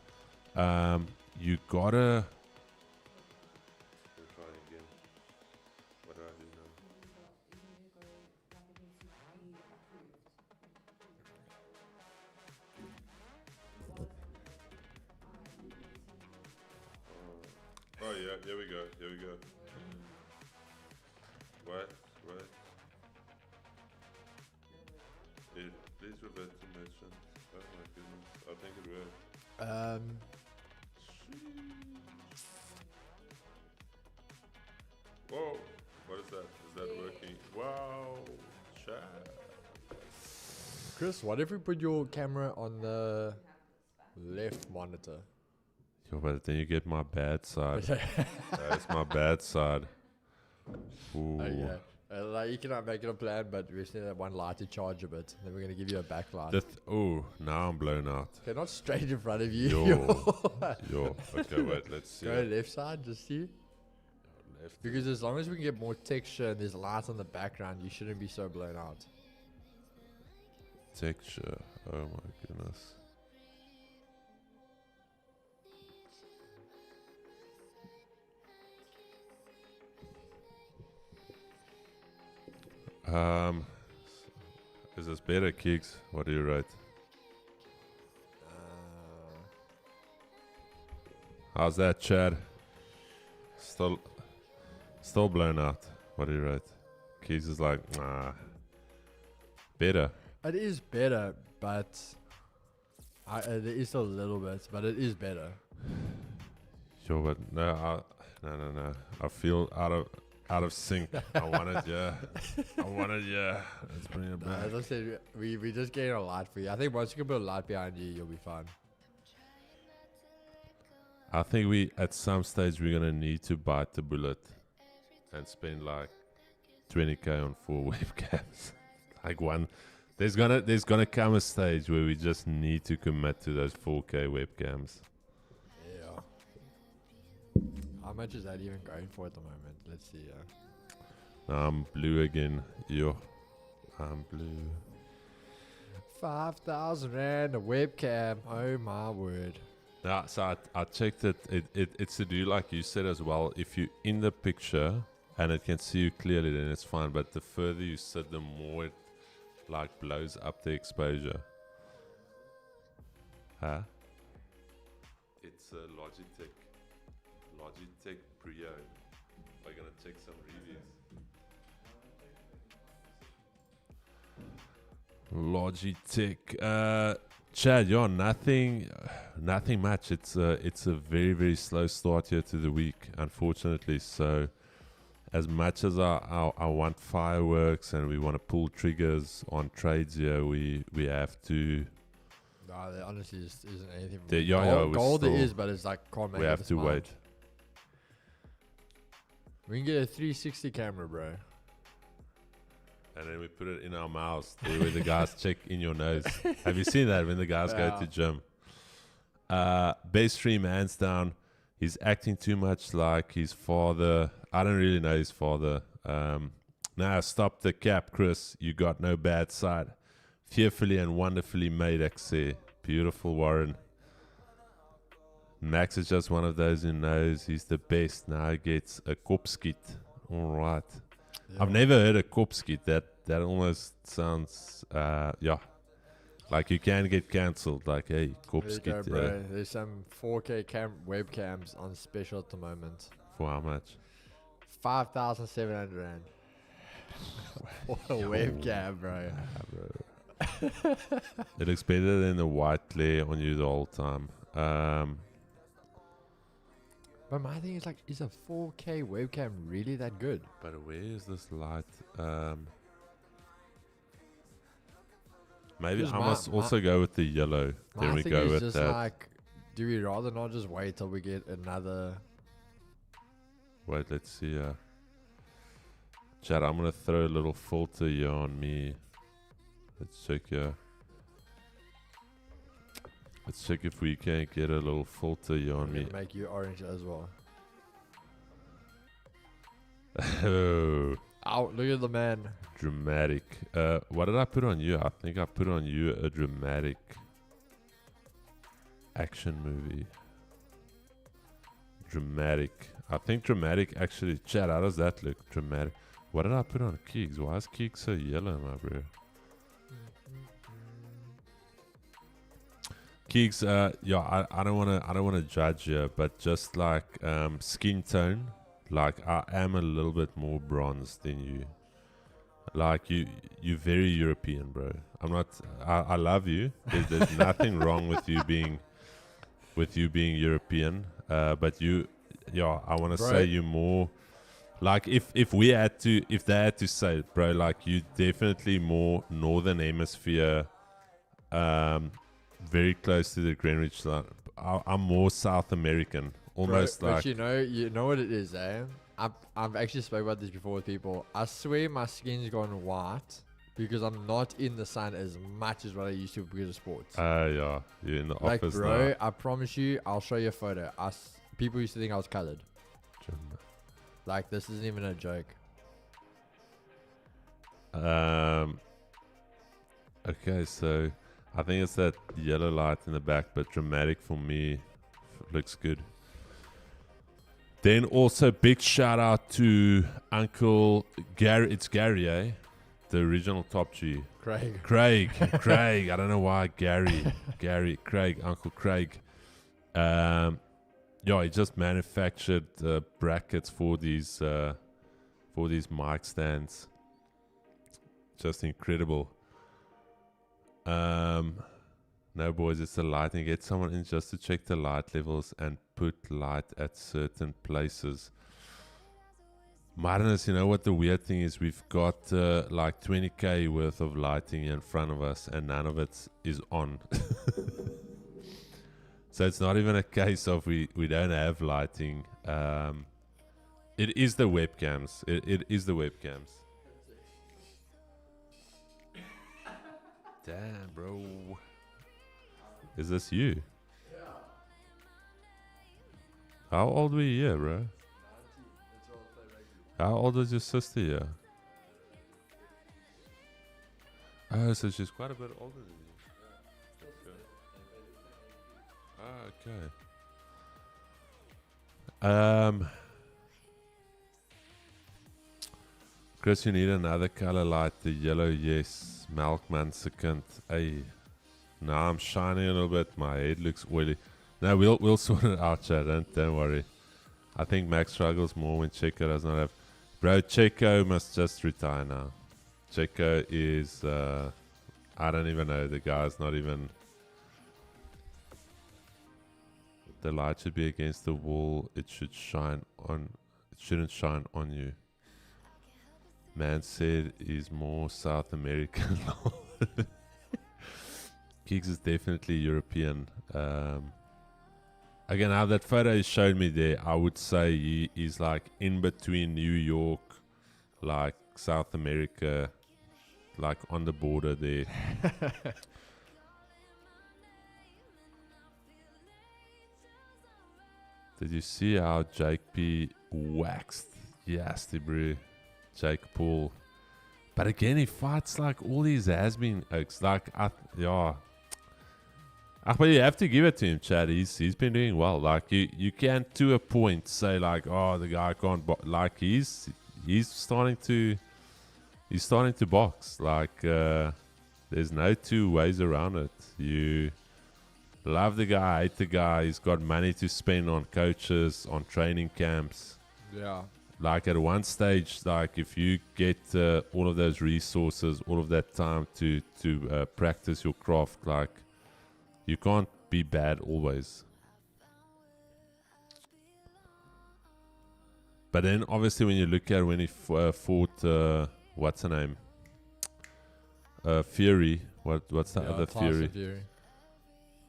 you gotta. We're trying again. What do I do now? Oh yeah, here we go. What? Please revert to mention. Oh my goodness, I think it will. Whoa, what is that? Is that working? Wow, chat. Chris, what if we put your camera on the left monitor? Yo, but then you get my bad side. That's my bad side. Ooh. Okay. Like you cannot make it a plan, but we just need that one light to charge a bit. Then we're gonna give you a backlight. Oh, now I'm blown out. Okay, not straight in front of you. Yo. Okay, wait, let's see. Go left side, just see. Left. Because as long as we can get more texture and there's light on the background, you shouldn't be so blown out. Texture. Oh my goodness. Is this better, Kicks? What do you rate? How's that, Chad? Still blown out. What do you rate? Kicks is like, nah. Better. It is better, but it is a little bit, but it is better. Sure, but no. I feel out of sync. I want it, yeah. Let's bring it back. As I said, we just getting a light for you. I think once you can put a light behind you, you'll be fine. I think at some stage we're gonna need to bite the bullet and spend like 20k on 4 webcams. Like one, there's gonna come a stage where we just need to commit to those 4k webcams. Yeah. How much is that even going for at the moment? Let's see. I'm blue again. Yo, I'm blue. 5,000 rand a webcam. Oh my word. Yeah, so I checked it. It's to do like you said as well. If you in the picture and it can see you clearly, then it's fine. But the further you sit, the more it like blows up the exposure. Huh? It's a Logitech Prio. We're gonna check some reviews. Logitech. Chad, nothing much. It's a very, very slow start here to the week, unfortunately. So, as much as I want fireworks and we want to pull triggers on trades here, we have to. No, there honestly just isn't anything. Gold there is, but it's like can't make it. We have to wait. We can get a 360 camera, bro. And then we put it in our mouths where the guys check in your nose. Have you seen that when the guys go to gym? Best stream, hands down. He's acting too much like his father. I don't really know his father. Now stop the cap, Chris. You got no bad side. Fearfully and wonderfully made, Axel. Beautiful, Warren. Max is just one of those who knows he's the best. Now he gets a kopskit. All right. Yeah. I've never heard a kopskit. That almost sounds, like you can get cancelled. Like, hey, kopskit. There you go, bro. There's some 4K webcams on special at the moment. For how much? 5,700 rand. What a webcam, bro. Yeah, bro. It looks better than the white glare on you the whole time. But my thing is like, is a 4K webcam really that good? But where is this light? Maybe I must also go with the yellow. Then we go with just that. Like, do we rather not just wait till we get another? Wait, let's see. Chad, I'm gonna throw a little filter here on me. Let's check here. Let's check if we can get a little filter here on me. Make you orange as well. Oh, look at the man. Dramatic. What did I put on you? I think I put on you a dramatic action movie. Dramatic. I think dramatic actually. Chad, how does that look? Dramatic. What did I put on Keeks? Why is Keeks so yellow, my bro? Keeks, I don't wanna judge you, but just like skin tone, like I am a little bit more bronze than you. Like you're very European, bro. I'm not. I love you. There's nothing wrong with you being European. But you, I want to say you more. Like if they had to say it, bro, like you definitely more northern hemisphere. Very close to the Greenwich line. I'm more South American, almost. Bro, but like you know what it is, eh? I've actually spoke about this before with people. I swear my skin's gone white because I'm not in the sun as much as what I used to because of sports. Yeah, you're in the Like, office bro, now. I promise you, I'll show you a photo. People used to think I was colored. Like, this isn't even a joke. Okay, so I think it's that yellow light in the back, but dramatic for me looks good. Then also big shout out to Uncle Gary. It's Gary, eh? The original top G. Craig. Craig. I don't know why Craig, Uncle Craig. Yeah, he just manufactured brackets for these mic stands. Just incredible. No, boys, it's the lighting. Get someone in just to check the light levels and put light at certain places. Martinus, you know what the weird thing is? We've got like 20k worth of lighting in front of us, and none of it is on. So it's not even a case of we don't have lighting. It is the webcams. It is the webcams. Damn, bro. Is this you? Yeah. How old were you here, bro? 90. That's all I play rugby. How old was your sister here? Oh, so she's quite a bit older than you. Okay. Chris, you need another color light. The yellow, yes. Melkman second. Hey. Now I'm shining a little bit. My head looks oily. No, we'll sort it out, Chad. Don't worry. I think Max struggles more when Checo does not have. Bro, Checo must just retire now. Checo is. I don't even know. The guy's not even. The light should be against the wall. It should shine on. It shouldn't shine on you. Man said he's more South American. Kicks is definitely European. Again, how that photo is showed me there, I would say he is like in between New York, like South America, like on the border there. Did you see how Jake P waxed? Yes, bro. Jake Paul. But again, he fights like all these has-been oaks. Like, yeah. But you have to give it to him, Chad. He's been doing well. Like, you can't to a point say like, oh, the guy can't box. Like, he's starting to box. Like, there's no two ways around it. You love the guy, hate the guy. He's got money to spend on coaches, on training camps. Yeah. Like at one stage, like if you get all of those resources, all of that time to practice your craft, like you can't be bad always. But then obviously when you look at when he fought, what's her name? Fury. What's the other Fury?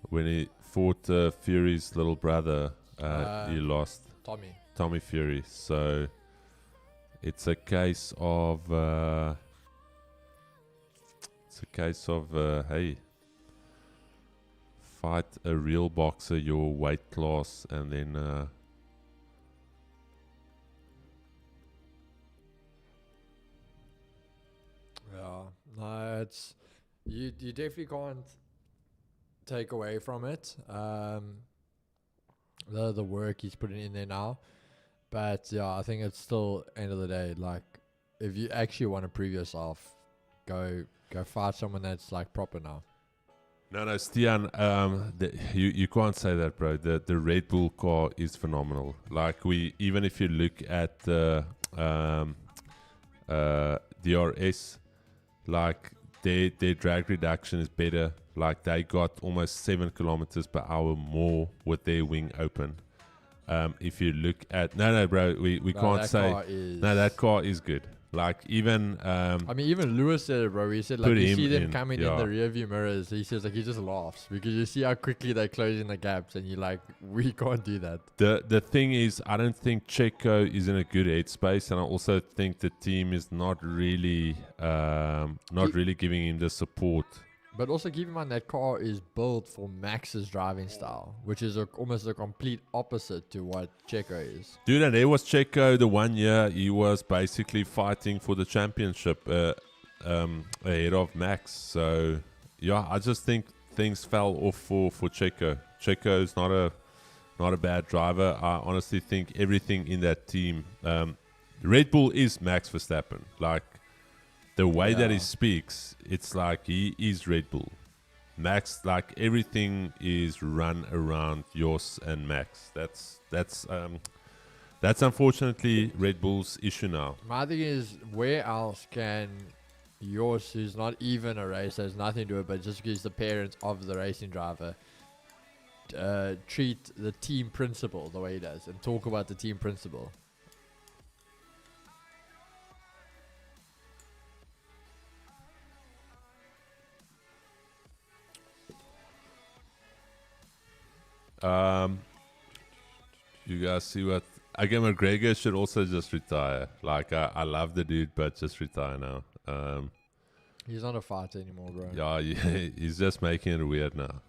When he fought Fury's little brother, he lost. Tommy Fury. So it's a case of hey, fight a real boxer your weight class, and then no, it's you definitely can't take away from it the work he's putting in there now. But yeah, I think it's still end of the day, like if you actually want to prove yourself, go fight someone that's like proper now. No, Stian, you can't say that, bro. The Red Bull car is phenomenal. Like even if you look at the DRS, like their drag reduction is better. Like they got almost 7 kilometers per hour more with their wing open. If you look at no, bro, we can't say no. That car is good. Like even I mean, even Lewis said it, bro. He said, like, Put you him see them in, coming in yeah. the rearview mirrors. He says, like, he just laughs because you see how quickly they're closing the gaps, and you're like, we can't do that. the thing is, I don't think Checo is in a good headspace, and I also think the team is not really giving him the support. But also keep in mind that car is built for Max's driving style, which is almost a complete opposite to what Checo is. Dude, and there was Checo the 1 year he was basically fighting for the championship ahead of Max. So yeah, I just think things fell off for Checo. Checo is not a bad driver. I honestly think everything in that team, Red Bull is Max Verstappen. Like the way that he speaks, it's like he is Red Bull. Max, like everything is run around Jos and Max. That's unfortunately Red Bull's issue now. My thing is, where else can Jos, who's not even a racer, has nothing to do with it, but just because the parents of the racing driver, treat the team principle the way he does and talk about the team principle? You guys see what? Again, McGregor should also just retire. Like I love the dude, but just retire now. He's not a fighter anymore, bro. Yeah, he's just making it weird now.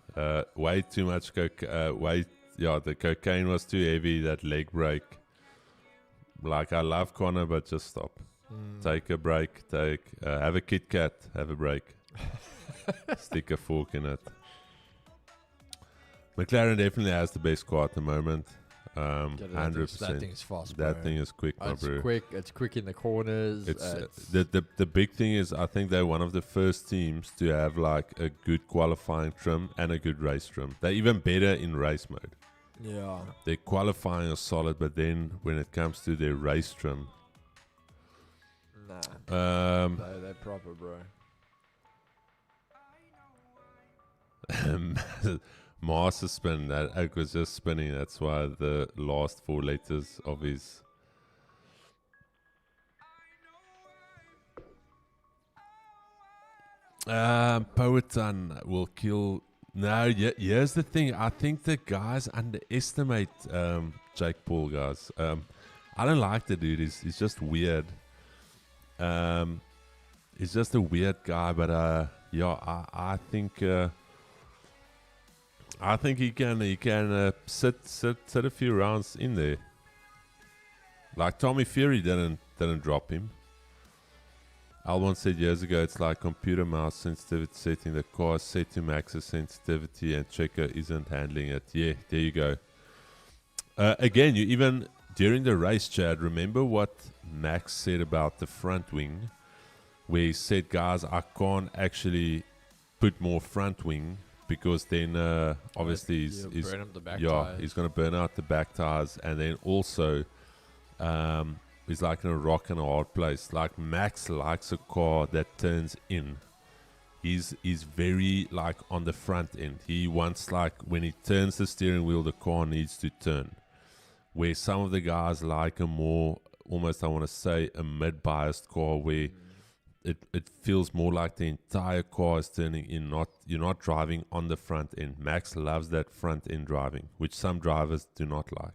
Way too much coke. The cocaine was too heavy. That leg break. Like I love Connor, but just stop. Take a break. Have a Kit Kat. Have a break. Stick a fork in it. McLaren definitely has the best car at the moment. 100%. That thing's fast, That bro. thing is quick, my It's bro. quick. It's quick in the corners. It's the big thing is I think they're one of the first teams to have like a good qualifying trim and a good race trim. They're even better in race mode. yeah. Their qualifying is solid, but then when it comes to their race trim, Nah. They're proper, bro. Master spin, that it was just spinning. That's why the last 4 letters of his. Poetan will kill. No, here's the thing. I think the guys underestimate Jake Paul, guys. I don't like the dude. He's just weird. He's just a weird guy, but I think. I think he can sit a few rounds in there. Like Tommy Fury didn't drop him. Albon said years ago it's like computer mouse sensitivity setting the car set to max's sensitivity and Checo isn't handling it. Yeah, there you go. Again, you even during the race, Chad, remember what Max said about the front wing, where he said, guys, I can't actually put more front wing because then obviously he's burn up the back yeah, tires. he's going to burn out the back tires, and then also he's like in a rock and a hard place. Like Max likes a car that turns in. He's very like on the front end. He wants like when he turns the steering wheel, the car needs to turn. Where some of the guys like a more almost, I want to say, a mid-biased car where it feels more like the entire car is turning in. You're not driving on the front end. Max loves that front end driving, which some drivers do not like.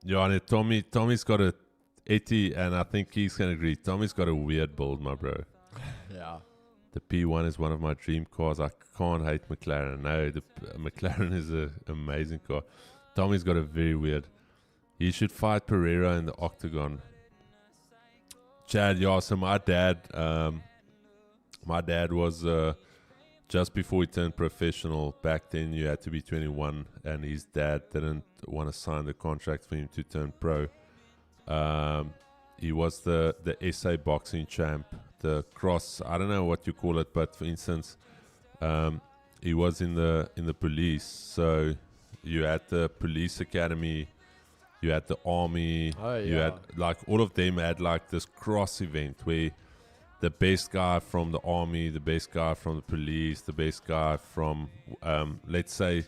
Yeah, and Tommy's got a Etty, and I think he's gonna agree. Tommy's got a weird build, my bro. Yeah. The P1 is one of my dream cars. I can't hate McLaren. No, the McLaren is an amazing car. Tommy's got a very weird. He should fight Pereira in the octagon. Chad, yeah, so my dad was just before he turned professional. Back then you had to be 21, and his dad didn't want to sign the contract for him to turn pro. He was the SA boxing champ, the cross, I don't know what you call it, but for instance, he was in the police. So you had the police academy, you had the army, you had like all of them had like this cross event where the best guy from the army, the best guy from the police, the best guy from let's say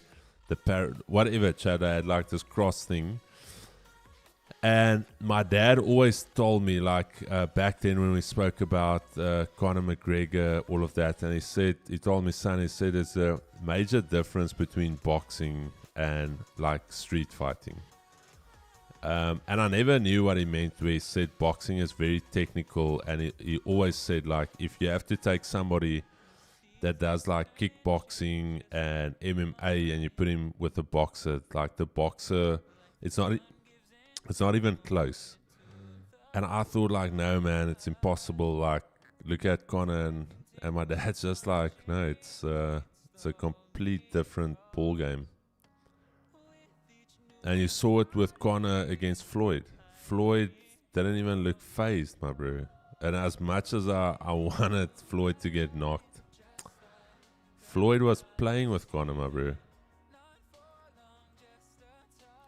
whatever, Chad, I had like this cross thing. And my dad always told me, like back then when we spoke about Conor McGregor, all of that, and he told me, son, he said there's a major difference between boxing and like street fighting. And I never knew what he meant where he said boxing is very technical, and he always said, like, if you have to take somebody that does like kickboxing and MMA and you put him with a boxer, like the boxer, it's not even close. And I thought, like, no, man, it's impossible. Like, look at Conor, and my dad's just like, no, it's a complete different ball game. And you saw it with Conor against Floyd. Floyd didn't even look phased, my bro. And as much as I wanted Floyd to get knocked, Floyd was playing with Conor, my bro.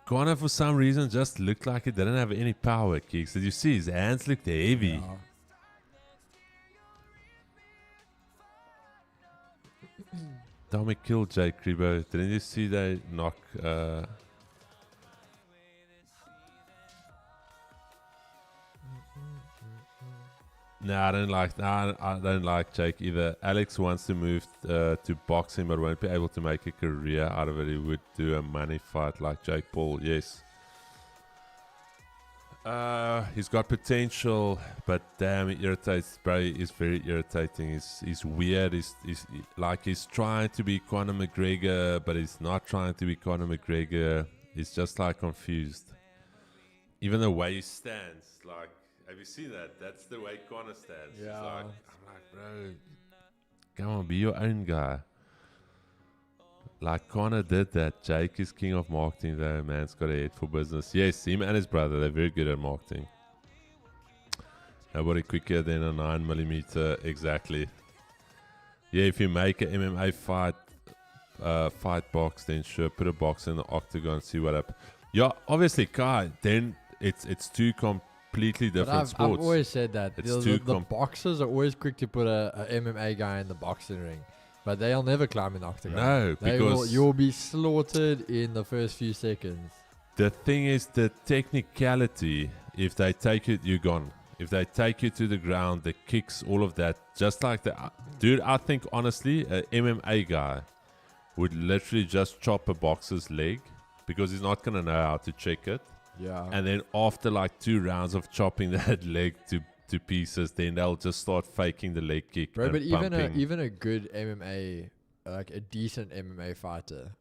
Conor, for some reason, just looked like he didn't have any power kicks. Did you see his hands looked heavy? Yeah. Tommy killed Jake Kribo. Didn't you see they knock? No, I don't like Jake either. Alex wants to move to boxing, but won't be able to make a career out of it. He would do a money fight like Jake Paul. Yes. He's got potential, but damn, it irritates, bro. He's very irritating. He's weird. He's trying to be Conor McGregor, but he's not trying to be Conor McGregor. He's just like confused. Even the way he stands, like, have you seen that? That's the way Conor stands. Yeah. I'm like, bro, come on, be your own guy. Like Conor did that. Jake is king of marketing, though. Man's got a head for business. Yes, him and his brother, they're very good at marketing. Nobody quicker than a 9mm. Exactly. Yeah, if you make an MMA fight box, then sure, put a box in the octagon, see what happens. Yeah, obviously, Kai, then it's two completely different sports. I've always said that. It's The boxers are always quick to put a MMA guy in the boxing ring. But they'll never climb an octagon. No, because you'll be slaughtered in the first few seconds. The thing is, the technicality, if they take it, you're gone. If they take you to the ground, the kicks, all of that, just like the... Dude, I think, honestly, an MMA guy would literally just chop a boxer's leg because he's not going to know how to check it. Yeah. And then after like 2 rounds of chopping that leg to pieces, then they'll just start faking the leg kick. Bro, but pumping. even a good MMA, like a decent MMA fighter,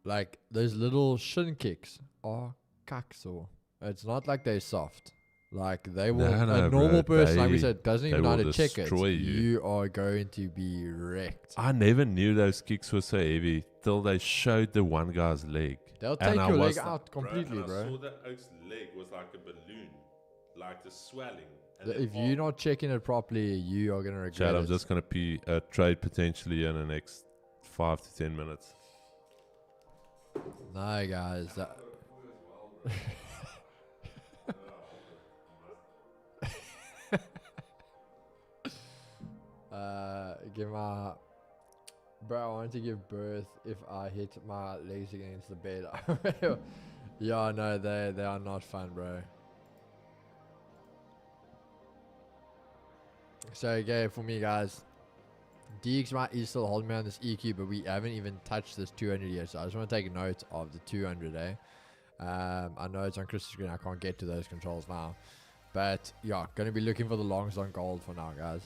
like those little shin kicks are kakso. It's not like they're soft. Like they will, a normal person, like we said, doesn't even know how to check it. You are going to be wrecked. I never knew those kicks were so heavy till they showed the one guy's leg. They'll take your leg out completely, bro. I saw the oak's leg was like a balloon, like the swelling. If you're not checking it properly, you are going to regret it. I'm just going to trade potentially in the next 5 to 10 minutes. No, guys. Bro, I want to give birth if I hit my legs against the bed. Yeah, no, they are not fun, bro. So, okay, for me, guys, DX is still holding me on this EQ, but we haven't even touched this 200 yet. So I just want to take a note of the 200, eh? I know it's on Chris's screen. I can't get to those controls now. But, yeah, going to be looking for the longs on gold for now, guys.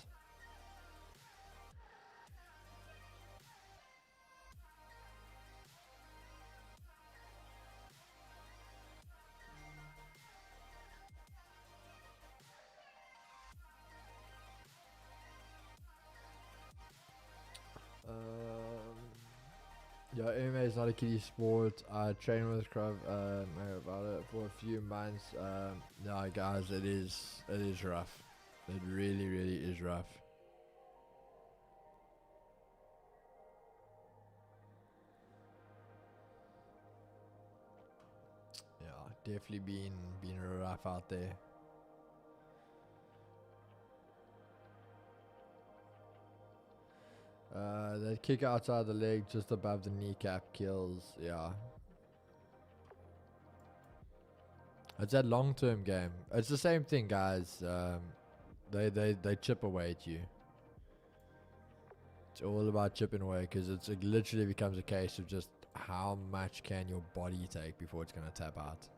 Yeah, MMA is not a kiddie sport. I trained with Krav about it for a few months. No, guys, it is rough. It really, really is rough. Yeah, definitely been rough out there. That kick outside the leg just above the kneecap kills, yeah. It's that long-term game. It's the same thing, guys. They chip away at you. It's all about chipping away because it literally becomes a case of just how much can your body take before it's gonna tap out.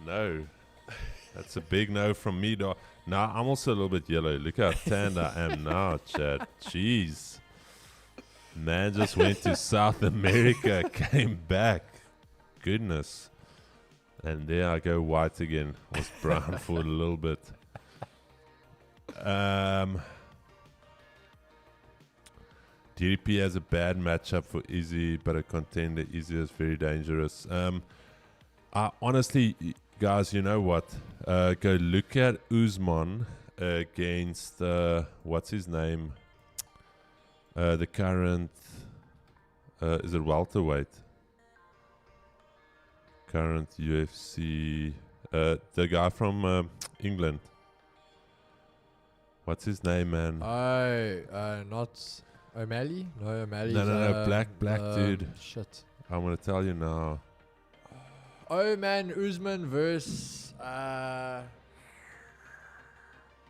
No. That's a big no from me, dog. Now, I'm also a little bit yellow. Look how tanned I am now, Chad. Jeez. Man just went to South America, came back. Goodness. And there I go white again. Was brown for a little bit. DDP has a bad matchup for Izzy, but a contender Izzy is very dangerous. I honestly, guys, you know what? Go look at Usman against what's his name? The current is it welterweight? Current UFC, the guy from England. What's his name, man? Not O'Malley? No, O'Malley's... No, black dude. Shit. I'm gonna tell you now. Oh, man, Usman versus... I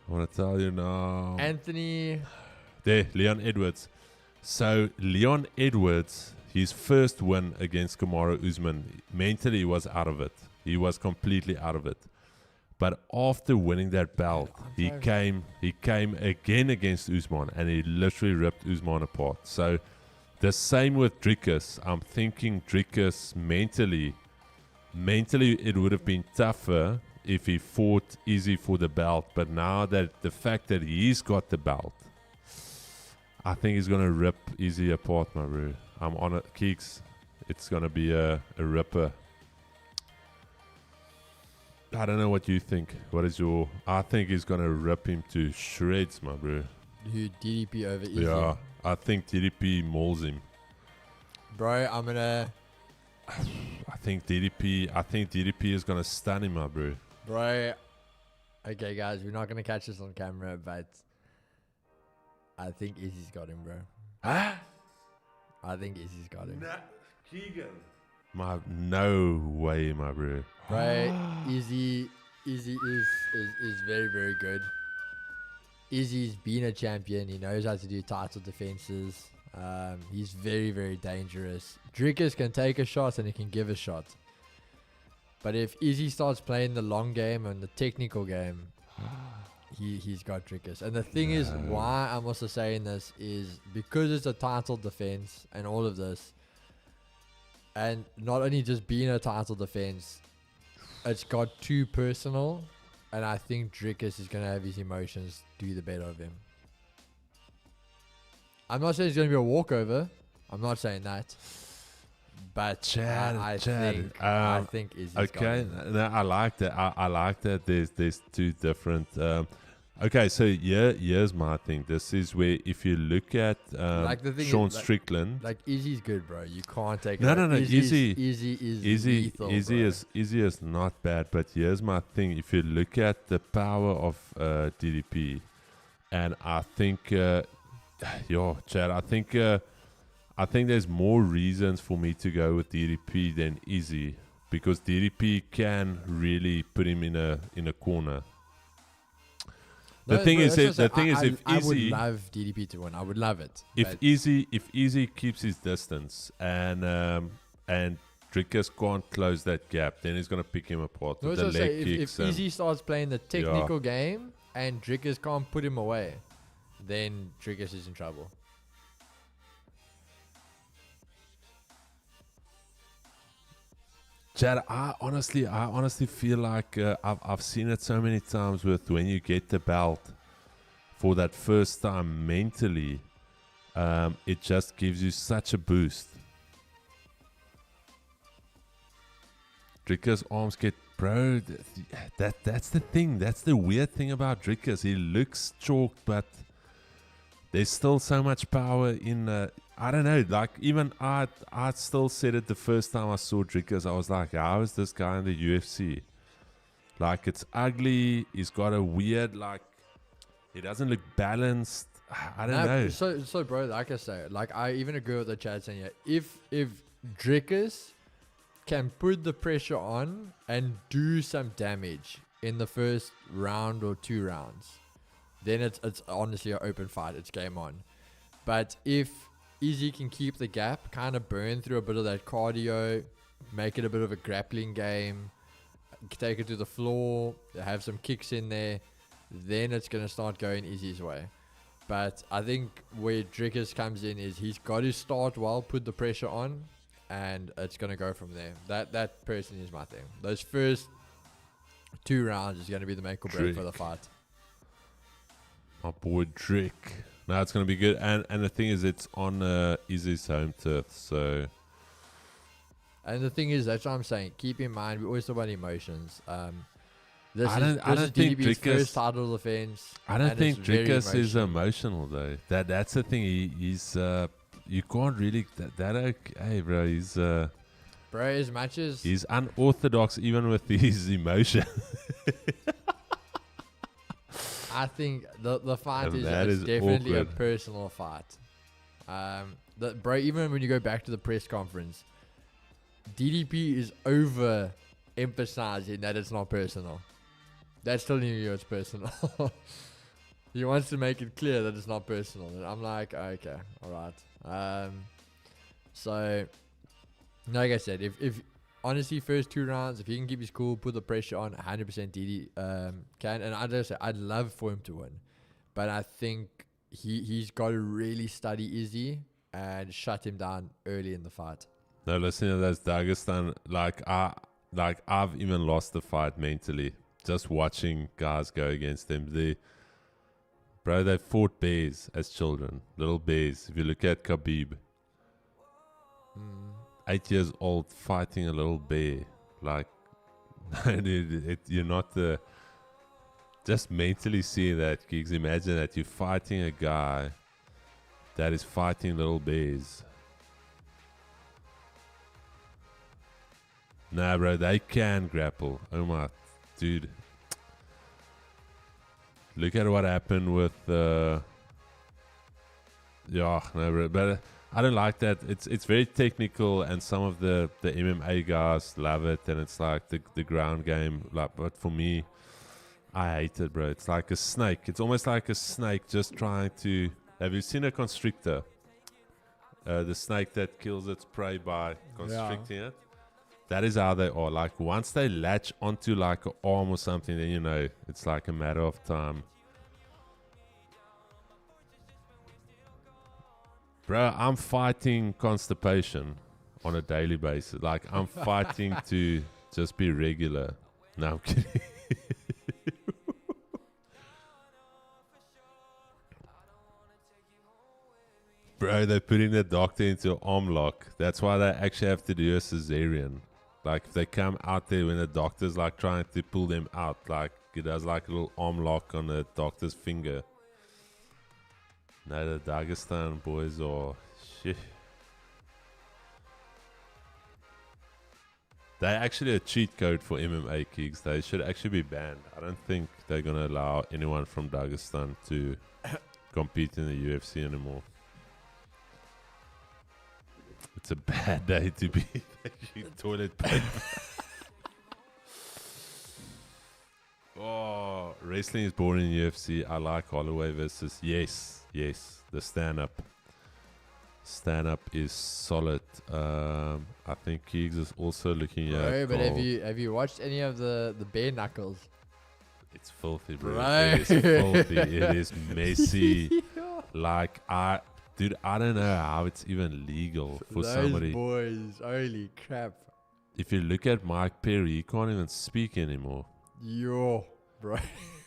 want to tell you now. Anthony... There, Leon Edwards. So, Leon Edwards, his first win against Kamaru Usman, mentally he was out of it. He was completely out of it. But after winning that belt, he came again against Usman, and he literally ripped Usman apart. So, the same with Dricus. I'm thinking Dricus mentally it would have been tougher if he fought Izzy for the belt. But now that the fact that he's got the belt, I think he's going to rip Izzy apart, my bro. I'm on it. Keeks, it's going to be a ripper. I don't know what you think. What is your... I think he's going to rip him to shreds, my bro. You DDP over Izzy. Yeah, I think DDP mauls him. Bro, I'm going to... I think DDP is going to stun him, my bro. Bro, okay, guys, we're not going to catch this on camera, but I think Izzy's got him, bro. Huh? I think Izzy's got him. Nah. Keegan. No way, my bro. Right, Izzy is very, very good. Izzy's been a champion. He knows how to do title defenses. He's very, very dangerous. Drickus can take a shot and he can give a shot. But if Izzy starts playing the long game and the technical game, he's got Drickus. And the thing is, why I'm also saying this is because it's a title defense and all of this. And not only just being a title defense, it's got too personal. And I think Drickus is going to have his emotions do the better of him. I'm not saying it's going to be a walkover. I'm not saying that. But Chad, I think Izzy's okay. got him. No, I like that. I like that. There's two different. Okay, so here's my thing. This is where if you look at Like the thing Sean is, Strickland. Like Izzy's good, bro. You can't take it. No. Izzy is lethal, bro. Izzy is not bad, but here's my thing. If you look at the power of DDP, and I think, Chad, I think there's more reasons for me to go with DDP than Izzy, because DDP can really put him in a corner. The thing is, if I would Izzy, love DDP to win. I would love it. if Izzy keeps his distance and Drickus can't close that gap, then he's gonna pick him apart with the leg kicks. If Izzy starts playing the technical game and Drickus can't put him away, then Drickus is in trouble. Chad, I honestly feel like I've seen it so many times with when you get the belt for that first time mentally, it just gives you such a boost. Drickus' arms get, bro. That's the thing. That's the weird thing about Drickus. He looks chalked, but there's still so much power in. I don't know. Like even I still said it the first time I saw Drickus. I was like, how is this guy in the UFC? Like it's ugly. He's got a weird he doesn't look balanced. I don't know. So bro, like I say, like I even agree with the chat saying here. If Drickus can put the pressure on and do some damage in the first round or 2 rounds, then it's honestly an open fight. It's game on. But if Izzy can keep the gap, kind of burn through a bit of that cardio, make it a bit of a grappling game, take it to the floor, have some kicks in there, then it's going to start going Izzy's way. But I think where Drickus comes in is he's got to start well, put the pressure on, and it's going to go from there. That person is my thing. Those first 2 rounds is going to be the make or break for the fight. My boy Drick. No, it's going to be good. And the thing is, it's on Izzy's home turf. So. And the thing is, that's what I'm saying. Keep in mind, we always talk about emotions. This I is don't think DDP's Drickus, first title defense. I don't think Drickus is emotional. emotional, though. That's the thing. He's. You can't really. Hey, bro. He's. Bro, as much as. He's unorthodox even with his emotion. I think the fight is definitely awkward. A personal fight. Bro, even when you go back to the press conference, DDP is over emphasizing that it's not personal. That's telling you it's personal. He wants to make it clear that it's not personal. And I'm like, okay, all right. So, like I said, if honestly, first 2 rounds, if he can keep his cool, put the pressure on, 100% DD can. And I'd love for him to win. But I think he's got to really study Izzy and shut him down early in the fight. No, listen to this, Dagestan. I've even lost the fight mentally. Just watching guys go against them. They fought bears as children. Little bears. If you look at Khabib. 8 years old fighting a little bear, you're not the. Just mentally seeing that, gigs. Imagine that you're fighting a guy that is fighting little bears. Nah, bro, they can grapple. Oh my, dude. Look at what happened with. Yeah, no, bro, but. I don't like that. It's very technical, and some of the MMA guys love it, and it's like the ground game. Like, but for me, I hate it, bro. It's like a snake. It's almost like a snake just trying to. Have you seen a constrictor? The snake that kills its prey by constricting it. That is how they are. Like once they latch onto like an arm or something, then you know it's like a matter of time. Bro, I'm fighting constipation on a daily basis. Like I'm fighting to just be regular. No, I'm kidding. Bro, they're putting the doctor into arm lock. That's why they actually have to do a cesarean. Like if they come out there when the doctor's like trying to pull them out, like it does like a little arm lock on the doctor's finger. No, the Dagestan boys are shit. They're actually a cheat code for MMA kicks. They should actually be banned. I don't think they're gonna allow anyone from Dagestan to compete in the UFC anymore. It's a bad day to be making toilet paper. Oh, wrestling is born in UFC. I like Holloway versus yes, the stand-up. Stand-up is solid. I think Keegs is also looking at. Bro, but have you watched any of the bare knuckles? It's filthy, bro. Right. It is filthy. It is messy. Like dude, I don't know how it's even legal for Those somebody. boys, holy crap. If you look at Mike Perry, he can't even speak anymore. Yo, bro.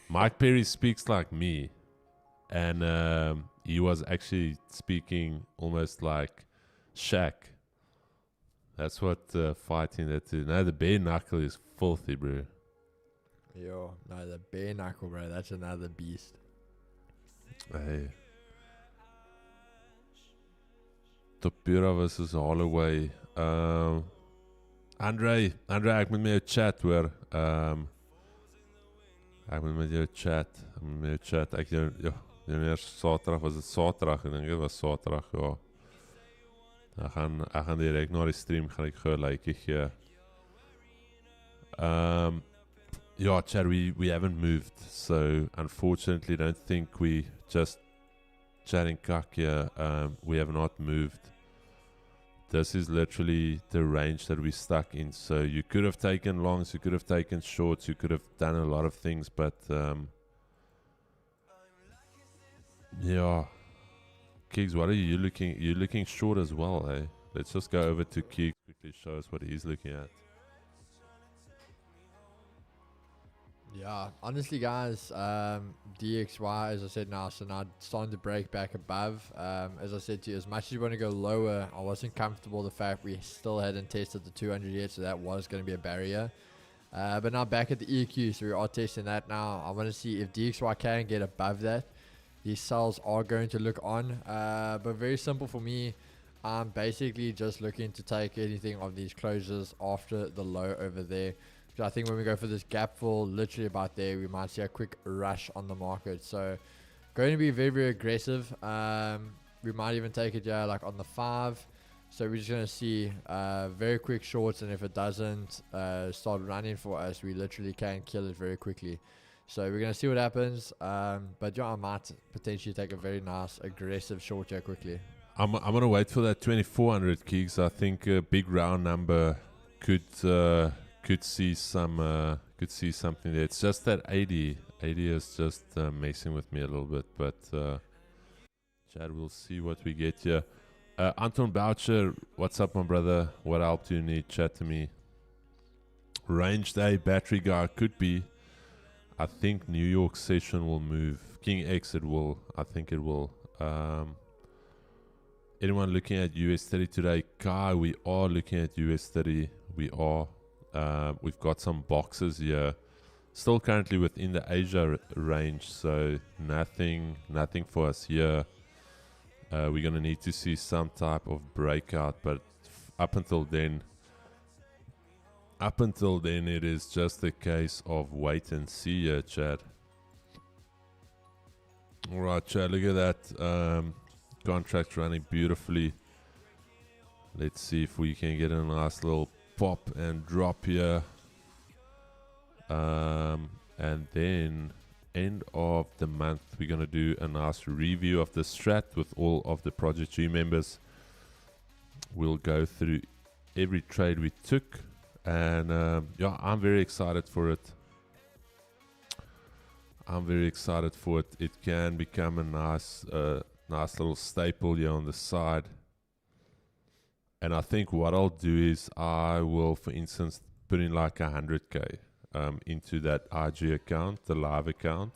Mike Perry speaks like me. And he was actually speaking almost like Shaq. That's what fighting that is. No, the bare knuckle is filthy, bro. Yo, no, the bare knuckle, bro. That's another beast. Hey. Topura versus Holloway. Andre, ek moet met jou chat hoor. Ek moet met jou chat. Ek jou eers Saterdag, was dit Saterdag? Ek dink dit was Saterdag, ja. Ek gaan direk na die stream gaan ek gou 'n likeie gee. Yeah, Chad, we haven't moved, so unfortunately don't think we just chatting cock here. We have not moved. This is literally the range that we stuck in. So you could have taken longs, you could have taken shorts, you could have done a lot of things, but yeah. Keegs, what are you looking? You're looking short as well, eh? Let's just go over to Keegs, quickly show us what he's looking at. Yeah, honestly, guys, DXY, as I said now, so now starting to break back above. As I said to you, as much as you want to go lower, I wasn't comfortable the fact we still hadn't tested the 200 yet, so that was going to be a barrier. But now back at the EQ, so we are testing that now. I want to see if DXY can get above that. These cells are going to look on, but very simple for me. I'm basically just looking to take anything of these closures after the low over there. So I think when we go for this gap fill, literally about there, we might see a quick rush on the market. So going to be very, very aggressive. We might even take it, like on the 5. So we're just going to see very quick shorts. And if it doesn't start running for us, we literally can kill it very quickly. So we're going to see what happens. But yeah, I might potentially take a very nice aggressive short here quickly. I'm going to wait for that 2400 Keegs. I think a big round number could see something there. It's just that 80 is just messing with me a little bit, but Chad, we'll see what we get here. Anton Boucher, what's up, my brother? What help do you need? Chat to me. Range day battery guy could be. I think New York session will move. King X, it will. I think it will. Anyone looking at US 30 today? Kai, we are looking at US 30. We are. We've got some boxes here, still currently within the Asia range, so nothing for us here. We're gonna need to see some type of breakout, but up until then, it is just a case of wait and see here, Chad. All right, Chad, look at that contract running beautifully. Let's see if we can get a nice little pop and drop here. And then end of the month, we're going to do a nice review of the strat with all of the Project G members. We'll go through every trade we took, and yeah, I'm very excited for it. It can become a nice little staple here on the side. And I think what I'll do is I will, for instance, put in like 100k into that IG account, the live account,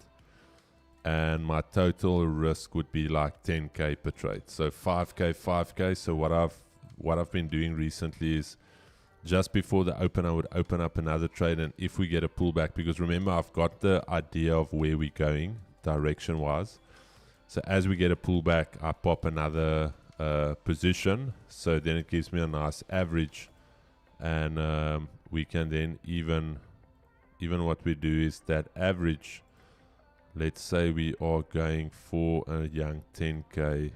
and my total risk would be like 10k per trade. So 5k. So what I've been doing recently is just before the open, I would open up another trade, and if we get a pullback, because remember I've got the idea of where we're going direction wise. So as we get a pullback, I pop another position, so then it gives me a nice average, and we can then even what we do is that average, let's say we are going for a young 10k.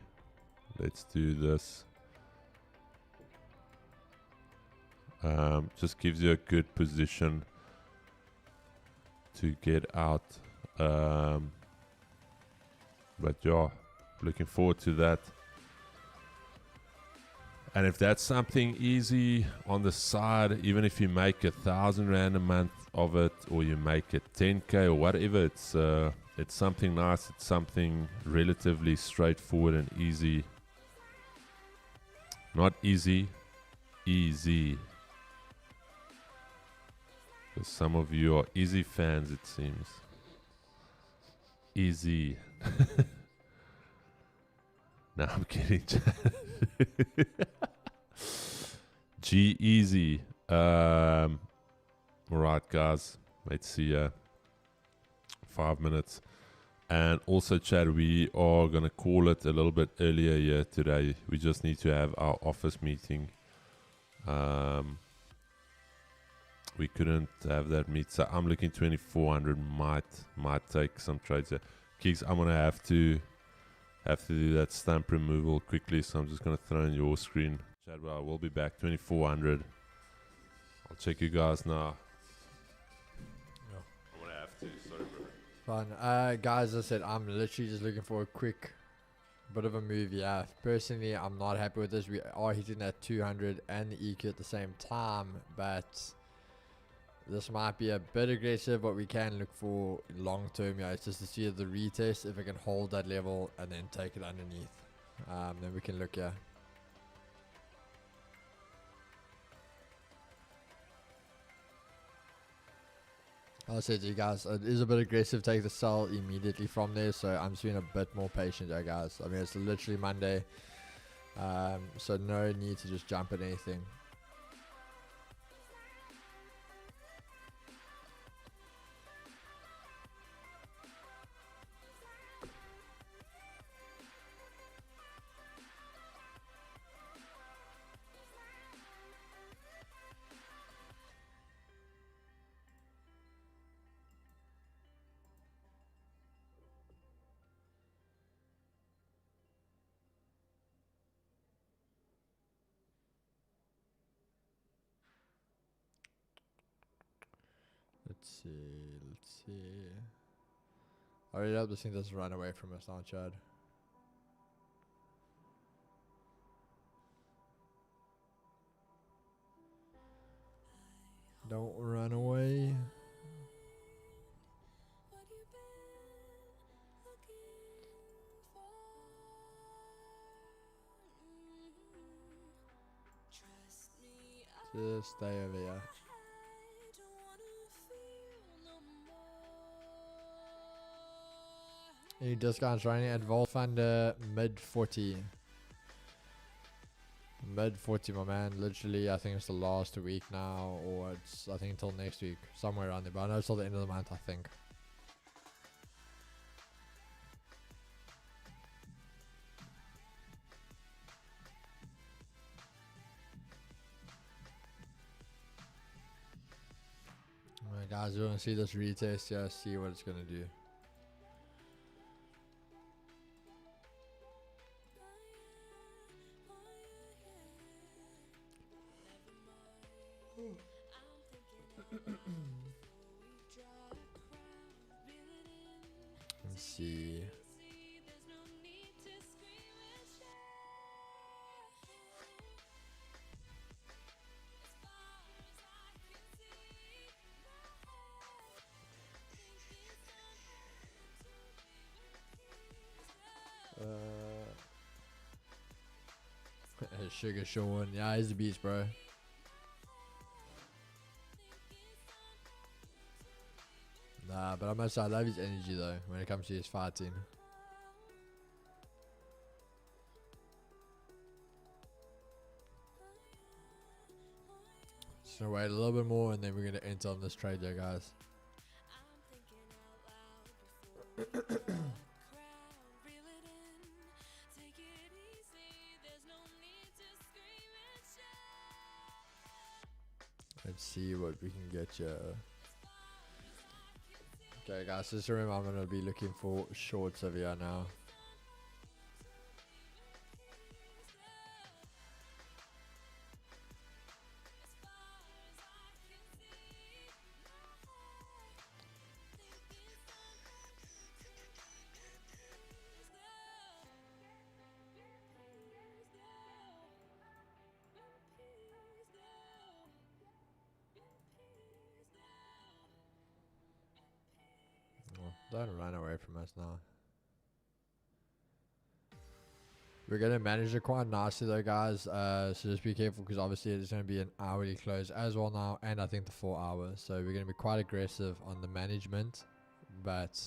Let's do this. Just gives you a good position to get out, but yeah, looking forward to that. And if that's something easy on the side, even if you make 1,000 rand a month of it, or you make it 10k or whatever, it's something nice. It's something relatively straightforward and easy. Not easy, easy. Because some of you are easy fans, it seems. Easy. Now I'm kidding. G easy. Alright, guys. Let's see. 5 minutes. And also, Chad, we are going to call it a little bit earlier here today. We just need to have our office meeting. We couldn't have that meet, so I'm looking 2400 might take some trades there. Kicks, I'm gonna have to do that stamp removal quickly, so I'm just gonna throw in your screen. Chadwell, we'll be back 2400. I'll check you guys now. Yeah. I'm gonna have to, sorry bro. Fine. Guys, as I said, I'm literally just looking for a quick bit of a move. Yeah, personally, I'm not happy with this. We are hitting that 200 and the EQ at the same time, but this might be a bit aggressive. What we can look for long term, yeah, it's just to see the retest, if it can hold that level and then take it underneath. Then we can look here. I said to you guys, it is a bit aggressive. Take the sell immediately from there, so I'm just being a bit more patient there, guys. I mean, it's literally Monday, so no need to just jump at anything. Let's see. I really hope this thing doesn't run away from us now, Chad. Don't run away. Just stay over here. Any discounts running at Wolf under mid 40. Mid 40, my man. Literally, I think it's the last week now, or it's, I think, until next week. Somewhere around there, but I know it's till the end of the month, I think. Alright, guys, we want to see this retest here, see what it's going to do. Let's see. Sugar Sean, yeah, he's the beast, bro. Nah, but I must say, I love his energy though when it comes to his fighting. So wait a little bit more and then we're gonna enter on this trade there, guys. Let's see what we can get you. Okay, guys, just remember I'm gonna be looking for shorts over here now. Oh, don't run away from us now. We're going to manage it quite nicely though, guys. So just be careful because obviously it's going to be an hourly close as well now. And I think the 4 hours. So we're going to be quite aggressive on the management. But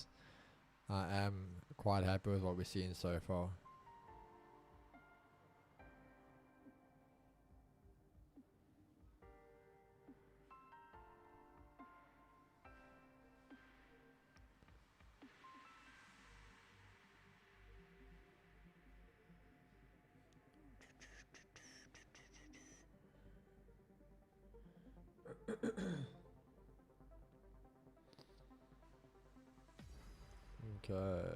I am quite happy with what we're seeing so far. Okay.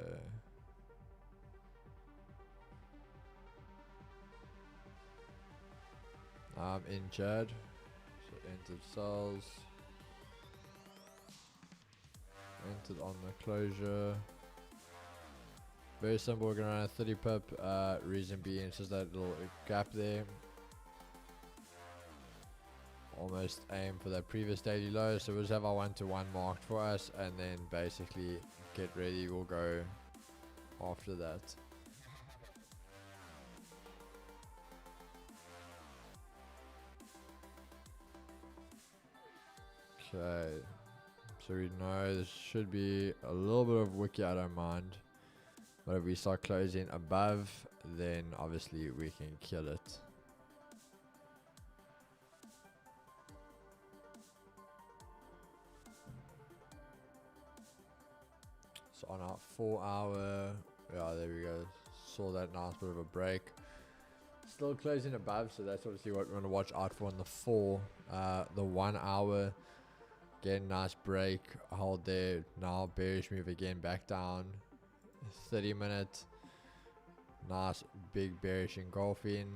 I'm injured. So entered cells. Entered on the closure. Very simple, we're gonna run a 30 pip. Reason being it's just that little gap there. Almost aim for that previous daily low. So we'll just have our 1-to-1 marked for us and then basically get ready. We'll go after that. Okay. So we know this should be a little bit of wiki, I don't mind. But if we start closing above, then obviously we can kill it. So on our 4 hour, yeah, there we go. Saw that nice bit of a break. Still closing above, so that's obviously what we're going to watch out for on the 4. The 1 hour, again, nice break. Hold there. Now bearish move again, back down. 30 minute, nice big bearish engulfing.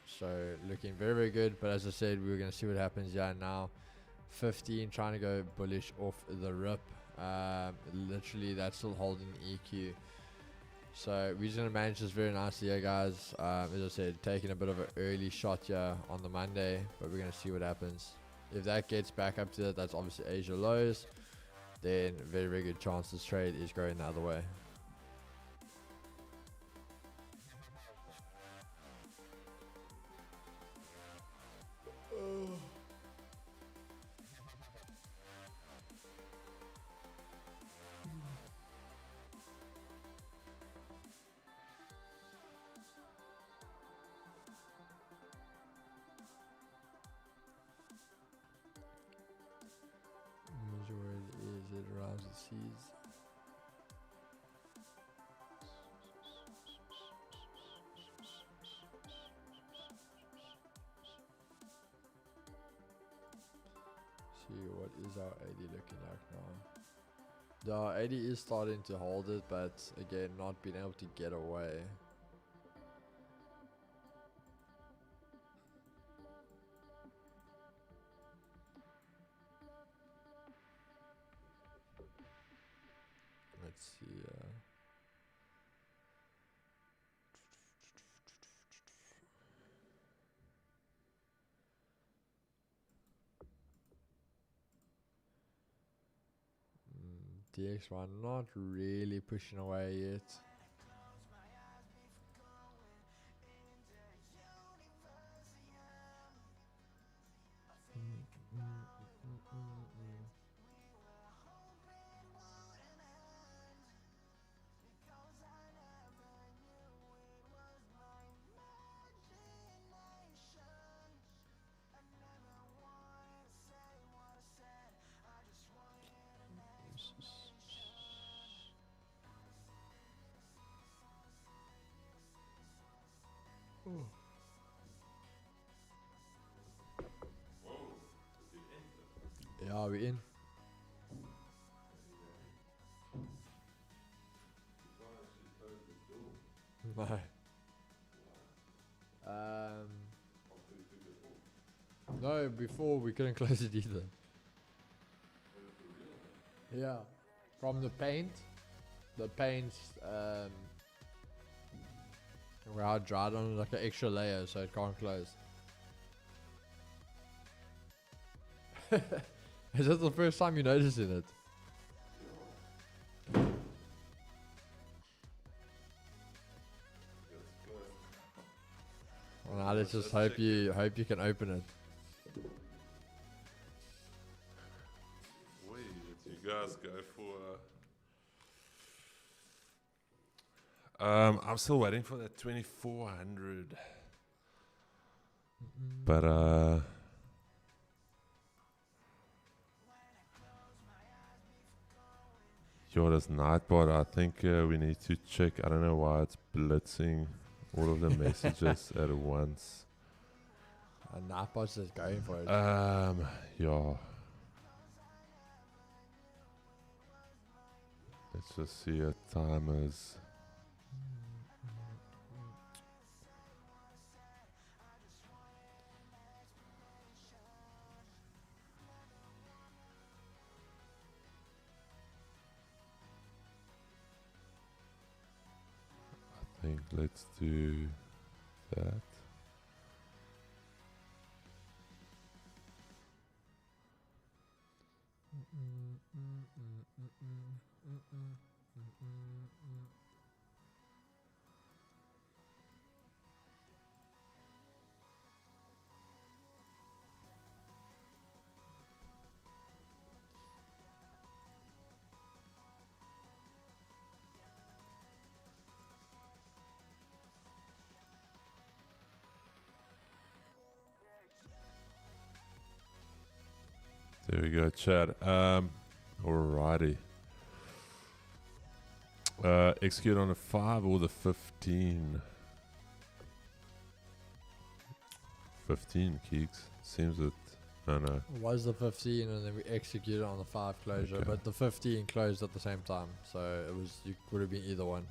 So looking very, very good. But as I said, we're going to see what happens here now. 15, trying to go bullish off the rip. Literally that's still holding EQ, so we're just gonna manage this very nicely here, guys. As I said, taking a bit of an early shot here on the Monday, but we're gonna see what happens. If that gets back up to that, that's obviously Asia lows, then very, very good chance this trade is going the other way. Is it around the seas? See what is our 80 looking like now. The 80 is starting to hold it, but again, not being able to get away. DX1 not really pushing away yet. Yeah, we in. No. No, before we couldn't close it either. Yeah. From the paint, we are dried on like an extra layer so it can't close. Is that the first time you're noticing it? Well, now let's just hope you can open it. Wait, you guys go for. I'm still waiting for that 2400. But this Nightbot, I think we need to check. I don't know why it's blitzing all of the messages at once. And Nightbot's just going for it. Yeah. Let's just see what time is. I think let's do that. There we go, chat. Alrighty. Execute on the 5 or the 15? 15 kicks. Seems that. No. It was the 15 and then we executed on the 5 closure, Okay. but the 15 closed at the same time, so it would have been either one.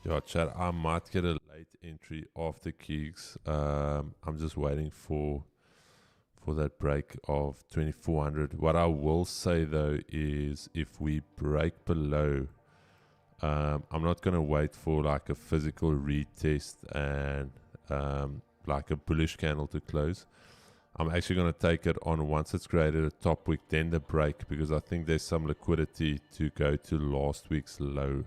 Yeah, chat. I might get a late entry after kicks. I'm just waiting for that break of 2400. What I will say though is if we break below, I'm not going to wait for like a physical retest and like a bullish candle to close. I'm actually going to take it on once it's created a top wick, then the break, because I think there's some liquidity to go to last week's low.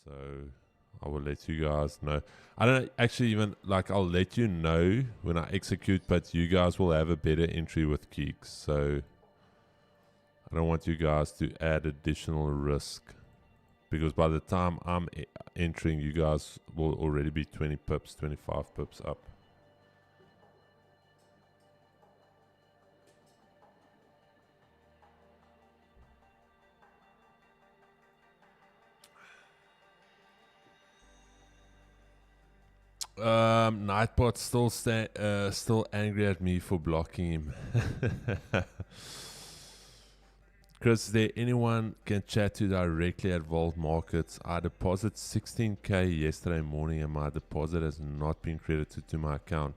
So I will let you guys know. I don't actually even, like, I'll let you know when I execute, but you guys will have a better entry with kicks. So I don't want you guys to add additional risk, because by the time I'm entering, you guys will already be 20 pips, 25 pips up. Nightbot still angry at me for blocking him. Chris, is there anyone can chat to directly at Vault Markets? I deposited 16k yesterday morning and my deposit has not been credited to my account.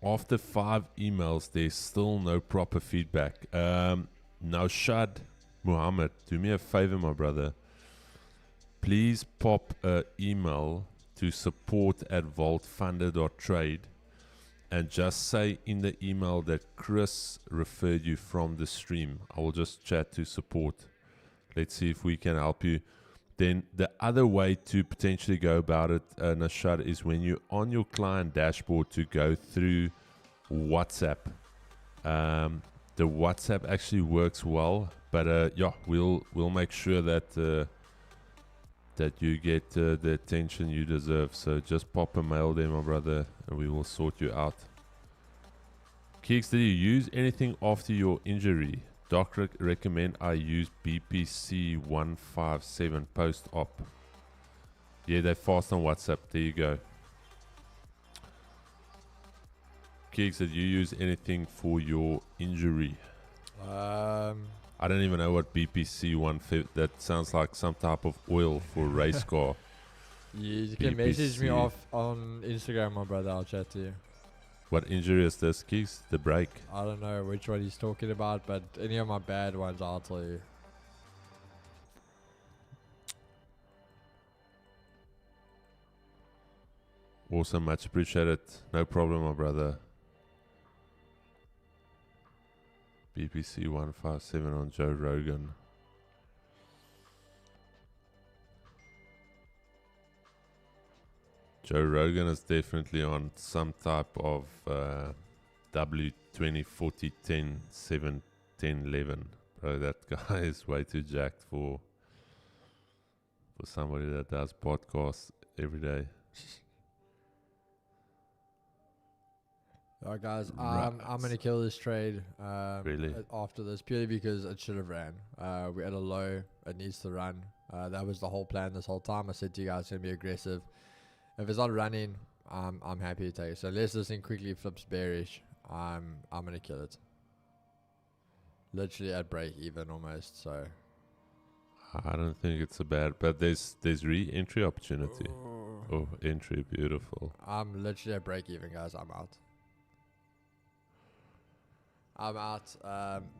After 5 emails, there's still no proper feedback. Now, Shad Muhammad, do me a favor, my brother. Please pop an email to support@vaultfunder.trade and just say in the email that Chris referred you from the stream. I will just chat to support. Let's see if we can help you. Then the other way to potentially go about it, Nashad, is when you're on your client dashboard to go through WhatsApp. The WhatsApp actually works well, but yeah, we'll make sure that that you get the attention you deserve. So just pop a mail there, my brother, and we will sort you out. Keeks, did you use anything after your injury? Doc recommend I use BPC 157 post-op. Yeah, they're fast on WhatsApp. There you go. Keeks, did you use anything for your injury? I don't even know what BPC 150. That sounds like some type of oil for race car. You can message me off on Instagram, my brother. I'll chat to you. What injury is this, Keeks? The break? I don't know which one he's talking about, but any of my bad ones, I'll tell you. Awesome, much appreciated. No problem, my brother. BPC 157 on Joe Rogan. Joe Rogan is definitely on some type of W20 40 10 7 10 11. Bro, that guy is way too jacked for somebody that does podcasts every day. Alright, guys, I'm gonna kill this trade. Really? After this, purely because it should have ran. We're at a low. It needs to run. That was the whole plan this whole time. I said to you guys, it's gonna be aggressive. If it's not running, I'm happy to take it. So unless this thing quickly flips bearish, I'm gonna kill it. Literally at break even almost. So I don't think it's a bad, but there's re-entry opportunity. Oh, entry, beautiful. I'm literally at break even, guys. I'm out.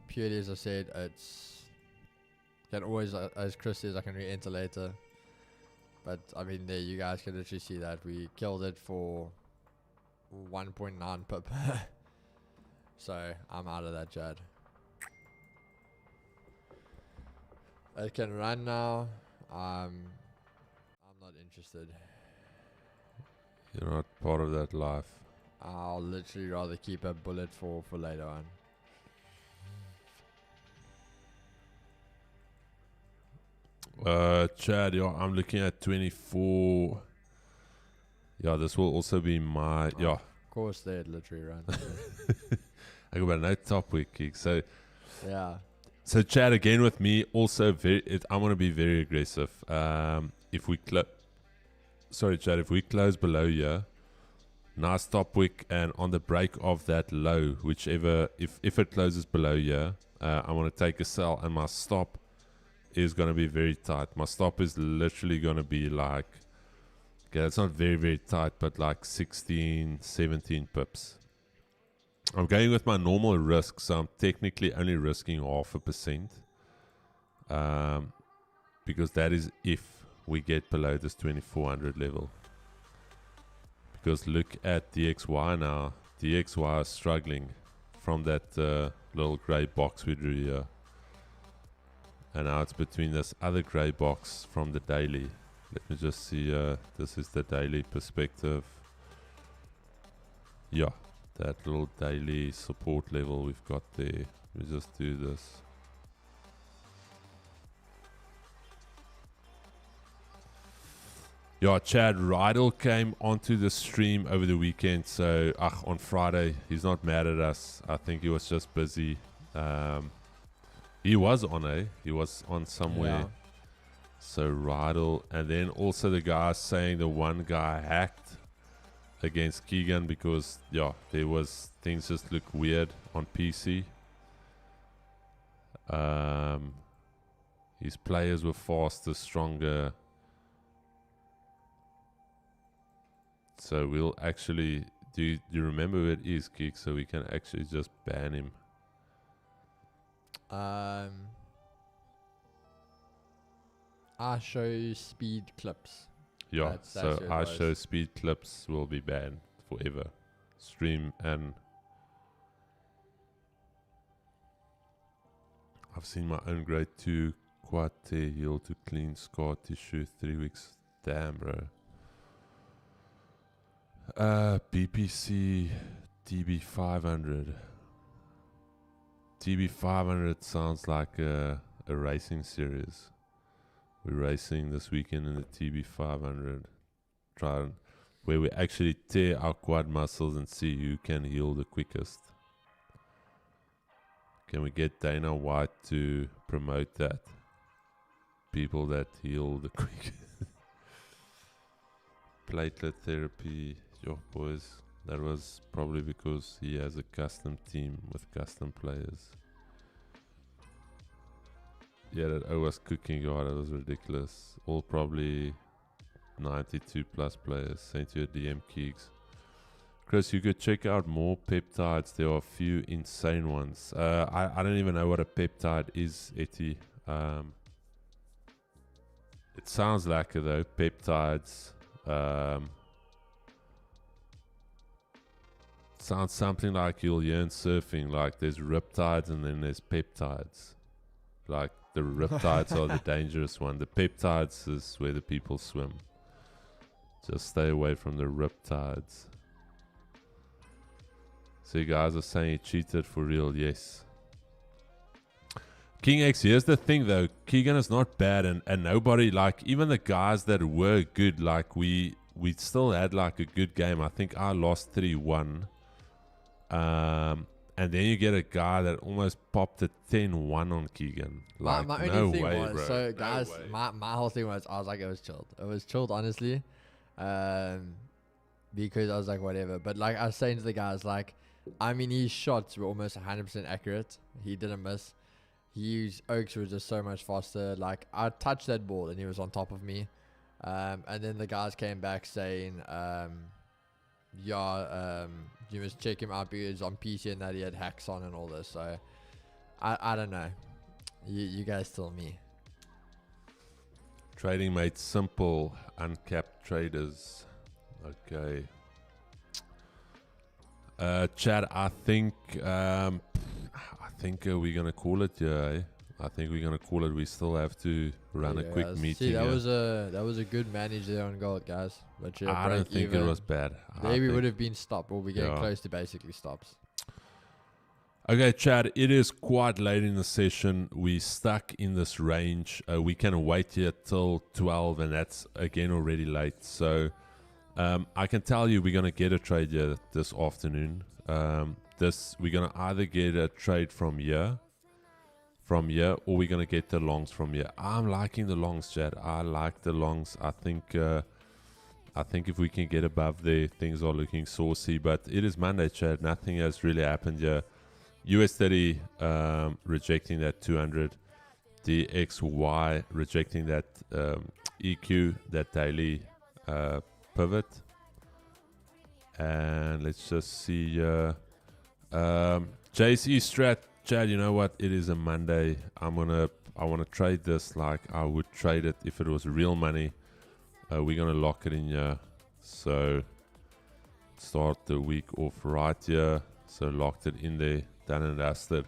Purely as I said, it's can always, as Chris says, I can re-enter later. But I mean, there you guys can literally see that we killed it for 1.9 pip. So I'm out of that, Chad. It can run now. I'm not interested. You're not part of that life. I'll literally rather keep a bullet for later on. Chad, yeah, I'm looking at 24. Yeah, this will also be my, yeah. Of course, they'd literally run. I got about no top week kick. So, yeah. So Chad, again with me, also I'm going to be very aggressive. If we Chad, if we close below here, nice top wick, and on the break of that low, whichever, if it closes below here, I want to take a sell, and my stop is going to be very tight. My stop is literally going to be like, okay, it's not very, very tight, but like 16, 17 pips. I'm going with my normal risk, so I'm technically only risking 0.5%, because that is if we get below this 2400 level. Because look at DXY now. DXY is struggling from that little grey box we drew here. And now it's between this other grey box from the daily. Let me just see. This is the daily perspective. Yeah, that little daily support level we've got there. Let me just do this. Yeah, Chad Rydell came onto the stream over the weekend. So on Friday, he's not mad at us. I think he was just busy. He was on He was on somewhere. Yeah. So Rydell, and then also the guy saying the one guy hacked against Keegan because there was things just look weird on PC. His players were faster, stronger. So we'll actually do you remember where it is, Keek? So we can actually just ban him. I show speed clips. Yeah, That's so your I advice. show speed clips will be banned forever. stream, and I've seen my own grade 2 quad tear heal to clean scar tissue 3 weeks. Damn, bro. BPC TB500. TB500 sounds like a racing series. We're racing this weekend in the TB500. Where we actually tear our quad muscles and see who can heal the quickest. Can we get Dana White to promote that? People that heal the quickest. Platelet therapy. Yo, boys. That was probably because he has a custom team with custom players. Yeah, that O was cooking. God, that was ridiculous. All probably 92 plus players. Sent you a DM, Keegs. Chris, you could check out more peptides. There are a few insane ones. I don't even know what a peptide is, Etty. It sounds like it though. Peptides. Sounds something like you'll hear in surfing. Like there's riptides and then there's peptides. Like the riptides are the dangerous one. The peptides is where the people swim. Just stay away from the riptides. So you guys are saying he cheated for real. Yes. King X, here's the thing though. Keegan is not bad, and nobody, like, even the guys that were good, like we still had like a good game. I think I lost 3-1. And then you get a guy that almost popped a 10-1 on Keegan. Like, my no only thing way, was, bro. so guys, No way. my whole thing was, I was like, it was chilled. It was chilled, honestly. Because I was like, whatever. But like I was saying to the guys, like, I mean, his shots were almost 100% accurate. He didn't miss. His Oaks was just so much faster. Like, I touched that ball and he was on top of me. And then the guys came back saying, you must check him out because on PC and that he had hacks on and all this. So, I don't know. You guys tell me. Trading made simple. Uncapped traders. Okay. Chad, I think we're gonna call it. Yeah, I think we're gonna call it. We still have to run a quick meeting. See, that was a good manage there on goal, guys. But yeah, I don't think it was bad. Maybe we would have been stopped, or we're getting close to basically stops. Okay, Chad, it is quite late in the session. We stuck in this range. We can wait here till 12, and that's again already late. So I can tell you we're going to get a trade here this afternoon. We're going to either get a trade from here, or we're going to get the longs from here. I'm liking the longs, Chad. I like the longs. I think if we can get above there, things are looking saucy. But it is Monday, Chad. Nothing has really happened here. US 30 rejecting that 200. DXY rejecting that EQ, that daily pivot. And let's just see. JC Strat, Chad, you know what? It is a Monday. I want to trade this like I would trade it if it was real money. We're going to lock it in here. So start the week off right here. So locked it in there. Done and dusted.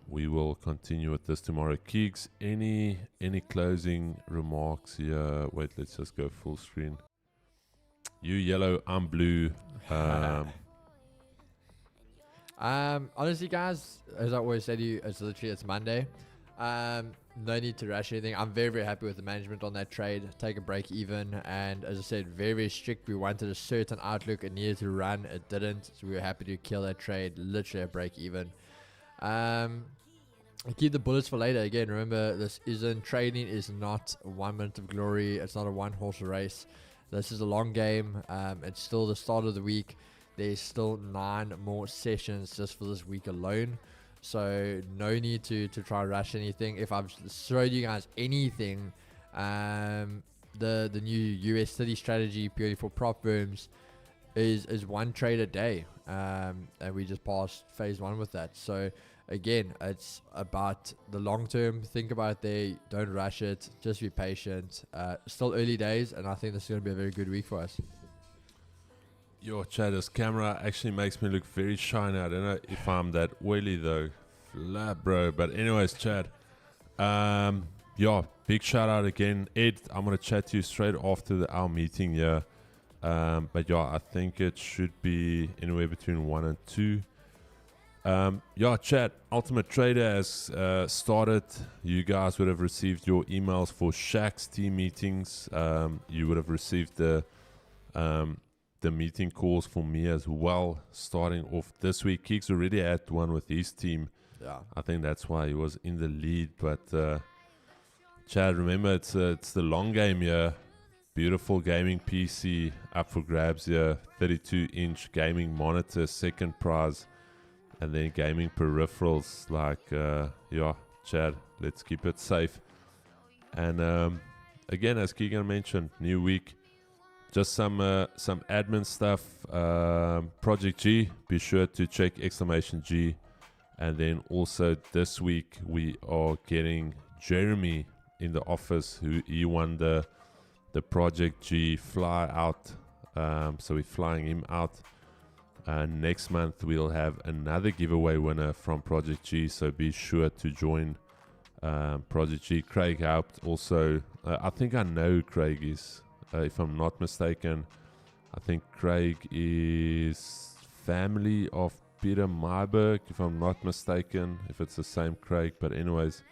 We will continue with this tomorrow. Keegs, any closing remarks here? Wait, let's just go full screen. You yellow, I'm blue. Honestly, guys, as I always say to you, it's Monday. No need to rush anything. I'm very, very happy with the management on that trade. Take a break even, and as I said, very, very strict. We wanted a certain outlook. It needed to run. It didn't, so we were happy to kill that trade. Literally a break even. Keep the bullets for later. Again, remember, this isn't trading. Is not 1 minute of glory. It's not a one-horse race. This is a long game. It's still the start of the week. There's still 9 more sessions just for this week alone. So no need to try to rush anything. If I've showed you guys anything, the new US City strategy purely for prop firms is one trade a day. And we just passed phase 1 with that. So again, it's about the long term. Think about it there. Don't rush it. Just be patient. Still early days, and I think this is going to be a very good week for us. Your chat, this camera actually makes me look very shiny. I don't know if I'm that oily though. Flat, bro. But anyways, Chad. Yeah, big shout out again. Ed, I'm going to chat to you straight after our meeting here. But yeah, I think it should be anywhere between 1 and 2. Yeah, chat. Ultimate Trader has started. You guys would have received your emails for Shaq's team meetings. You would have received the meeting calls for me as well, starting off this week. Keeks already had one with his team. Yeah. I think that's why he was in the lead. But Chad, remember, it's the long game here. Beautiful gaming PC up for grabs here. 32-inch gaming monitor, second prize. And then gaming peripherals like, yeah, Chad, let's keep it safe. And again, as Keegan mentioned, new week. Just some admin stuff. Project G, be sure to check !G. And then also this week we are getting Jeremy in the office, who he won the Project G fly out. So we're flying him out. Next month we'll have another giveaway winner from Project G. So be sure to join Project G. Craig helped also. I think I know who Craig is. If I'm not mistaken, I think Craig is family of Peter Myberg, if I'm not mistaken, if it's the same Craig. But anyways,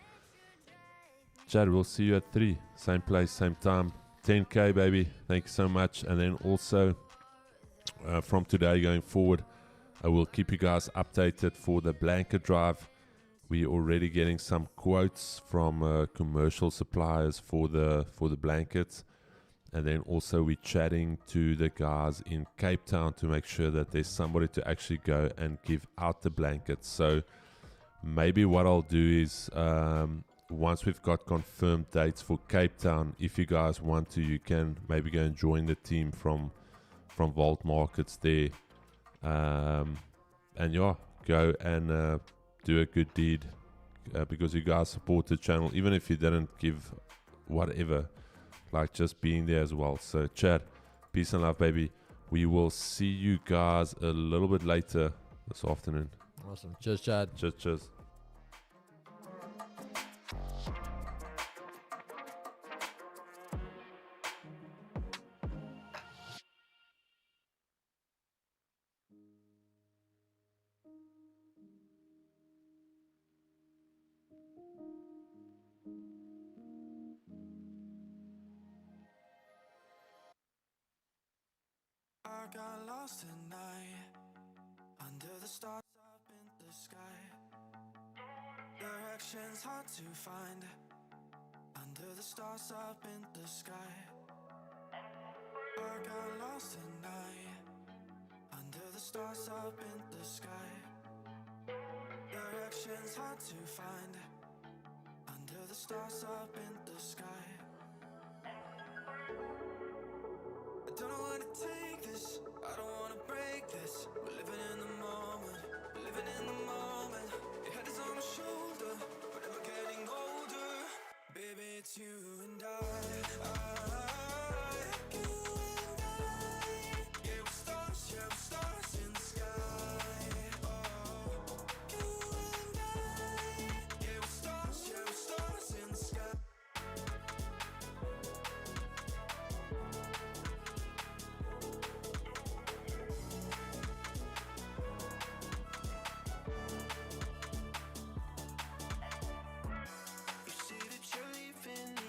Chad, we'll see you at 3. Same place, same time. 10K, baby. Thank you so much. And then also, from today going forward, I will keep you guys updated for the blanket drive. We're already getting some quotes from commercial suppliers for the blankets. And then also we're chatting to the guys in Cape Town to make sure that there's somebody to actually go and give out the blankets. So maybe what I'll do is, once we've got confirmed dates for Cape Town, if you guys want to, you can maybe go and join the team from Vault Markets there. And yeah, go and do a good deed because you guys support the channel, even if you didn't give whatever. Like just being there as well. So Chad, peace and love, baby. We will see you guys a little bit later this afternoon. Awesome. Cheers, Chad. Cheers. I got lost tonight under the stars up in the sky. Directions hard to find under the stars up in the sky. I got lost tonight under the stars up in the sky. Directions hard to find under the stars up in the sky. I don't know where to take this, I don't wanna break this. We're living in the moment, living in the moment. Your head is on my shoulder, but never getting older. Baby, it's you and you and I. Yeah, we're stars in the sky. Oh, you and I. Yeah, we're stars in the sky. You say that you're leaving me,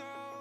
thought